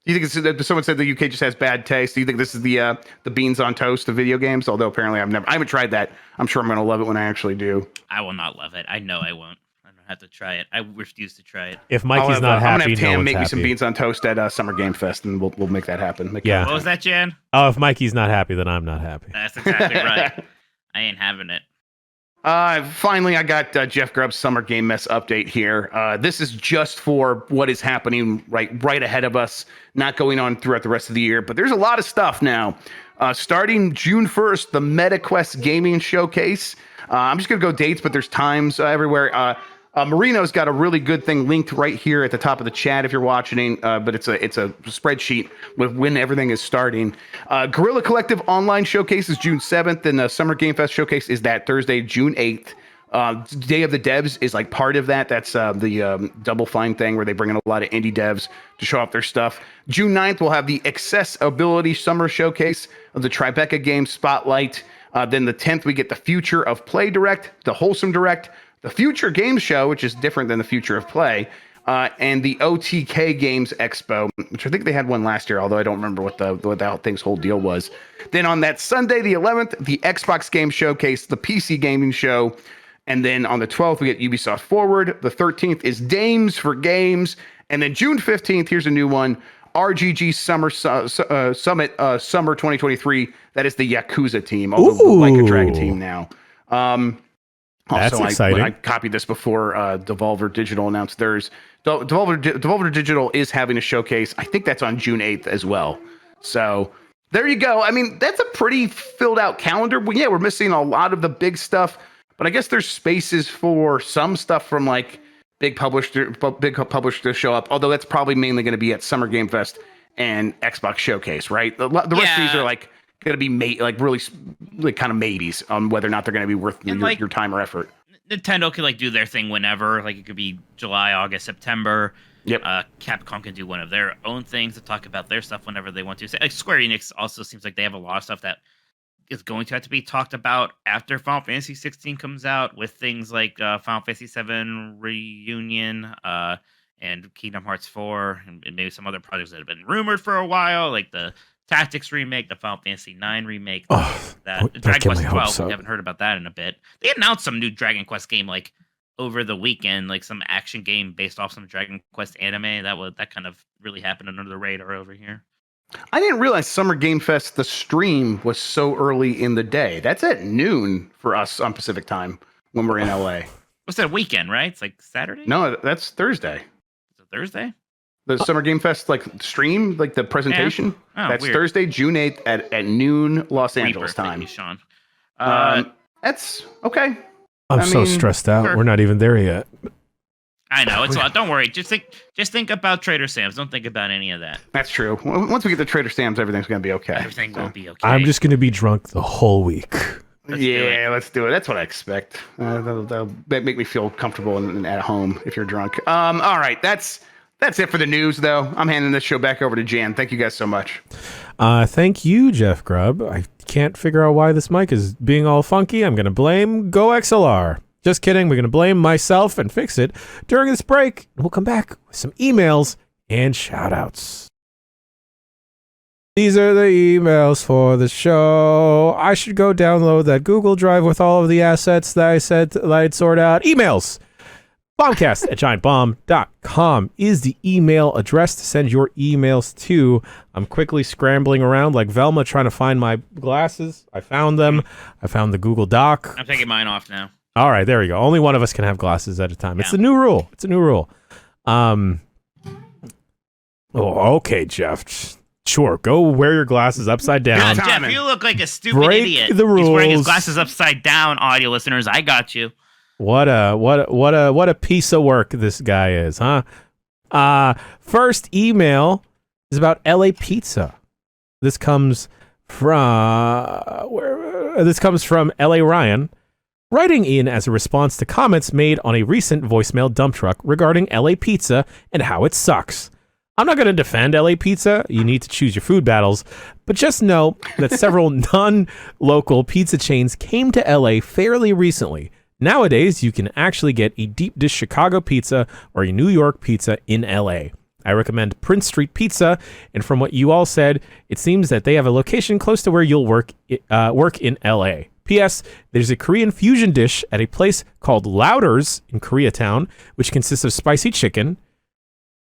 Do you think someone said the UK just has bad taste? Do you think this is the beans on toast of video games? Although apparently I haven't tried that. I'm sure I'm going to love it when I actually do. I will not love it. I know I won't. I don't have to try it. I refuse to try it. If Mikey's not happy, I'm going to have Tam make me some beans on toast at Summer Game Fest, and we'll make that happen. Yeah. What was that, Jan? Oh, if Mikey's not happy, then I'm not happy. That's exactly right. I ain't having it. Finally, I got Jeff Grubb's Summer Game Mess update here. This is just for what is happening right ahead of us, not going on throughout the rest of the year. But there's a lot of stuff now. Starting June 1st, the MetaQuest Gaming Showcase. I'm just going to go dates, but there's times everywhere. Marino's got a really good thing linked right here at the top of the chat if you're watching, but it's a spreadsheet with when everything is starting. Guerrilla Collective Online Showcase is June 7th, and the Summer Game Fest Showcase is that Thursday, June 8th. Day of the Devs is like part of that. That's the Double Fine thing where they bring in a lot of indie devs to show off their stuff. June 9th, we'll have the Accessibility Summer Showcase of the Tribeca Games Spotlight. Then the 10th, we get the Future of Play Direct, the Wholesome Direct, the Future Games Show, which is different than the Future of Play, and the OTK Games Expo, which I think they had one last year, although I don't remember what the thing's whole deal was. Then on that Sunday, the 11th, the Xbox Game Showcase, the PC Gaming Show, and then on the 12th, we get Ubisoft Forward. The 13th is Dames for Games, and then June 15th, here's a new one, RGG Summer Summit Summer 2023. That is the Yakuza team, although the Like a Dragon team now. That's exciting. I copied this before Devolver Digital announced theirs. Devolver Digital is having a showcase. I think that's on June 8th as well. So there you go. I mean, that's a pretty filled out calendar. We're missing a lot of the big stuff, but I guess there's spaces for some stuff from like big publishers to show up. Although that's probably mainly going to be at Summer Game Fest and Xbox Showcase, right? The rest of these are like going to be really kind of maybes on whether or not they're going to be worth your time or effort. Nintendo can like do their thing whenever, like it could be July, August, September. Yep. Capcom can do one of their own things to talk about their stuff whenever they want to. Like Square Enix also seems like they have a lot of stuff that is going to have to be talked about after Final Fantasy 16 comes out, with things like Final Fantasy 7 Reunion, and Kingdom Hearts 4, and maybe some other projects that have been rumored for a while, like the Tactics remake, the Final Fantasy 9 remake, the Dragon Quest 12. We haven't heard about that in a bit. They announced some new Dragon Quest game like over the weekend, like some action game based off some Dragon Quest anime. That kind of really happened under the radar over here. I didn't realize Summer Game Fest, the stream, was so early in the day. That's at noon for us on Pacific time when we're in LA. What's that weekend, right? It's like Saturday? No, that's Thursday. Is it Thursday? The Summer Game Fest stream, like the presentation, that's weird. Thursday, June 8th at noon Los Angeles time. Sean. That's okay. I'm so stressed out. Sure. We're not even there yet. I know, it's a lot. Don't worry. Just think about Trader Sam's. Don't think about any of that. That's true. Once we get to Trader Sam's, everything's going to be okay. Everything will be okay. I'm just going to be drunk the whole week. Let's do it. That's what I expect. That'll make me feel comfortable and at home if you're drunk. All right, that's it for the news, though. I'm handing this show back over to Jan. Thank you guys so much. Thank you, Jeff Grubb. I can't figure out why this mic is being all funky. I'm going to blame GoXLR. Just kidding. We're going to blame myself and fix it during this break. We'll come back with some emails and shout-outs. These are the emails for the show. I should go download that Google Drive with all of the assets that I said that I'd sort out. Emails. Bombcast at giantbomb.com is the email address to send your emails to. I'm quickly scrambling around like Velma trying to find my glasses. I found them. I found the Google Doc. I'm taking mine off now. All right, there we go. Only one of us can have glasses at a time. Yeah. It's a new rule. Okay, Jeff. Sure, go wear your glasses upside down. God, Jeff, you look like a stupid Break idiot. the rules. He's wearing his glasses upside down, audio listeners. I got you. What a piece of work this guy is, huh? First email is about LA Pizza. This comes from LA Ryan. writing in as a response to comments made on a recent voicemail dump truck regarding LA Pizza and how it sucks. I'm not going to defend LA Pizza. You need to choose your food battles. But just know that several non-local pizza chains came to LA fairly recently. Nowadays, you can actually get a deep dish Chicago pizza or a New York pizza in LA. I recommend Prince Street Pizza, and from what you all said, it seems that they have a location close to where you'll work in LA. P.S. There's a Korean fusion dish at a place called Louder's in Koreatown, which consists of spicy chicken.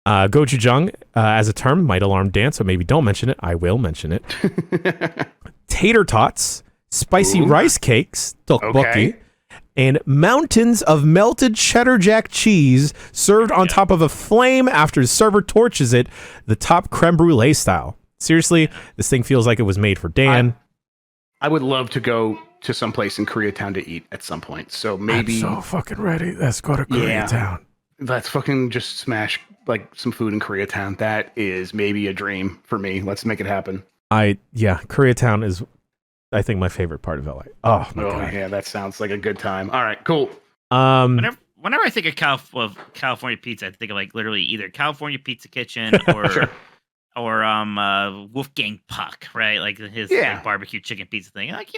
Gochujang, as a term, might alarm Dan, so maybe don't mention it. I will mention it. Tater tots, spicy rice cakes, tteokbokki, and mountains of melted cheddar jack cheese served on top of a flame after the server torches it, the top creme brulee style. Seriously, this thing feels like it was made for Dan. I would love to go to some place in Koreatown to eat at some point. So maybe. I'm so fucking ready. Let's go to Koreatown. Let's fucking just smash like some food in Koreatown. That is maybe a dream for me. Let's make it happen. Koreatown is, I think, my favorite part of LA. Oh my god. Yeah, that sounds like a good time. All right, cool. Whenever I think of California pizza, I think of like literally either California Pizza Kitchen or Wolfgang Puck, right? Like his like, barbecue chicken pizza thing. Like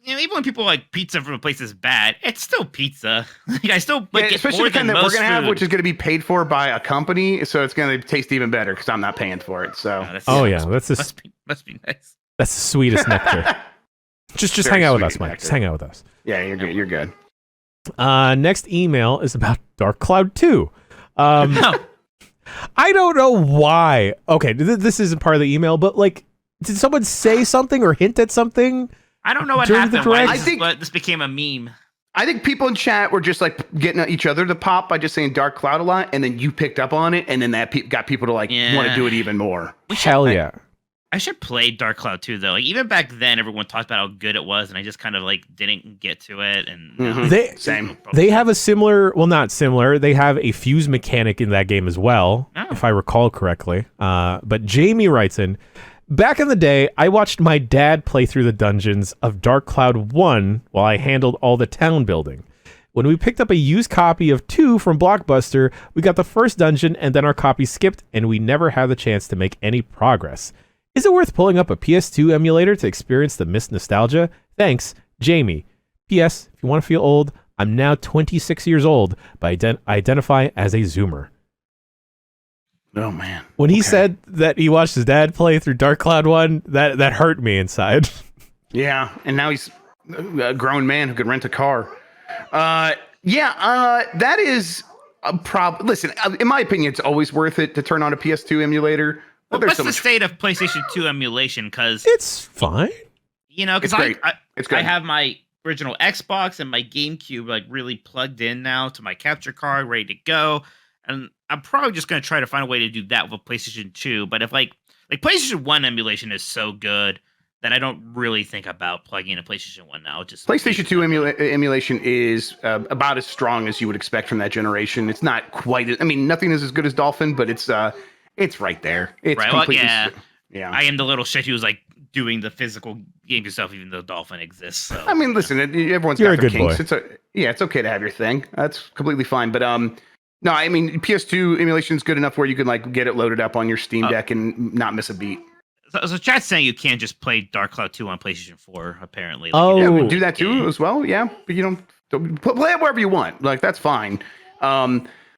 even when people like pizza from a place is bad, it's still pizza. Like I still like it especially more the kind than that we're most gonna have, food. which is gonna be paid for by a company, so it's gonna taste even better because I'm not paying for it. So must be nice. That's the sweetest nectar. Just hang out with us, Mike. Nectar. Just hang out with us. Yeah, you're good. You're good. Next email is about Dark Cloud 2. I don't know why. Okay, this isn't part of the email, but like, did someone say something or hint at something? I don't know what during the happened. Why direct? this became a meme. I think people in chat were just like getting at each other to pop by just saying Dark Cloud a lot, and then you picked up on it, and then that got people to like want to do it even more. Hell yeah. I should play Dark Cloud 2 though. Like even back then, everyone talked about how good it was, and I just kind of like didn't get to it. And they have a similar, well, not similar. They have a fuse mechanic in that game as well, if I recall correctly. But Jamie writes in, back in the day, I watched my dad play through the dungeons of Dark Cloud 1 while I handled all the town building. When we picked up a used copy of 2 from Blockbuster, we got the first dungeon and then our copy skipped, and we never had the chance to make any progress. Is it worth pulling up a PS2 emulator to experience the missed nostalgia? Thanks, Jamie. P.S. If you want to feel old, I'm now 26 years old, but I identify as a Zoomer. Oh, man. When he said that he watched his dad play through Dark Cloud 1, that hurt me inside. Yeah, and now he's a grown man who could rent a car. That is a problem. Listen, in my opinion, it's always worth it to turn on a PS2 emulator. Well, what's the state of PlayStation 2 emulation? Because it's fine. Because I have my original Xbox and my GameCube like really plugged in now to my capture card, ready to go. And I'm probably just going to try to find a way to do that with PlayStation 2. But if like PlayStation 1 emulation is so good that I don't really think about plugging in a PlayStation 1 now. Just PlayStation 2 emulation is about as strong as you would expect from that generation. It's not quite. Nothing is as good as Dolphin, but it's right there. It's right. completely. Yeah. I am the little shit who's like doing the physical game yourself, even though Dolphin exists. So. Listen, everyone's You're got a their good kinks. boy. It's okay to have your thing. That's completely fine. But no, PS2 emulation is good enough where you can like get it loaded up on your Steam Deck and not miss a beat. So chat's saying you can't just play Dark Cloud 2 on PlayStation 4. Apparently, we do that too as well. Yeah, but you don't play it wherever you want. Like that's fine. Play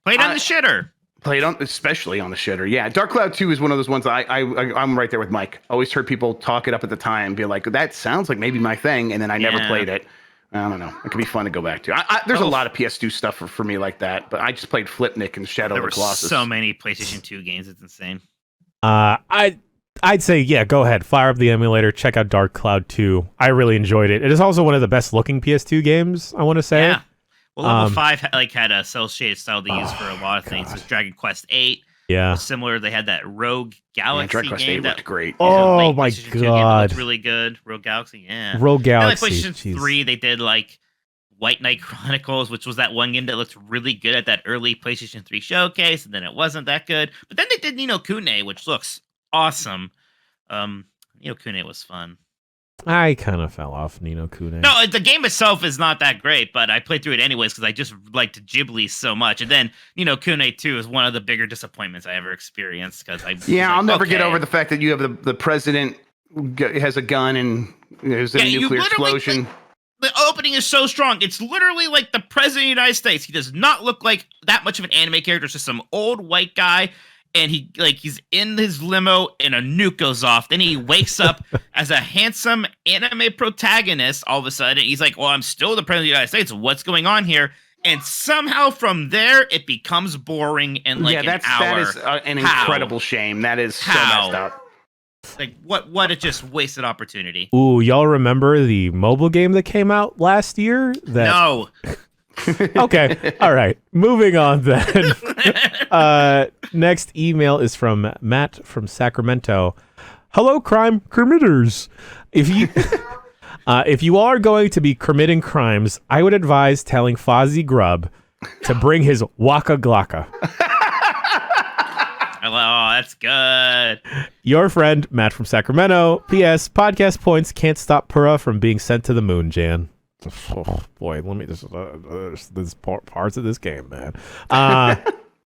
it on the shitter. Play it on, especially on the shitter. Yeah, Dark Cloud 2 is one of those ones I'm right there with Mike. Always heard people talk it up at the time and be like, that sounds like maybe my thing, and then I never played it. I don't know. It could be fun to go back to. There's a lot of PS2 stuff for me like that, but I just played Flipnik and Shadow of the Colossus. So many PlayStation 2 games, it's insane. I'd say, yeah, go ahead. Fire up the emulator. Check out Dark Cloud 2. I really enjoyed it. It is also one of the best looking PS2 games, I want to say. Yeah. Well, Level 5 had a cel-shaded style they use for a lot of things. It was Dragon Quest 8. Yeah. Similar, they had that Rogue Galaxy Dragon Quest game 8 looked great. Oh my god. Looked really good. Rogue Galaxy, yeah. Rogue Galaxy. And like PlayStation 3, they did like White Knight Chronicles, which was that one game that looked really good at that early PlayStation 3 showcase, and then it wasn't that good. But then they did Ni no Kuni, which looks awesome. Ni no Kuni was fun. I kind of fell off Ni no Kuni. No, the game itself is not that great, but I played through it anyways because I just liked Ghibli so much. And then, Kune 2 is one of the bigger disappointments I ever experienced because I'll never get over the fact that you have the president has a gun and there's a nuclear explosion. The opening is so strong. It's literally like the president of the United States. He does not look like that much of an anime character. It's just some old white guy. And he's in his limo and a nuke goes off. Then he wakes up as a handsome anime protagonist all of a sudden. He's like, well, I'm still the president of the United States. What's going on here? And somehow from there, it becomes boring and like an hour. That is an incredible shame. That is so messed up. Like, what a just wasted opportunity. Ooh, y'all remember the mobile game that came out last year? No. Okay. All right. Moving on then. Next email is from Matt from Sacramento. Hello, crime committers. If you are going to be committing crimes, I would advise telling Fozzie Grubb to bring his Waka Glocka. Oh, that's good. Your friend, Matt from Sacramento. P.S. Podcast points can't stop Pura from being sent to the moon, Jan. Oh, boy, let me just... there's parts of this game, man.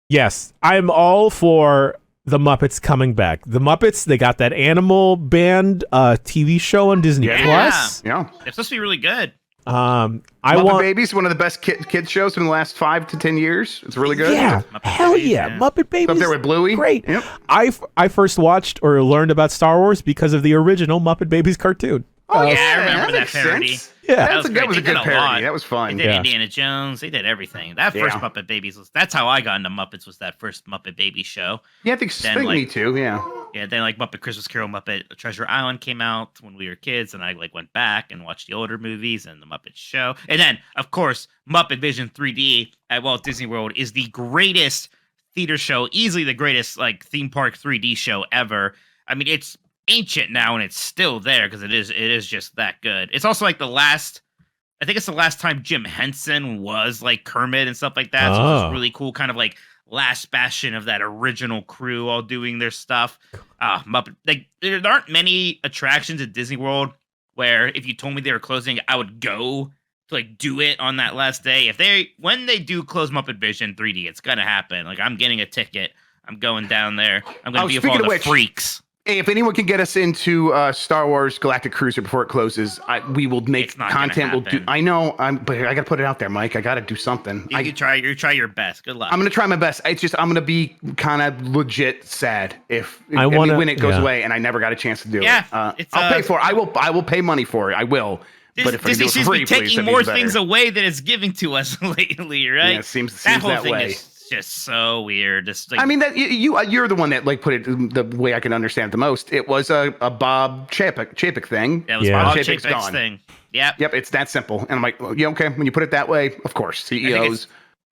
Yes, I'm all for the Muppets coming back. The Muppets, they got that Animal Band TV show on Disney Plus. Yeah. It's supposed to be really good. Muppet Babies, one of the best kids shows in the last 5 to 10 years. It's really good. Yeah, hell yeah. Muppet Babies. Up there with Bluey. Great. Yep. I first watched or learned about Star Wars because of the original Muppet Babies cartoon. Oh, yeah, I remember that parody. Sense. Yeah, that was a good parody. That was fun. They did Indiana Jones. They did everything. That first Muppet Babies that's how I got into Muppets, was that first Muppet Baby show. Yeah, I think me too. Yeah. Yeah, then like Muppet Christmas Carol, Muppet Treasure Island came out when we were kids, and I went back and watched the older movies and the Muppet Show. And then, of course, Muppet Vision 3D at Walt Disney World is the greatest theater show, easily the greatest theme park 3D show ever. I mean, it's ancient now and it's still there because it is just that good. It's also I think it's the last time Jim Henson was like Kermit and stuff like that. So it's really cool, kind of like last bastion of that original crew all doing their stuff. Muppet, there aren't many attractions at Disney World where if you told me they were closing, I would go to do it on that last day. When they do close Muppet Vision 3D, it's gonna happen. I'm getting a ticket. I'm going down there. I'm gonna be with all the freaks. If anyone can get us into Star Wars Galactic Cruiser before it closes, we will make content. We'll do. I know, but I got to put it out there, Mike. I got to do something. You try your best. Good luck. I'm gonna try my best. It's just I'm gonna be kind of legit sad when it goes away, and I never got a chance to do it. I'll pay for it. I will pay money for it. I will. But if Disney seems to be taking more things away than it's giving to us lately, right? Yeah, it seems that whole thing way. Just so weird. I mean, that you're the one that put it the way I can understand it the most. It was a Bob Chapek thing. That was Bob Chapek's thing. Yep. It's that simple. And I'm like, yeah, okay. When you put it that way, of course, CEOs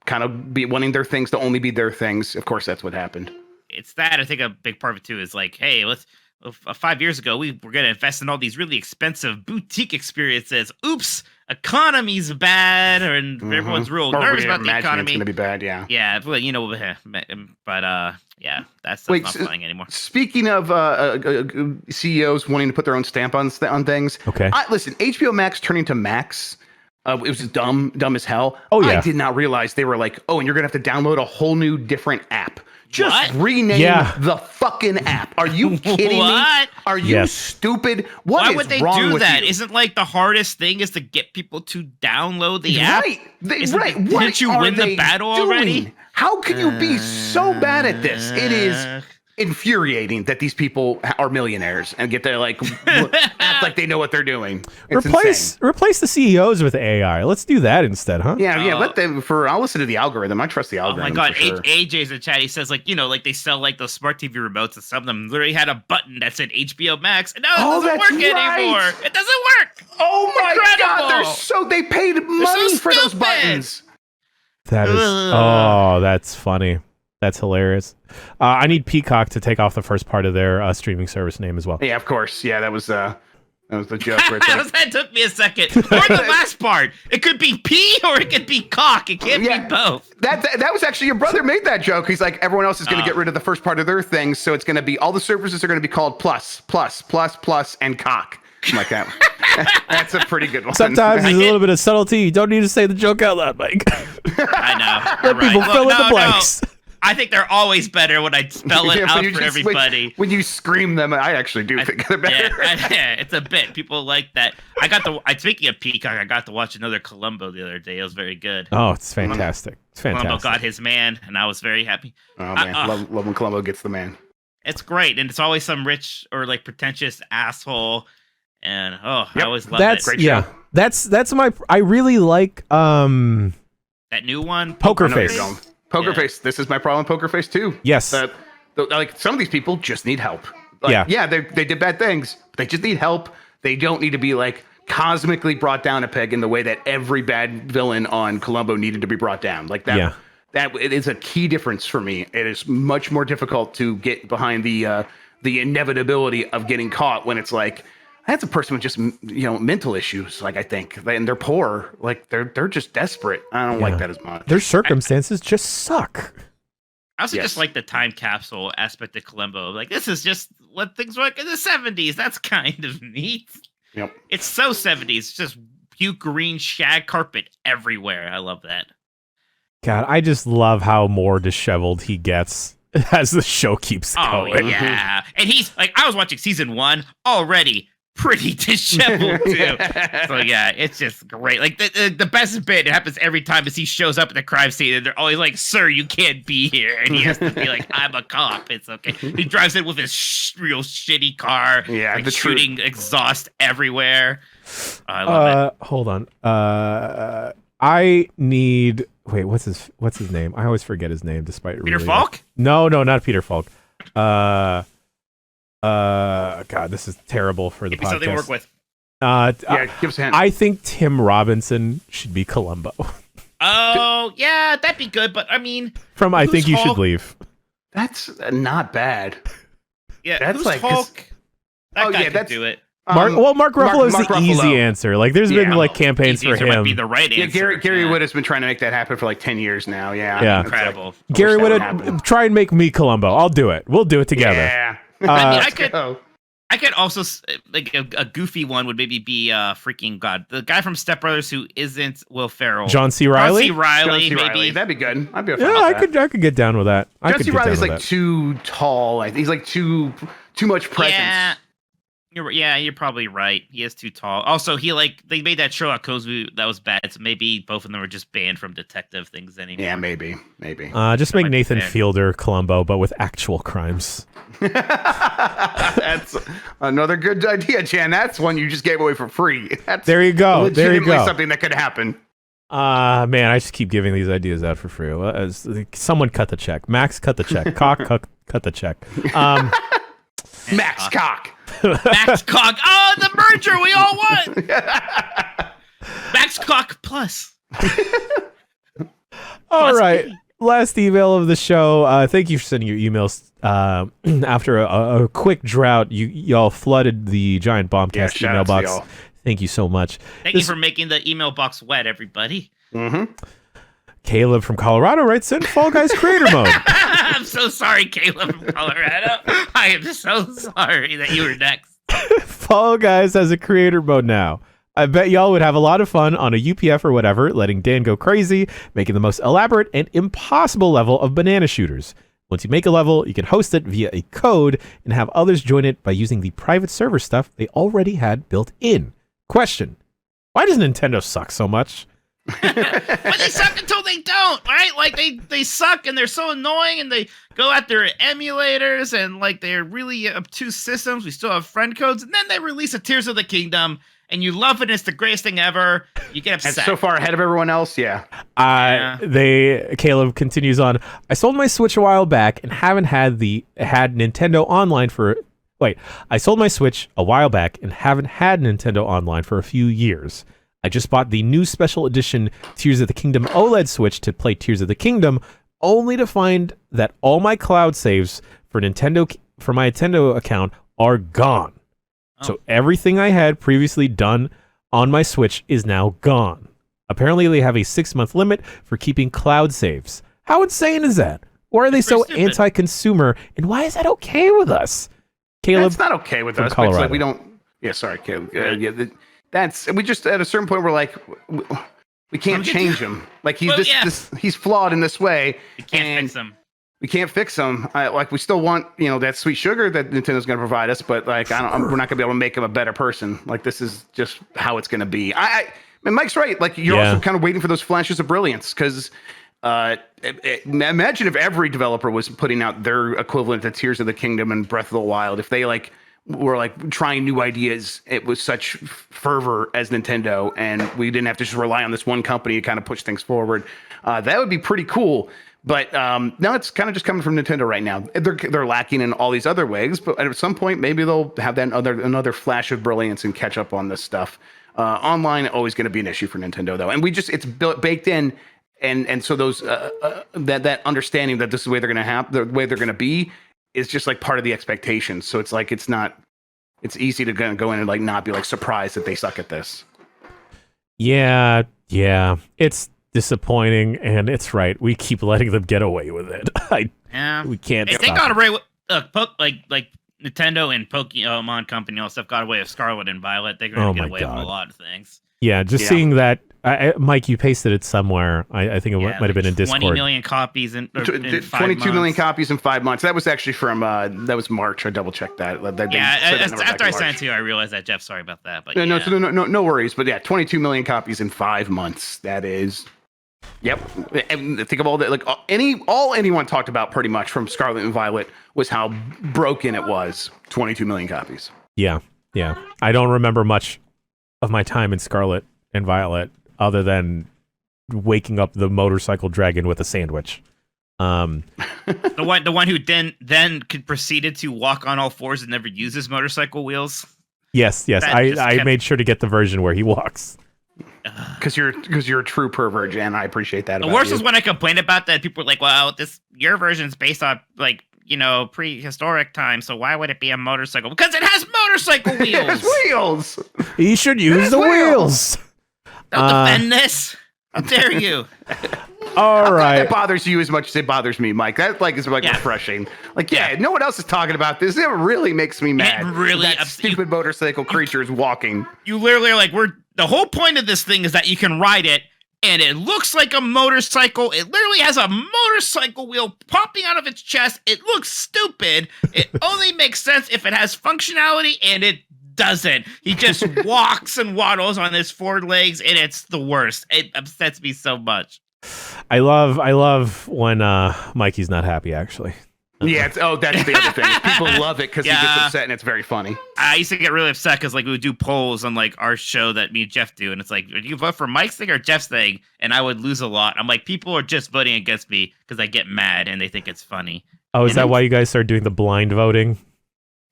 kind of be wanting their things to only be their things. Of course, that's what happened. It's that. I think a big part of it too is hey, let's. 5 years ago, we were going to invest in all these really expensive boutique experiences. Oops, economy's bad, and everyone's real nervous about the economy. It's going to be bad, yeah. Yeah, but yeah, that's not flying anymore. Speaking of CEOs wanting to put their own stamp on things, okay. Listen, HBO Max turning to Max. It was dumb as hell. Oh yeah. I did not realize they were like, and you're going to have to download a whole new different app. Just rename the fucking app. Are you kidding me? Are you stupid? Why would they do that? Isn't the hardest thing is to get people to download the app? Right. Didn't you win the battle already? How can you be so bad at this? It is infuriating that these people are millionaires and get to act like they know what they're doing. It's replace the CEOs with AI. Let's do that instead, huh? Yeah. Let them. I'll listen to the algorithm. I trust the algorithm. Oh my god, sure. AJ's in chat. He says they sell those smart TV remotes, and some of them literally had a button that said HBO Max, and now it doesn't work anymore. It doesn't work. Oh my god, they paid money for those buttons. That is that's funny. That's hilarious. I need Peacock to take off the first part of their streaming service name as well. Yeah, of course. Yeah, that was the joke. That took me a second. Or the last part. It could be P or it could be cock. It can't be both. That was actually your brother made that joke. He's like, everyone else is going to get rid of the first part of their thing, so it's going to be all the services are going to be called plus, and cock. like that. That's a pretty good one. Sometimes there's a little bit of subtlety. You don't need to say the joke out loud, Mike. I know. Let people fill in the blanks. No. I think they're always better when I spell it out for everybody. When you scream them, I actually do think they're better. Yeah, it's a bit. People like that. Speaking of Peacock, I got to watch another Columbo the other day. It was very good. Oh, it's fantastic. It's fantastic. Columbo got his man, and I was very happy. Oh, man. Love when Columbo gets the man. It's great, and it's always some rich or like pretentious asshole. And I always love it. Great show. That's my. I really like that new one, Poker Face. Poker Face. This is my problem. Poker Face too. Yes. Like some of these people just need help. Yeah. They did bad things, but they just need help. They don't need to be like cosmically brought down a peg in the way that every bad villain on Columbo needed to be brought down. Like that. Yeah. That it is a key difference for me. It is much more difficult to get behind the inevitability of getting caught when it's like, that's a person with just mental issues. Like I think, and they're poor. Like they're just desperate. I don't like that as much. Their circumstances just suck. I also just like the time capsule aspect of Columbo. Like this is just what things were like in the 70s. That's kind of neat. Yep. It's so 70s. It's just puke green shag carpet everywhere. I love that. God, I just love how more disheveled he gets as the show keeps going. Oh yeah, and he's like, I was watching season 1 already. Pretty disheveled too. So yeah, it's just great. Like the best bit, it happens every time, is he shows up at the crime scene and they're always like, "Sir, you can't be here," and he has to be like, "I'm a cop. It's okay." He drives in with his real shitty car, like shooting exhaust everywhere. I love it. Hold on. I need. Wait, what's his name? I always forget his name, despite Peter Falk. No, not Peter Falk. God, this is terrible for the podcast. Something to work with. Give us a hint. I think Tim Robinson should be Columbo. Oh, yeah, that'd be good. But I mean, from I Think You Should Leave. That's not bad. Yeah, that's who's like Hulk? That guy could do it. Mark Ruffalo is the easy answer. Like, there's been like campaigns for him. Might be the right answer. Yeah, Gary Wood has been trying to make that happen for like 10 years now. Yeah, incredible. Like, Gary Wood, try and make me Columbo. I'll do it. We'll do it together. Yeah. I could also like a goofy one would maybe be the guy from Step Brothers who isn't Will Ferrell. John C. Reilly. Maybe that'd be good. I'd be I could get down with that. John C. Reilly's like too tall. He's like too much presence. Yeah, you're probably right. He is too tall. Also, they made that Sherlock Holmes movie that was bad, so maybe both of them were just banned from detective things anymore. Yeah, maybe. Just make Nathan Fielder Columbo, but with actual crimes. That's another good idea, Chan. That's one you just gave away for free. There you go. Something that could happen. Man, I just keep giving these ideas out for free. Someone cut the check. Max, cut the check. Cock, cut the check. Max Cock. Max Cock. Oh, the merger we all want. Max Cock Plus. All right. Last email of the show. Thank you for sending your emails. After a quick drought, y'all flooded the Giant Bombcast email box. Thank you so much. Thank you for making the email box wet, everybody. Mm-hmm. Caleb from Colorado writes in Fall Guys creator mode. I'm so sorry, Caleb from Colorado. I am so sorry that you were next. Fall Guys has a creator mode now. I bet y'all would have a lot of fun on a UPF or whatever, letting Dan go crazy, making the most elaborate and impossible level of banana shooters. Once you make a level, you can host it via a code and have others join it by using the private server stuff they already had built in. Question: why does Nintendo suck so much? But they suck until they don't, right? Like they suck and they're so annoying, and they go at their emulators and like they're really obtuse systems. We still have friend codes, and then they release a Tears of the Kingdom, and you love it. And it's the greatest thing ever. You get upset. And so far ahead of everyone else, yeah. Caleb continues on. I sold my Switch a while back and haven't had Nintendo Online for. Wait, I sold my Switch a while back and haven't had Nintendo Online for a few years. I just bought the new special edition Tears of the Kingdom OLED Switch to play Tears of the Kingdom, only to find that all my cloud saves for my Nintendo account are gone. Oh. So everything I had previously done on my Switch is now gone. Apparently they have a 6-month limit for keeping cloud saves. How insane is that? Why are they so anti-consumer, and why is that okay with us? Caleb, it's not okay with us. Colorado. It's like we don't. Yeah, sorry, Caleb. That's we just at a certain point we're like we can't change him. Like he's flawed in this way. You can't fix him. We can't fix him. We still want that sweet sugar that Nintendo's going to provide us, but like we're not going to be able to make him a better person. Like this is just how it's going to be. And Mike's right. Like you're also kind of waiting for those flashes of brilliance because imagine if every developer was putting out their equivalent to Tears of the Kingdom and Breath of the Wild. If they were trying new ideas, it was such fervor as Nintendo, and we didn't have to just rely on this one company to kind of push things forward. That would be pretty cool. But no, it's kind of just coming from Nintendo right now. They're lacking in all these other ways, but at some point, maybe they'll have that another flash of brilliance and catch up on this stuff. Online always going to be an issue for Nintendo, though, and it's baked in, and so those that understanding that this is the way they're going to have the way they're going to be is just like part of the expectations. So it's like it's easy to go in and like not be like surprised that they suck at this. Yeah, it's disappointing, and it's right. We keep letting them get away with it. We can't. If they got away with like Nintendo and Pokemon Company, all stuff got away with Scarlet and Violet. They're going to get away with a lot of things. Yeah, seeing that. Mike, you pasted it somewhere. I think it might have been in Discord. 20 million copies in 22 million copies in 5 months. That was actually from that was March. I double checked that. After I signed to you, I realized that. Jeff, sorry about that. But no worries. But yeah, 22 million copies in 5 months. That is. Yep. And think of all that. Like all anyone talked about pretty much from Scarlet and Violet was how broken it was. 22 million copies. Yeah. I don't remember much of my time in Scarlet and Violet other than waking up the motorcycle dragon with a sandwich. The one who then proceeded to walk on all fours and never use his motorcycle wheels. Yes. I made sure to get the version where he walks. Because you're a true pervert, Jan. I appreciate that. The worst was when I complained about that. People were like, "Well, your version's based on prehistoric time, so why would it be a motorcycle? Because it has motorcycle wheels. It has wheels. You should use the wheels. Don't defend this. How dare you?" All right. That bothers you as much as it bothers me, Mike. That is refreshing. No one else is talking about this. It really makes me mad. It really that stupid motorcycle creature is walking. You literally are like, the whole point of this thing is that you can ride it, and it looks like a motorcycle. It literally has a motorcycle wheel popping out of its chest. It looks stupid. It only makes sense if it has functionality, and it doesn't. He just walks and waddles on his forward legs, and it's the worst. It upsets me so much. I love when Mikey's not happy, actually. Yeah, that's the other thing. People love it because he gets upset and it's very funny. I used to get really upset because we would do polls on our show that me and Jeff do, and it's like, do you vote for Mike's thing or Jeff's thing? And I would lose a lot. I'm like, people are just voting against me because I get mad and they think it's funny. Oh, is that why you guys started doing the blind voting?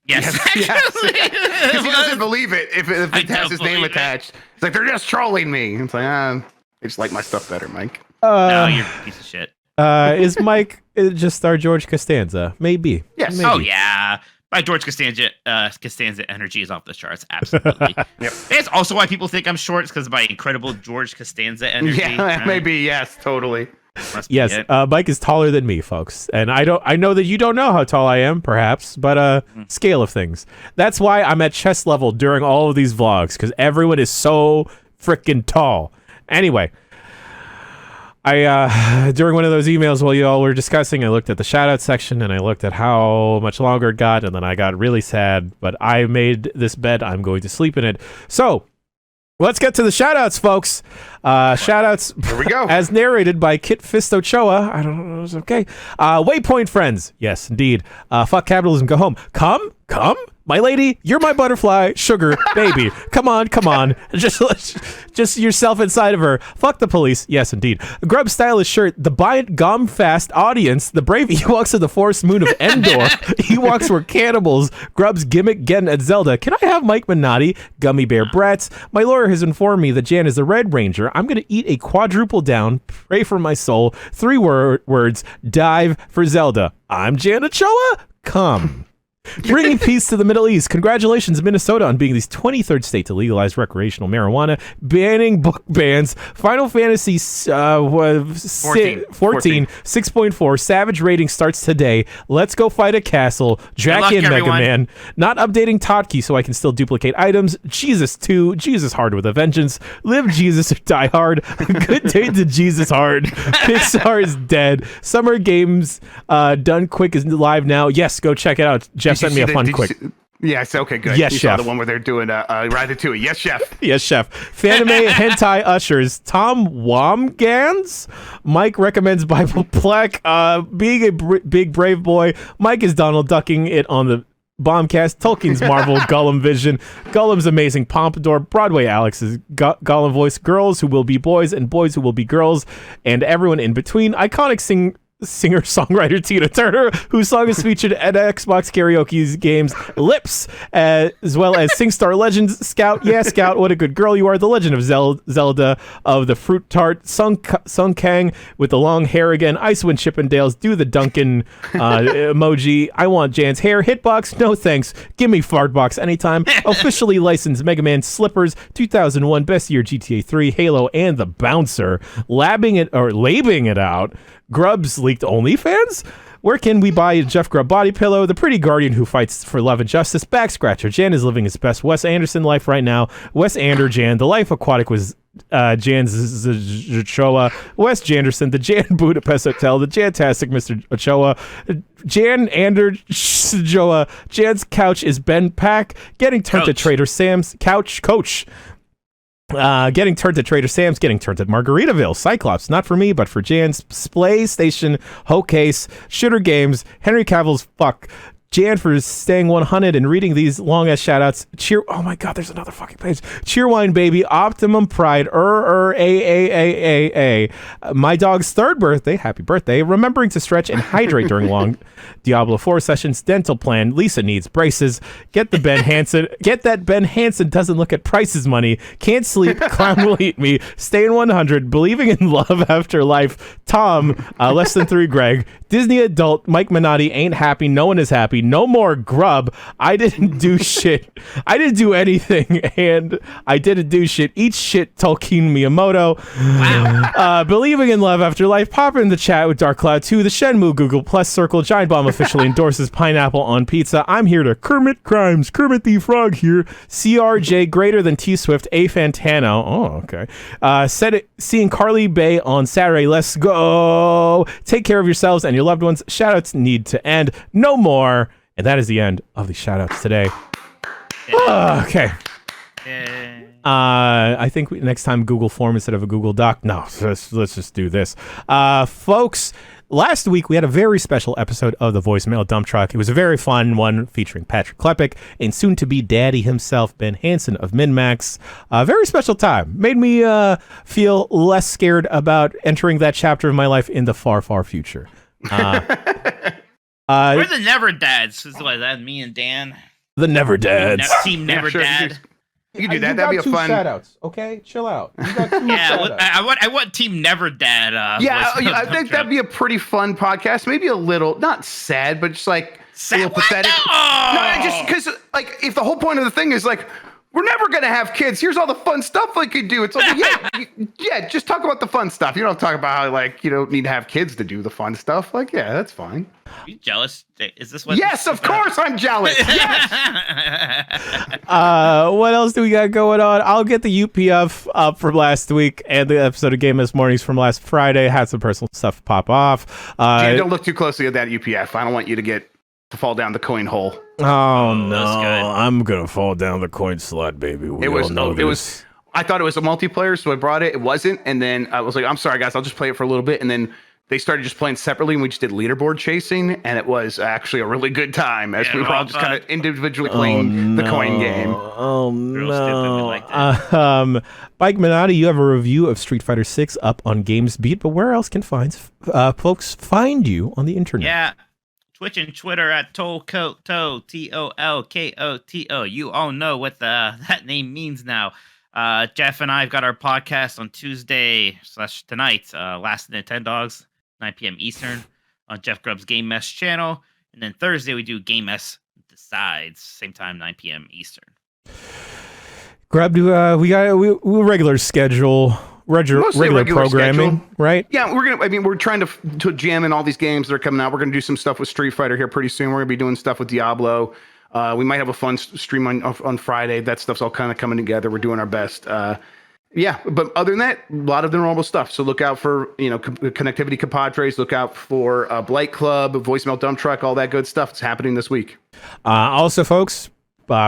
Yes. Because he doesn't believe it if it has his name attached. It's like, they're just trolling me. It's like, they just like my stuff better, Mike. No, you're a piece of shit. Is Mike just our George Costanza? Maybe. Yes. Maybe. Oh, yeah. My George Costanza energy is off the charts. Absolutely. Yep. That's also why people think I'm short, because of my incredible George Costanza energy. Yeah, right? Maybe. Yes, totally. Yes, Mike is taller than me, folks, and I know that you don't know how tall I am, perhaps, but scale of things. That's why I'm at chest level during all of these vlogs, because everyone is so freaking tall. Anyway, I during one of those emails while you all were discussing, I looked at the shoutout section and I looked at how much longer it got, and then I got really sad. But I made this bed; I'm going to sleep in it. So let's get to the shoutouts, folks. Shoutouts. Here we go. As narrated by Kit Fistochoa. I don't know. It's okay. Waypoint friends. Yes, indeed. Fuck capitalism. Go home. Come. My lady, you're my butterfly, sugar, baby. Come on. Just yourself inside of her. Fuck the police. Yes, indeed. Grub stylish shirt. The Bombcast audience. The brave Ewoks of the forest moon of Endor. Ewoks were cannibals. Grub's gimmick getting at Zelda. Can I have Mike Minotti? Gummy Bear Bratz. My lawyer has informed me that Jan is the Red Ranger. I'm going to eat a quadruple down. Pray for my soul. 3 words. Dive for Zelda. I'm Jan Ochoa. Come. Bringing peace to the Middle East. Congratulations, Minnesota, on being the 23rd state to legalize recreational marijuana, banning book bans. Final Fantasy 14, 6.4. Savage rating starts today. Let's go fight a castle. Jack in Mega everyone. Man. Not updating Totkey so I can still duplicate items. Jesus 2. Jesus Hard with a Vengeance. Live Jesus or Die Hard. Good day to Jesus Hard. Pixar is dead. Summer Games Done Quick is live now. Yes, go check it out. Jeff sent me a fun quick. Yes, okay, good. Yes, you chef. saw the one where they're doing Ratatouille. Yes, chef. Yes, chef. Fanime Hentai Ushers. Tom Womgans. Mike recommends Bible Plaque. Being a big brave boy. Mike is Donald ducking it on the Bombcast. Tolkien's Marvel. Gollum Vision. Gollum's Amazing Pompadour. Broadway Alex's Gollum voice. Girls who will be boys and boys who will be girls. And everyone in between. Iconic singer-songwriter Tina Turner, whose song is featured at Xbox karaoke games Lips, as well as SingStar Legends, Scout, yeah, Scout, what a good girl you are, The Legend of Zelda of the Fruit Tart, Sung Kang with the long hair again, Icewind Chippendales, do the Duncan emoji, I want Jan's hair, Hitbox, no thanks, give me Fartbox anytime, officially licensed Mega Man Slippers, 2001, Best Year GTA 3, Halo, and The Bouncer, labbing it out, Grubs leaked OnlyFans? Where can we buy a Jeff Grubb body pillow? The pretty guardian who fights for love and justice. Back scratcher. Jan is living his best Wes Anderson life right now. Wes Jan. The life aquatic was Jan Ochoa. Wes Janderson. The Jan Budapest Hotel. The Jantastic Mr. Ochoa. Jan Joa. Jan's couch is Ben Pack. Getting turned to Trader Sam's couch coach. Getting turned at Trader Sam's, getting turned at Margaritaville, Cyclops, not for me, but for Jan's, Splay Station, Hocase, Shooter Games, Henry Cavill's fuck, Jan for staying 100 and reading these long-ass shout-outs. Cheer, oh my god, there's another fucking page. Cheerwine Baby, Optimum Pride, A. My dog's third birthday, happy birthday, remembering to stretch and hydrate during long Diablo 4 sessions, dental plan, Lisa needs braces, get that Ben Hansen doesn't look at prices money, can't sleep, clown will eat me, staying 100, believing in love after life, Tom, less than 3 Greg, Disney adult, Mike Minotti, ain't happy, no one is happy, no more grub, I didn't do shit, I didn't do anything, and I didn't do shit, eat shit, Tolkien Miyamoto, wow. Believing in love after life, pop in the chat with Dark Cloud 2, the Shenmue Google Plus Circle, Giant Bomb officially endorses pineapple on pizza, I'm here to Kermit Crimes, Kermit the Frog here, CRJ greater than T-Swift, A Fantano, oh okay, seeing Carly Bay on Saturday, let's go, take care of yourselves and your loved ones, shoutouts need to end, no more, and that is the end of the shoutouts today. Okay. I think next time Google Form instead of a Google Doc. No, let's just do this. Folks, last week we had a very special episode of the Voicemail Dump Truck. It was a very fun one featuring Patrick Klepek and soon-to-be daddy himself, Ben Hansen of MinMax. A very special time. Made me feel less scared about entering that chapter of my life in the far, far future. We're the Never Dads. Is what that me and Dan. The Never Dads. Team Never Dad. You can do that. That'd be a fun. Shoutouts, okay? Chill out. You got 2 shoutouts. I want Team Never Dad. I think that'd be a pretty fun podcast. Maybe a little, not sad, but just like a little pathetic. No, just because, like, if the whole point of the thing is like, we're never gonna have kids. Here's all the fun stuff we could do. It's like, yeah, just talk about the fun stuff. You don't talk about how, like, you don't need to have kids to do the fun stuff. Like, yeah, that's fine. Are you jealous? Is this what? Yes, of course I'm jealous. Yes. What else do we got going on? I'll get the UPF up from last week and the episode of Game S Mornings from last Friday. Had some personal stuff pop off. Jan, don't look too closely at that UPF. I don't want you to fall down the coin hole. Oh no, I'm gonna fall down the coin slot, baby. I thought it was a multiplayer, so I brought it. It wasn't, and then I was like, I'm sorry, guys, I'll just play it for a little bit, and then they started just playing separately, and we just did leaderboard chasing, and it was actually a really good time as we were all just kind of individually playing the coin game. Oh no! Mike Minotti, you have a review of Street Fighter 6 up on GamesBeat, but where else can folks find you on the internet? Yeah. Twitch and Twitter at Tolkoto, Tolkoto. You all know what that name means now. Jeff and I have got our podcast on Tuesday / tonight, Last of the 10 Dogs, 9 p.m. Eastern, on Jeff Grubb's Game Mess channel. And then Thursday we do Game Mess Besides, same time, 9 p.m. Eastern. Grub, we regular schedule, regular programming, schedule. right? Yeah, we're trying to jam in all these games that are coming out. We're gonna do some stuff with Street Fighter here pretty soon. We're gonna be doing stuff with Diablo. We might have a fun stream on Friday. That stuff's all kind of coming together. We're doing our best. Yeah, but other than that, a lot of the normal stuff. So look out for Connectivity Compadres. Look out for Blight Club, Voicemail Dump Truck, all that good stuff. It's happening this week. Also, folks,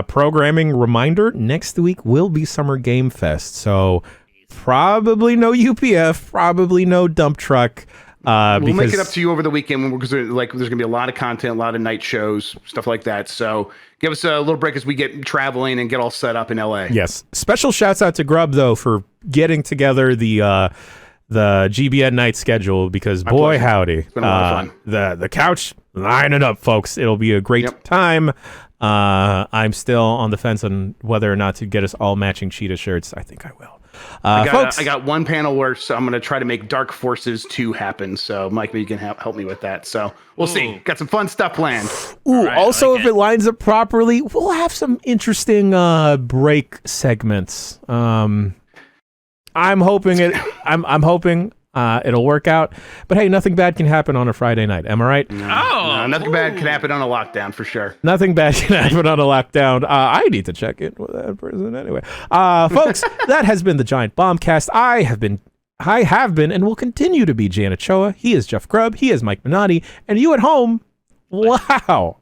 programming reminder: next week will be Summer Game Fest, so probably no UPF, probably no dump truck. We'll make it up to you over the weekend because there's going to be a lot of content, a lot of night shows, stuff like that. So give us a little break as we get traveling and get all set up in LA. Yes. Special shouts out to Grub, though, for getting together the GBN night schedule because, boy, howdy. It's been a lot of fun. The couch, line it up, folks. It'll be a great time. I'm still on the fence on whether or not to get us all matching cheetah shirts. I think I will. Folks, I got one panel where I'm going to try to make Dark Forces 2 happen. So, Mike, you can help me with that. So, we'll see. Got some fun stuff planned. Ooh, right, also, if it lines up properly, we'll have some interesting break segments. I'm hoping it'll work out. But hey, nothing bad can happen on a Friday night. Am I right? No, nothing bad can happen on a lockdown for sure. Nothing bad can happen on a lockdown. I need to check in with that person anyway. Folks, that has been the Giant Bombcast. I have been and will continue to be Jan Ochoa. He is Jeff Grubb. He is Mike Minotti. And you at home, wow,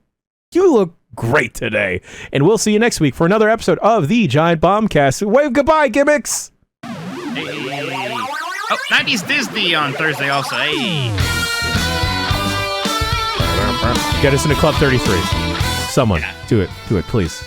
you look great today. And we'll see you next week for another episode of the Giant Bombcast. Wave goodbye, gimmicks. Oh, 90s Disney on Thursday also. Hey. Get us into Club 33. Someone, do it, please.